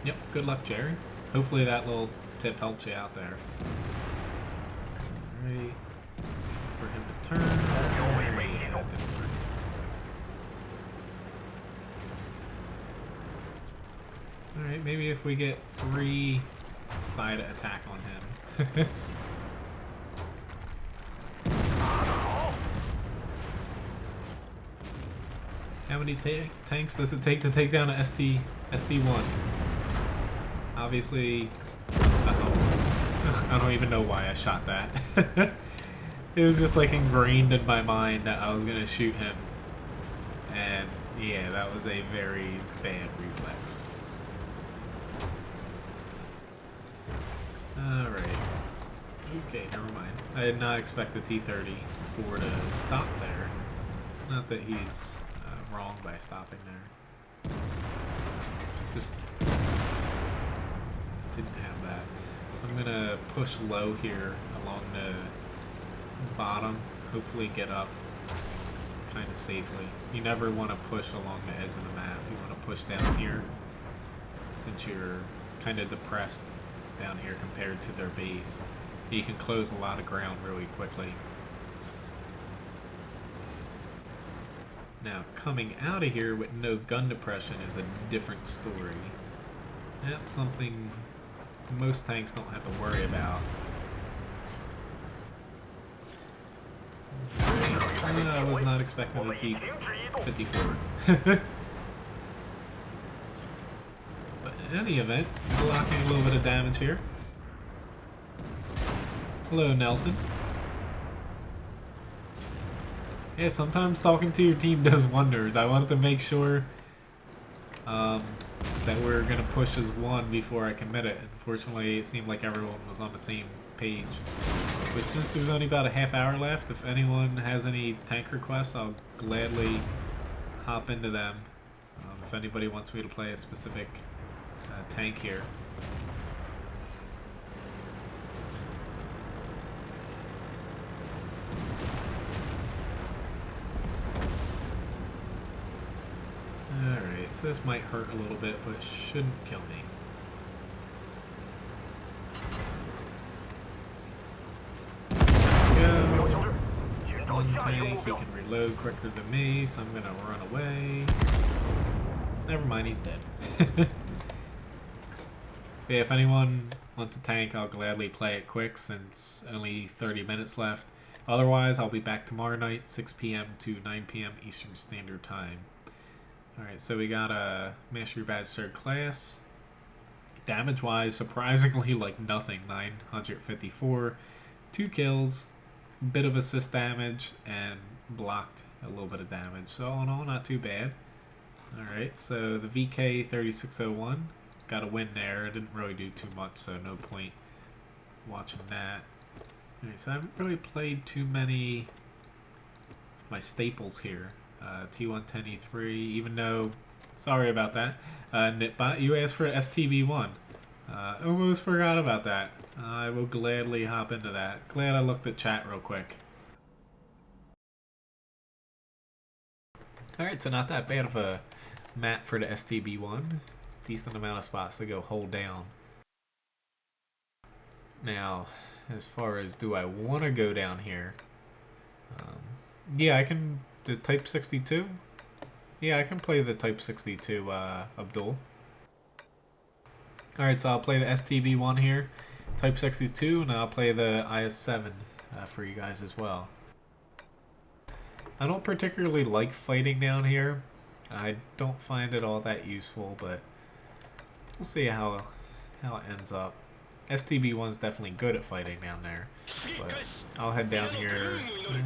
Yep, good luck, Jerry. Hopefully that little tip helped you out there. Alright. For him to turn. Yeah, that didn't work. Alright, maybe if we get 3 side attack on him. How many tanks does it take to take down a ST1? Obviously, I don't even know why I shot that. It was just like ingrained in my mind that I was gonna shoot him. And yeah, that was a very bad reflex. Alright. Okay, never mind. I did not expect the T-34 to stop there. Not that he's wrong by stopping there. Just didn't have that. So I'm gonna push low here along the bottom. Hopefully get up kind of safely. You never want to push along the edge of the map. You want to push down here since you're kind of depressed down here compared to their base. You can close a lot of ground really quickly. Now, coming out of here with no gun depression is a different story. That's something most tanks don't have to worry about. I was not expecting a T-54. But in any event, blocking a little bit of damage here. Hello, Nelson. Yeah, sometimes talking to your team does wonders. I wanted to make sure that we're going to push as one before I commit it. Unfortunately, it seemed like everyone was on the same page. Which, since there's only about a half hour left, if anyone has any tank requests, I'll gladly hop into them. If anybody wants me to play a specific tank here. Alright, so this might hurt a little bit, but it shouldn't kill me. One tank, he can reload quicker than me, so I'm gonna run away. Never mind, he's dead. Yeah, if anyone wants a tank, I'll gladly play it quick since only 30 minutes left. Otherwise, I'll be back tomorrow night, 6 p.m. to 9 p.m. Eastern Standard Time. Alright, so we got a Mastery Badge 3rd class. Damage-wise, surprisingly, like nothing. 954. 2 kills. Bit of assist damage and blocked a little bit of damage. So all in all, not too bad. Alright, so the VK 3601 got a win there. It didn't really do too much, so no point watching that. Alright, so I haven't really played too many of my staples here. T110E3, even though, sorry about that. Nitbot, you asked for STB1. Almost forgot about that. I will gladly hop into that. Glad I looked at chat real quick. Alright, so not that bad of a map for the STB1. Decent amount of spots to go hold down. Now, as far as do I want to go down here, Yeah, I can... The Type 62? Yeah, I can play the Type 62, Abdul. Alright, so I'll play the STB1 here, Type 62, and I'll play the IS-7 for you guys as well. I don't particularly like fighting down here. I don't find it all that useful, but we'll see how it ends up. STB1's definitely good at fighting down there, but I'll head down here,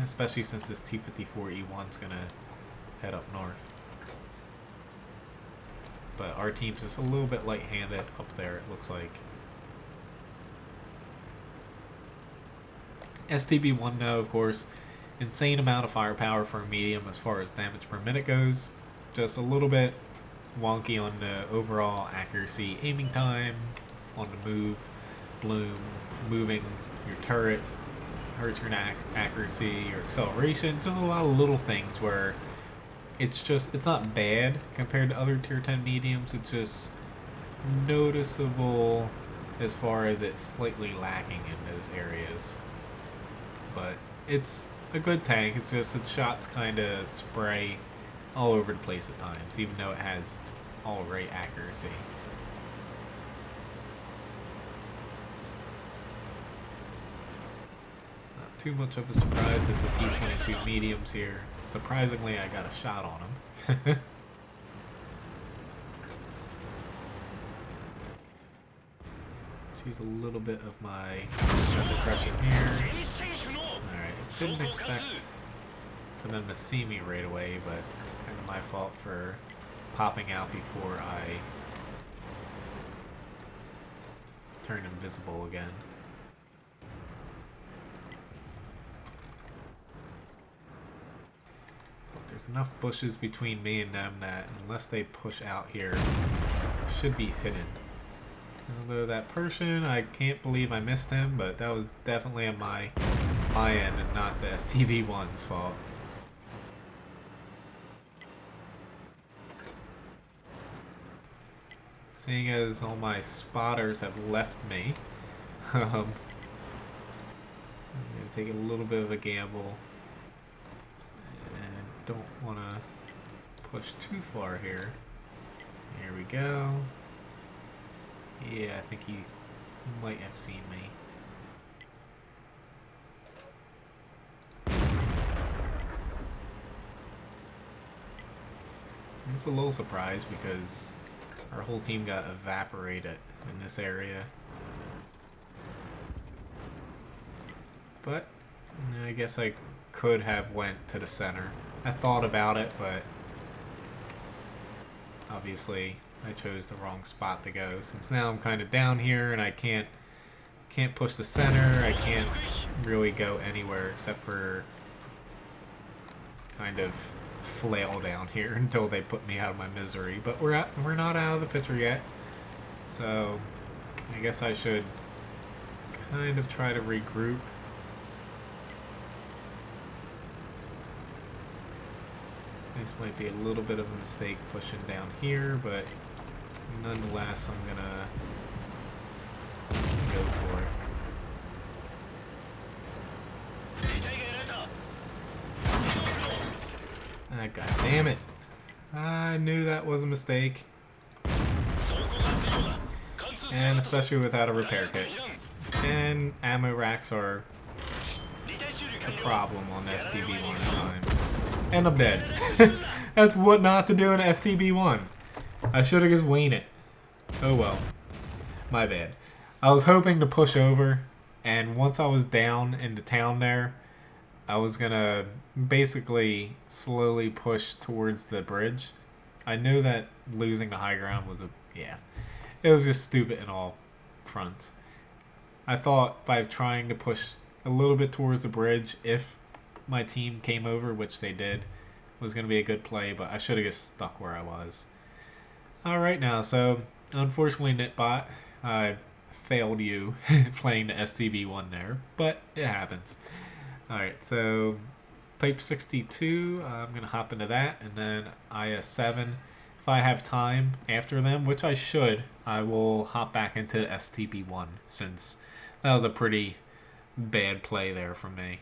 especially since this T-54E1's gonna head up north. But our team's just a little bit light-handed up there, it looks like. STB-1, though, of course, insane amount of firepower for a medium as far as damage per minute goes. Just a little bit wonky on the overall accuracy, aiming time, on the move, bloom, moving your turret, hurts your accuracy, your acceleration. Just a lot of little things where it's not bad compared to other tier 10 mediums. It's just noticeable as far as it's slightly lacking in those areas. But it's a good tank. It's just its shots kind of spray all over the place at times, even though it has all right accuracy. Not too much of a surprise that the T-22 mediums here. Surprisingly, I got a shot on him. Let's use a little bit of my depression here. Alright, didn't expect for them to see me right away, but kind of my fault for popping out before I turn invisible again. There's enough bushes between me and them that unless they push out here, should be hidden. Although that Pershing, I can't believe I missed him, but that was definitely on my end and not the STB-1's fault. Seeing as all my spotters have left me, I'm going to take a little bit of a gamble. Don't want to push too far here. Here we go. Yeah, I think he might have seen me. I'm just a little surprised because our whole team got evaporated in this area. But I guess I could have went to the center. I thought about it, but obviously I chose the wrong spot to go. Since now I'm kind of down here and I can't push the center, I can't really go anywhere except for kind of flail down here until they put me out of my misery. But we're not out of the picture yet, so I guess I should kind of try to regroup. This might be a little bit of a mistake pushing down here, but nonetheless, I'm gonna go for it. Ah, God damn it. I knew that was a mistake. And especially without a repair kit. And ammo racks are a problem on STB1 at times. And I'm dead. That's what not to do in STB1. I should have just winged it. Oh well. My bad. I was hoping to push over, and once I was down in the town there, I was gonna basically slowly push towards the bridge. I knew that losing the high ground was it was just stupid in all fronts. I thought by trying to push a little bit towards the bridge, if my team came over, which they did, was going to be a good play, but I should have just stuck where I was. Alright now, so unfortunately Nitbot, I failed you playing the STB1 there, but it happens. Alright, so Type 62, I'm going to hop into that, and then IS-7. If I have time after them, which I should, I will hop back into STB1, since that was a pretty bad play there from me.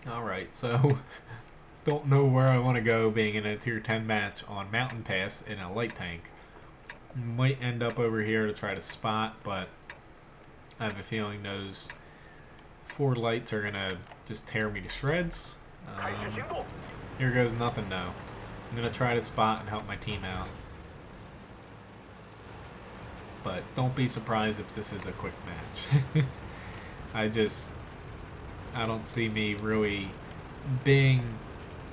Alright, so don't know where I want to go being in a tier 10 match on Mountain Pass in a light tank. Might end up over here to try to spot, but I have a feeling those 4 lights are going to just tear me to shreds. Here goes nothing though. I'm going to try to spot and help my team out. But don't be surprised if this is a quick match. I don't see me really being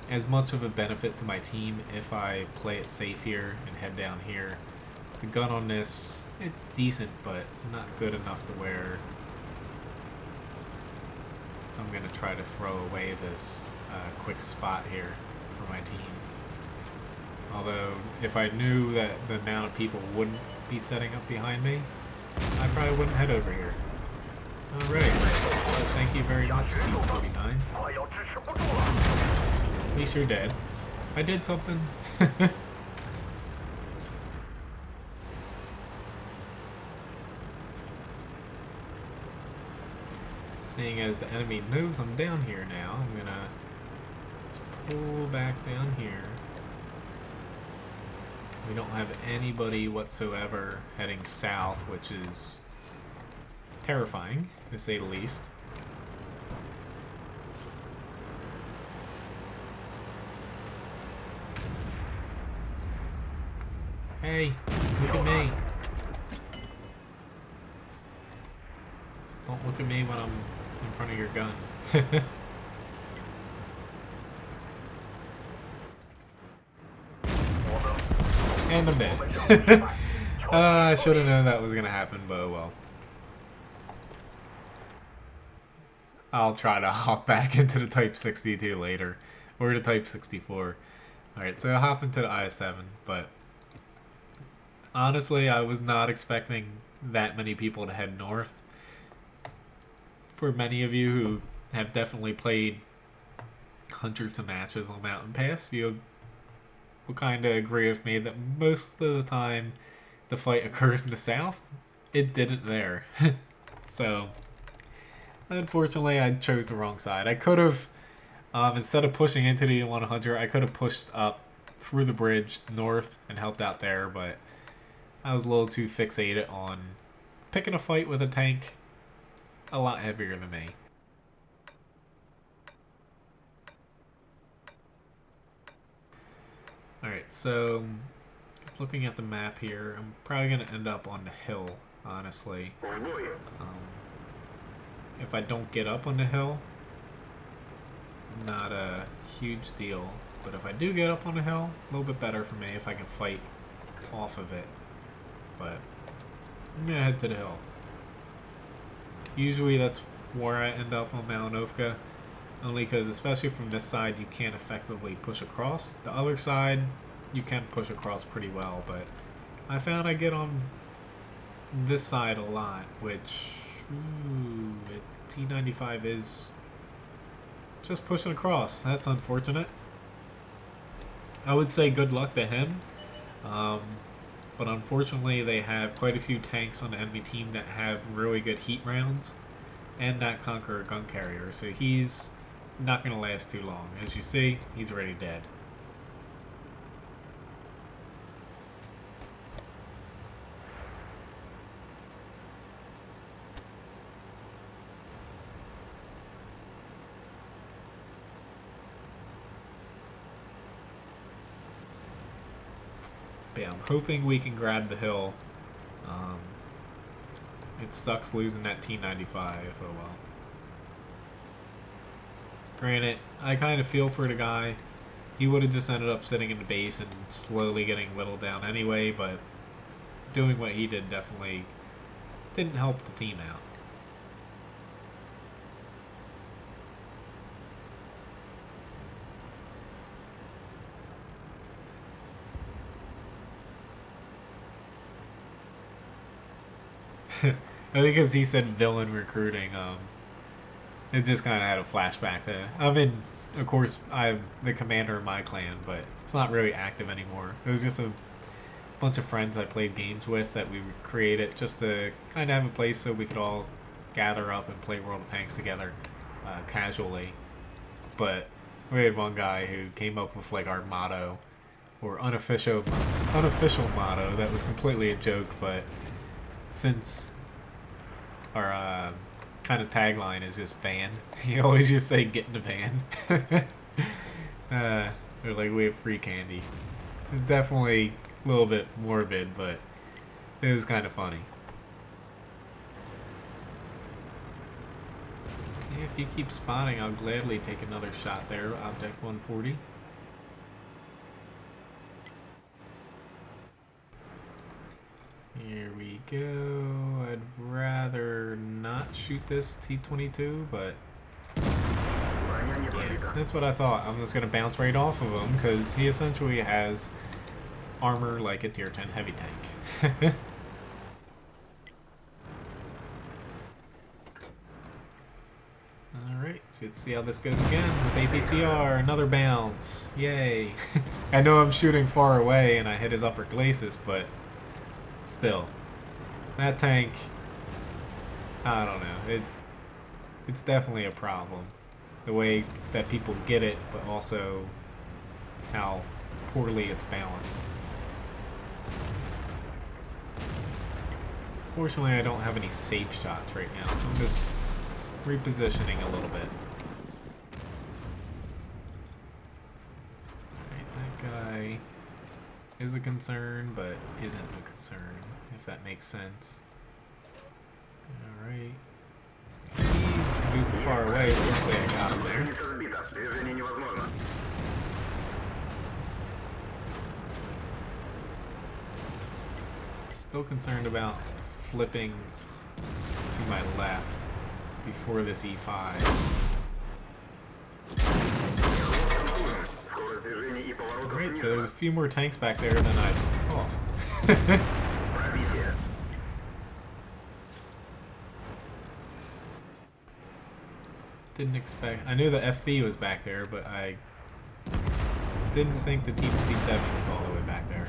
as much of a benefit to my team if I play it safe here and head down here. The gun on this, it's decent, but not good enough to where I'm going to try to throw away this quick spot here for my team. Although, if I knew that the amount of people wouldn't be setting up behind me, I probably wouldn't head over here. Alright, well, thank you very much, T49. At least you're dead. I did something. Seeing as the enemy knows I'm down here now, I'm gonna just pull back down here. We don't have anybody whatsoever heading south, which is terrifying, to say the least. Hey, look at me. Just don't look at me when I'm in front of your gun. And I'm dead. I should have known that was going to happen, but oh well. I'll try to hop back into the Type 62 later. Or the Type 64. Alright, so I'll hop into the IS-7, but honestly, I was not expecting that many people to head north. For many of you who have definitely played hundreds of matches on Mountain Pass, you will kind of agree with me that most of the time the fight occurs in the south. It didn't there. So, unfortunately, I chose the wrong side. I could have, instead of pushing into the 100, I could have pushed up through the bridge north and helped out there, but I was a little too fixated on picking a fight with a tank a lot heavier than me. Alright, so just looking at the map here, I'm probably going to end up on the hill, honestly. If I don't get up on the hill, not a huge deal. But if I do get up on the hill, a little bit better for me if I can fight off of it. But I'm going to head to the hill. Usually that's where I end up on Mount Ofka. Only because, especially from this side, you can't effectively push across. The other side, you can push across pretty well, but I found I get on this side a lot, which, T95 is just pushing across. That's unfortunate. I would say good luck to him, but unfortunately they have quite a few tanks on the enemy team that have really good heat rounds, and that Conqueror gun carrier, so he's not going to last too long. As you see, he's already dead. But yeah, I'm hoping we can grab the hill. It sucks losing that T95, oh well. Granted, I kind of feel for the guy. He would have just ended up sitting in the base and slowly getting whittled down anyway, but doing what he did definitely didn't help the team out. I think as he said villain recruiting, it just kind of had a flashback to, of course, I'm the commander of my clan, but it's not really active anymore. It was just a bunch of friends I played games with that we created just to kind of have a place so we could all gather up and play World of Tanks together casually but we had one guy who came up with like our motto, or unofficial motto that was completely a joke, but since our kind of tagline is just van, he always just say get in the van. They're like, we have free candy. Definitely a little bit morbid, but it was kind of funny. Yeah, if you keep spotting, I'll gladly take another shot there, Object 140. Here we go. I'd rather not shoot this T-22, but yeah, that's what I thought. I'm just going to bounce right off of him because he essentially has armor like a Tier 10 heavy tank. Alright, so let's see how this goes again with APCR. Another bounce. Yay. I know I'm shooting far away and I hit his upper glacis, but still. That tank, I don't know. It's definitely a problem. The way that people get it, but also how poorly it's balanced. Fortunately, I don't have any safe shots right now, so I'm just repositioning a little bit. Right, that guy is a concern, but isn't a concern, if that makes sense. Alright. He's moving far away, luckily I got him there. Still concerned about flipping to my left before this E5. Alright, so there's a few more tanks back there than I thought. Didn't expect... I knew the FV was back there, but I didn't think the T-57 was all the way back there.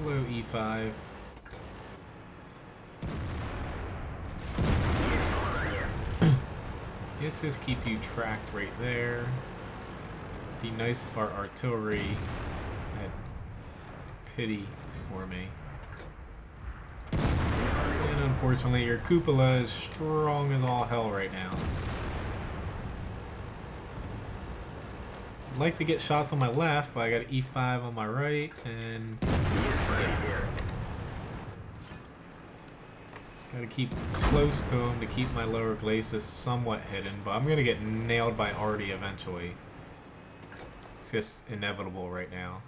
Hello, E5. Let's just keep you tracked right there. Be nice if our artillery had pity for me. And unfortunately, your cupola is strong as all hell right now. I'd like to get shots on my left, but I got an E5 on my right, and gotta keep close to him to keep my lower glacis somewhat hidden, but I'm gonna get nailed by Artie eventually. It's just inevitable right now.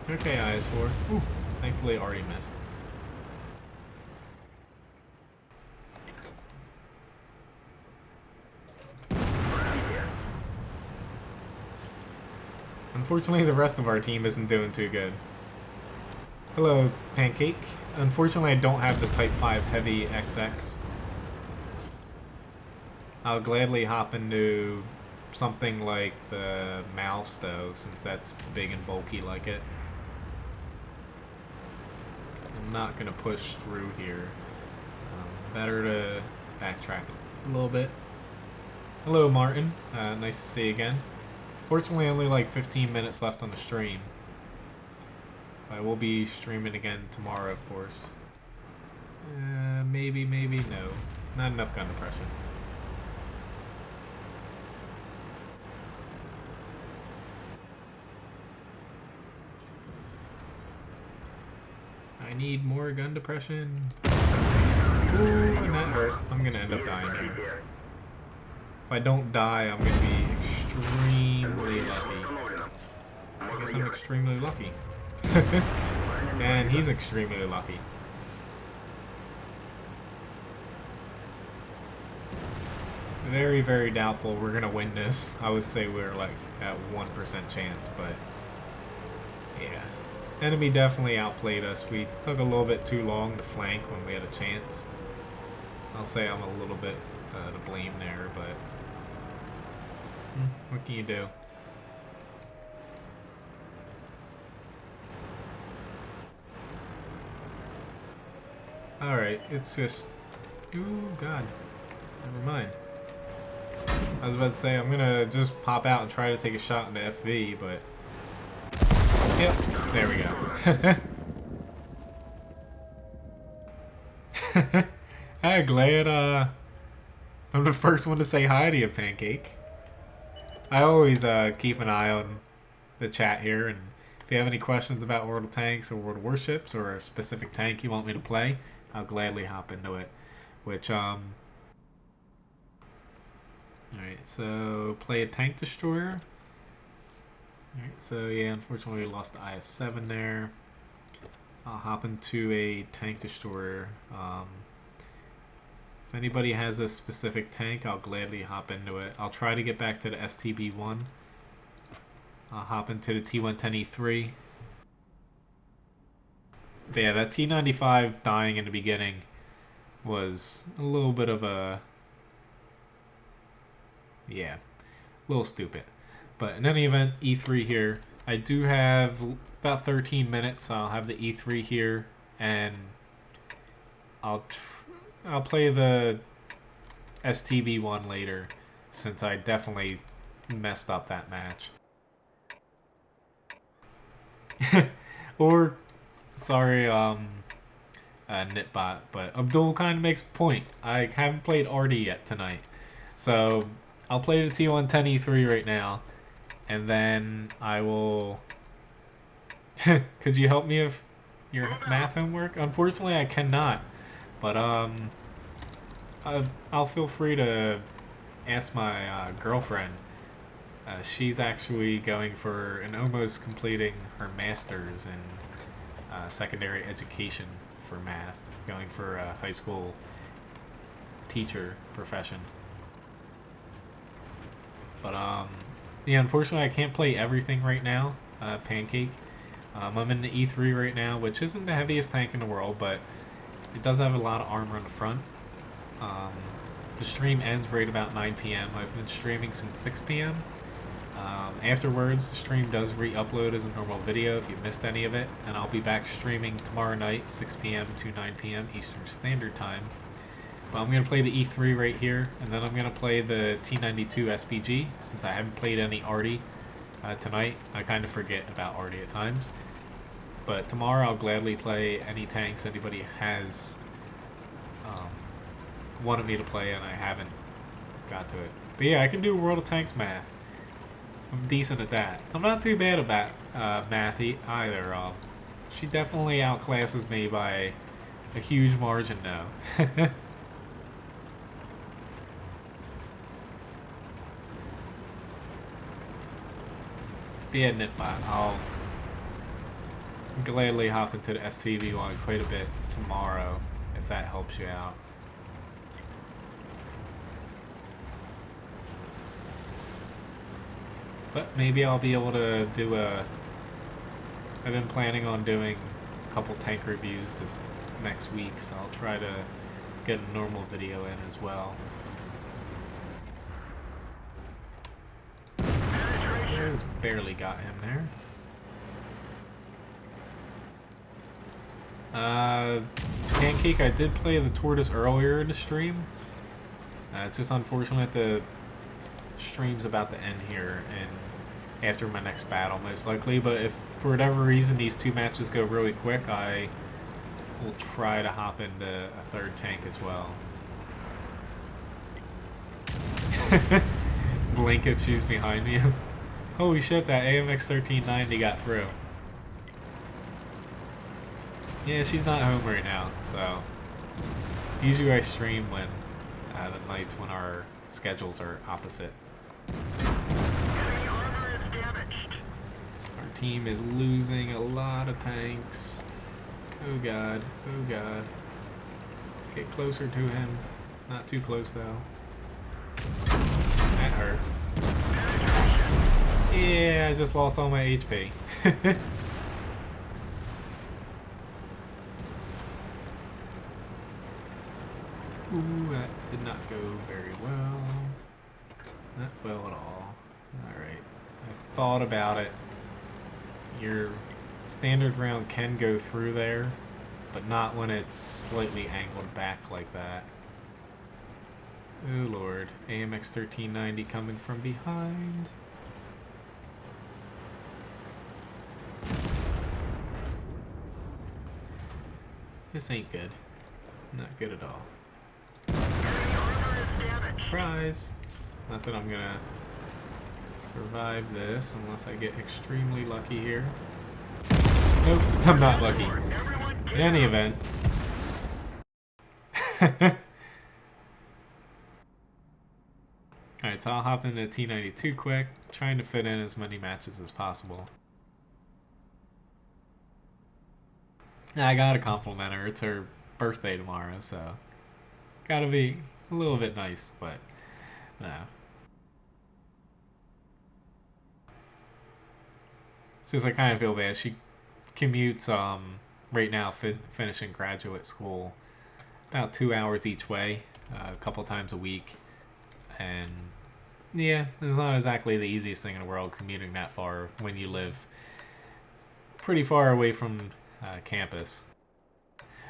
Okay, IS-4. Ooh, thankfully Artie missed. Unfortunately, the rest of our team isn't doing too good. Hello, Pancake. Unfortunately, I don't have the Type 5 Heavy XX. I'll gladly hop into something like the Mouse, though, since that's big and bulky like it. I'm not going to push through here. Better to backtrack a little bit. Hello, Martin. Nice to see you again. Fortunately, only like 15 minutes left on the stream. I will be streaming again tomorrow, of course. Maybe, maybe, no. Not enough gun depression. I need more gun depression. Ooh, and that hurt. I'm gonna end up dying here. If I don't die, I'm gonna be extremely lucky. I guess I'm extremely lucky. And he's extremely lucky. Very, very doubtful we're gonna win this. I would say we're like at 1% chance, but yeah. Enemy definitely outplayed us. We took a little bit too long to flank when we had a chance. I'll say I'm a little bit to blame there, but what can you do? Alright, it's just... Ooh, God. Never mind. I was about to say, I'm gonna just pop out and try to take a shot in the FV, but... Yep, there we go. Hi, glad, I'm the first one to say hi to you, Pancake. I always, keep an eye on the chat here, and if you have any questions about World of Tanks or World of Warships or a specific tank you want me to play, I'll gladly hop into it. Which, Alright, so play a tank destroyer. Alright, so yeah, unfortunately we lost the IS-7 there. I'll hop into a tank destroyer. If anybody has a specific tank, I'll gladly hop into it. I'll try to get back to the STB-1. I'll hop into the T-110E3. Yeah, that T-95 dying in the beginning was a little bit of a... Yeah, a little stupid. But in any event, E3 here. I do have about 13 minutes. I'll have the E3 here, and I'll play the STB one later, since I definitely messed up that match. Or, sorry, Nitbot, but Abdul kind of makes a point. I haven't played Artie yet tonight, so I'll play the T110E3 right now, and then I will... Could you help me with your math homework? Unfortunately, I cannot, but I'll feel free to ask my girlfriend. She's actually going for and almost completing her master's in secondary education for math, going for a high school teacher profession. But yeah, unfortunately I can't play everything right now, Pancake. I'm in the E3 right now, which isn't the heaviest tank in the world, but it does have a lot of armor on the front. The stream ends right about 9 p.m. I've been streaming since 6 p.m. Afterwards, the stream does re-upload as a normal video if you missed any of it, and I'll be back streaming tomorrow night, 6 p.m. to 9 p.m. Eastern Standard Time. But I'm going to play the E3 right here, and then I'm going to play the T92 SPG, since I haven't played any Artie tonight. I kind of forget about Artie at times. But tomorrow I'll gladly play any tanks anybody has wanted me to play and I haven't got to it. But yeah, I can do World of Tanks math. I'm decent at that. I'm not too bad about math either. She definitely outclasses me by a huge margin now. Yeah, Nitbot, I'll gladly hop into the STV one quite a bit tomorrow, if that helps you out. But maybe I'll be able to do I've been planning on doing a couple tank reviews this next week, so I'll try to get a normal video in as well. Just barely got him there. Pancake, I did play the Tortoise earlier in the stream. It's just unfortunate the stream's about to end here and after my next battle most likely, but if for whatever reason these two matches go really quick, I will try to hop into a third tank as well. Blink if she's behind you. Holy shit, that AMX 1390 got through. Yeah, she's not home right now, so usually I stream when the nights when our schedules are opposite. Our team is losing a lot of tanks. Oh god, oh god. Get closer to him. Not too close though. That hurt. Yeah, I just lost all my HP. Ooh, that did not go very well. Not well at all. Alright. I thought about it. Your standard round can go through there, but not when it's slightly angled back like that. Oh lord, AMX 1390 coming from behind. This ain't good. Not good at all. Surprise! Not that I'm gonna survive this unless I get extremely lucky here. Nope, I'm not lucky. In any event. Alright, so I'll hop into T92 quick, trying to fit in as many matches as possible. I gotta compliment her. It's her birthday tomorrow, so gotta be a little bit nice, but no. It's just I kind of feel bad. She commutes right now, finishing graduate school, about 2 hours each way, a couple times a week, and yeah, it's not exactly the easiest thing in the world commuting that far when you live pretty far away from campus.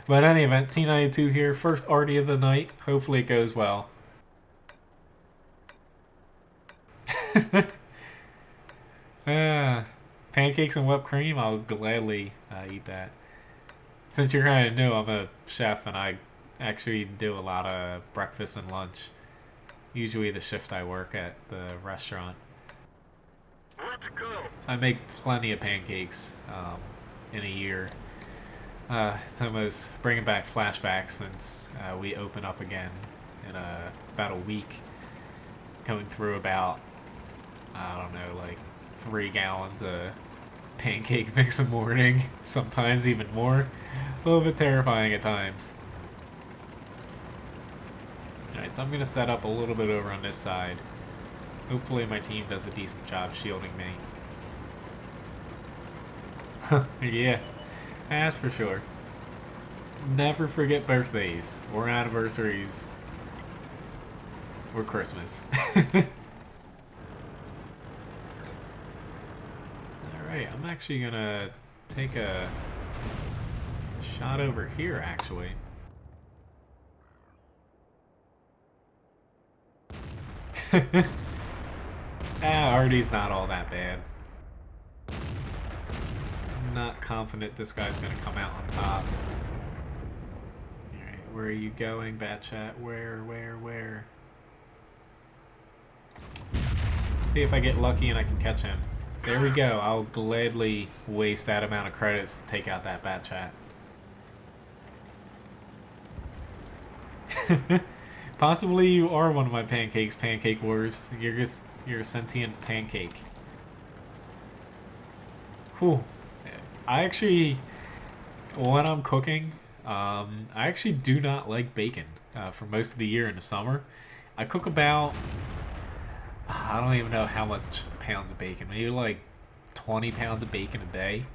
But in any event, T92 here, first arty of the night. Hopefully it goes well. Pancakes and whipped cream, I'll gladly eat that. Since you're kind of new, I'm a chef and I actually do a lot of breakfast and lunch. Usually the shift I work at the restaurant. Let's go. So I make plenty of pancakes in a year. It's almost bringing back flashbacks since we open up again in about a week. Coming through about, I don't know, like 3 gallons of pancake mix a morning. Sometimes even more. A little bit terrifying at times. Alright, so I'm going to set up a little bit over on this side. Hopefully my team does a decent job shielding me. Yeah, that's for sure. Never forget birthdays, or anniversaries, or Christmas. Alright, I'm actually going to take a shot over here, actually. Artie's not all that bad. I'm not confident this guy's gonna come out on top. Alright, where are you going, Bat Chat? Where? Let's see if I get lucky and I can catch him. There we go. I'll gladly waste that amount of credits to take out that Bat Chat. Possibly you are one of my pancakes, Pancake Wars. You're a sentient pancake. Whew. I actually, when I'm cooking, I actually do not like bacon for most of the year in the summer. I cook about, I don't even know how much pounds of bacon. Maybe like 20 pounds of bacon a day.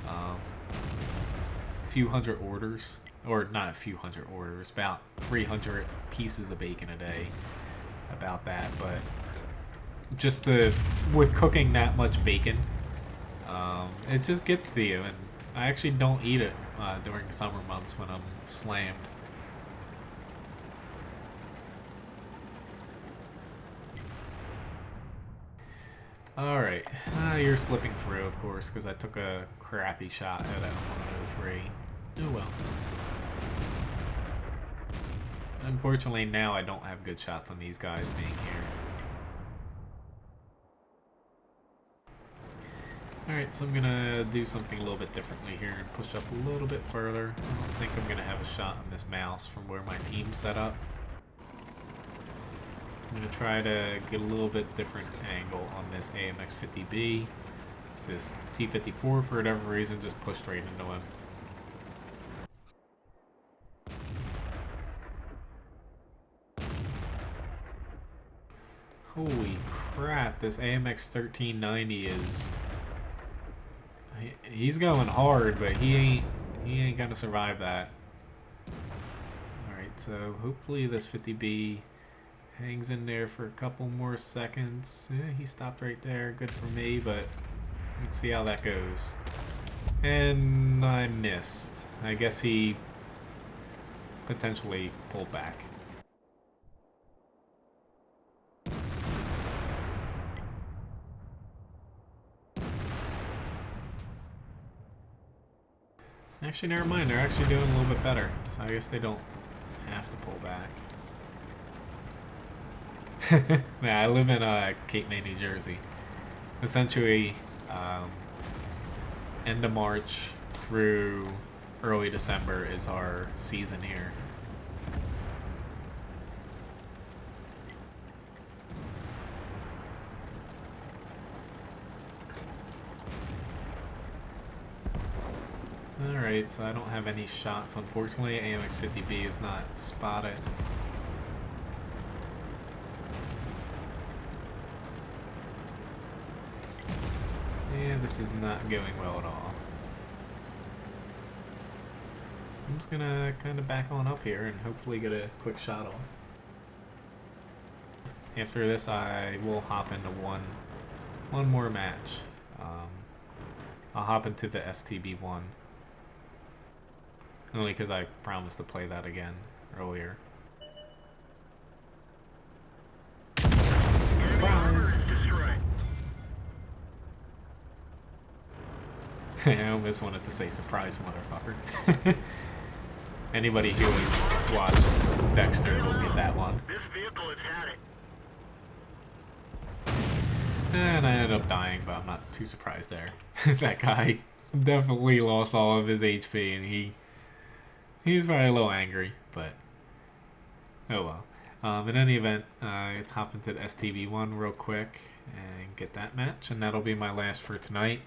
A few hundred orders. Or not a few hundred orders, about 300 pieces of bacon a day. About that, but just with cooking that much bacon, it just gets to you, and I actually don't eat it during summer months when I'm slammed. Alright, you're slipping through, of course, because I took a crappy shot at a 103. Oh well. Unfortunately, now I don't have good shots on these guys being here. Alright, so I'm gonna do something a little bit differently here and push up a little bit further. I don't think I'm gonna have a shot on this mouse from where my team's set up. I'm gonna try to get a little bit different angle on this AMX 50B. This T54, for whatever reason, just pushed right into him. Holy crap, this AMX 1390 is... He's going hard, but he ain't gonna survive that. Alright, so hopefully this 50B hangs in there for a couple more seconds. Yeah, he stopped right there. Good for me, but let's see how that goes. And I missed. I guess he potentially pulled back. Actually, never mind. They're actually doing a little bit better. So I guess they don't have to pull back. Yeah, I live in Cape May, New Jersey. Essentially, end of March through early December is our season here. Alright, so I don't have any shots, unfortunately. AMX-50B is not spotted. Yeah, this is not going well at all. I'm just gonna kind of back on up here and hopefully get a quick shot off. After this, I will hop into one more match. I'll hop into the STB1. Only because I promised to play that again earlier. Surprise! I almost wanted to say surprise, motherfucker. Anybody who has watched Dexter will get that one. This vehicle has had it. And I ended up dying, but I'm not too surprised there. That guy definitely lost all of his HP, and he's probably a little angry, but oh well. In any event, let's hop into the STB1 real quick and get that match, and that'll be my last for tonight.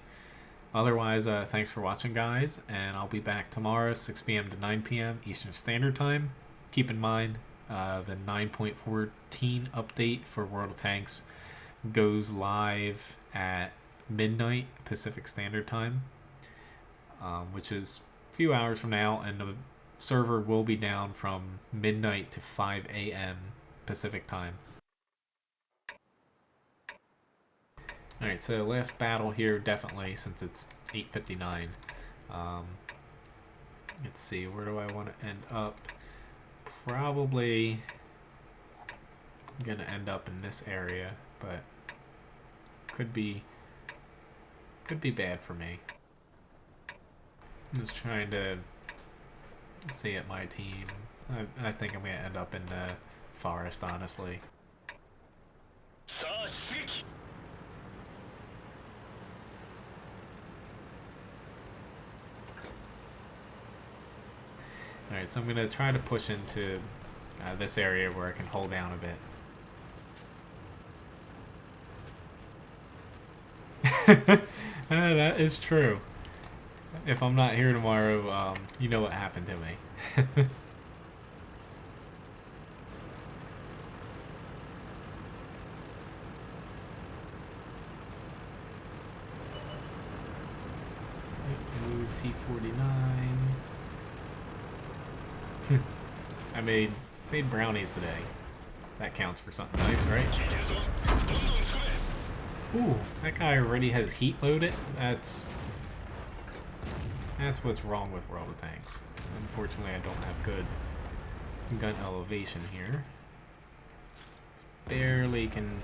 Otherwise, thanks for watching, guys, and I'll be back tomorrow, 6 p.m. to 9 p.m. Eastern Standard Time. Keep in mind, the 9.14 update for World of Tanks goes live at midnight Pacific Standard Time, which is a few hours from now, and the server will be down from midnight to 5 a.m. Pacific Time. Alright, so last battle here, definitely, since it's 8:59. Let's see, where do I want to end up? Probably gonna end up in this area, but could be bad for me. I'm just trying to see at my team. I think I'm gonna end up in the forest, honestly. Alright, so I'm gonna try to push into this area where I can hold down a bit. That is true. If I'm not here tomorrow, you know what happened to me. T49. I made brownies today. That counts for something nice, right? Ooh, that guy already has heat loaded. That's what's wrong with World of Tanks. Unfortunately, I don't have good gun elevation here. Barely can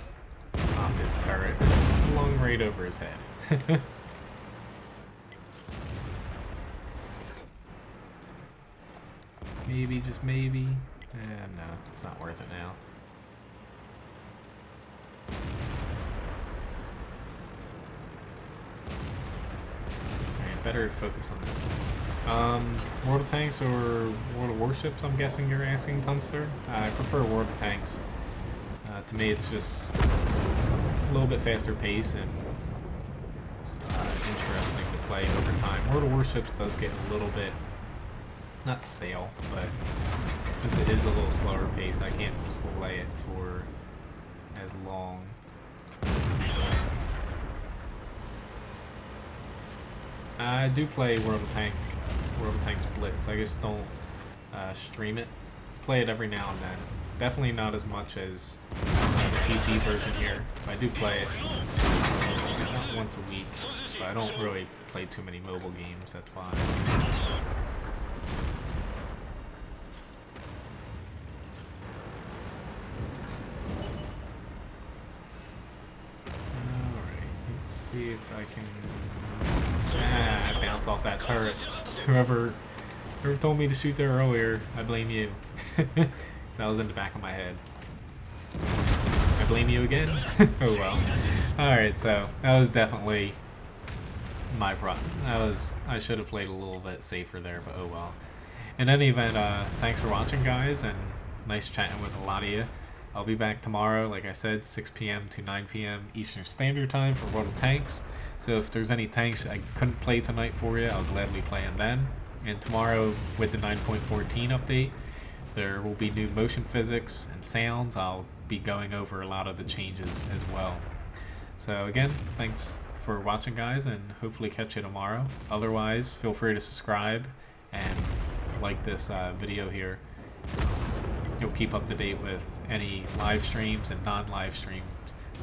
pop his turret. Flung right over his head. Maybe, just maybe. No, it's not worth it now. Alright, better focus on this. World of Tanks or World of Warships, I'm guessing you're asking, Tunster? I prefer World of Tanks. To me, it's just a little bit faster pace and interesting to play over time. World of Warships does get a little bit, not stale, but since it is a little slower paced, I can't play it for as long. I do play World of Tanks Blitz. I just don't stream it. Play it every now and then. Definitely not as much as the PC version here, but I do play it. once a week, but I don't really play too many mobile games, that's why. Alright, let's see if I can... I bounced off that turret. Whoever told me to shoot there earlier, I blame you. So that was in the back of my head. I blame you again? Oh well. Alright, so that was definitely my problem. I should have played a little bit safer there, but oh well. In any event, thanks for watching, guys, and nice chatting with a lot of you. I'll be back tomorrow, like I said, 6 p.m. to 9 p.m. Eastern Standard Time for World of Tanks. So if there's any tanks I couldn't play tonight for you, I'll gladly play them then. And tomorrow, with the 9.14 update, there will be new motion physics and sounds. I'll be going over a lot of the changes as well. So again, thanks for watching, guys, and hopefully catch you tomorrow. Otherwise, feel free to subscribe and like this video here. You'll keep up to date with any live streams and non-live stream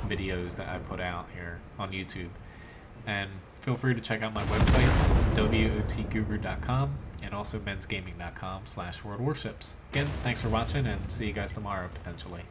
videos that I put out here on YouTube. And feel free to check out my websites, wotguru.com and also menzgaming.com/worldwarships. Again, thanks for watching, and see you guys tomorrow, potentially.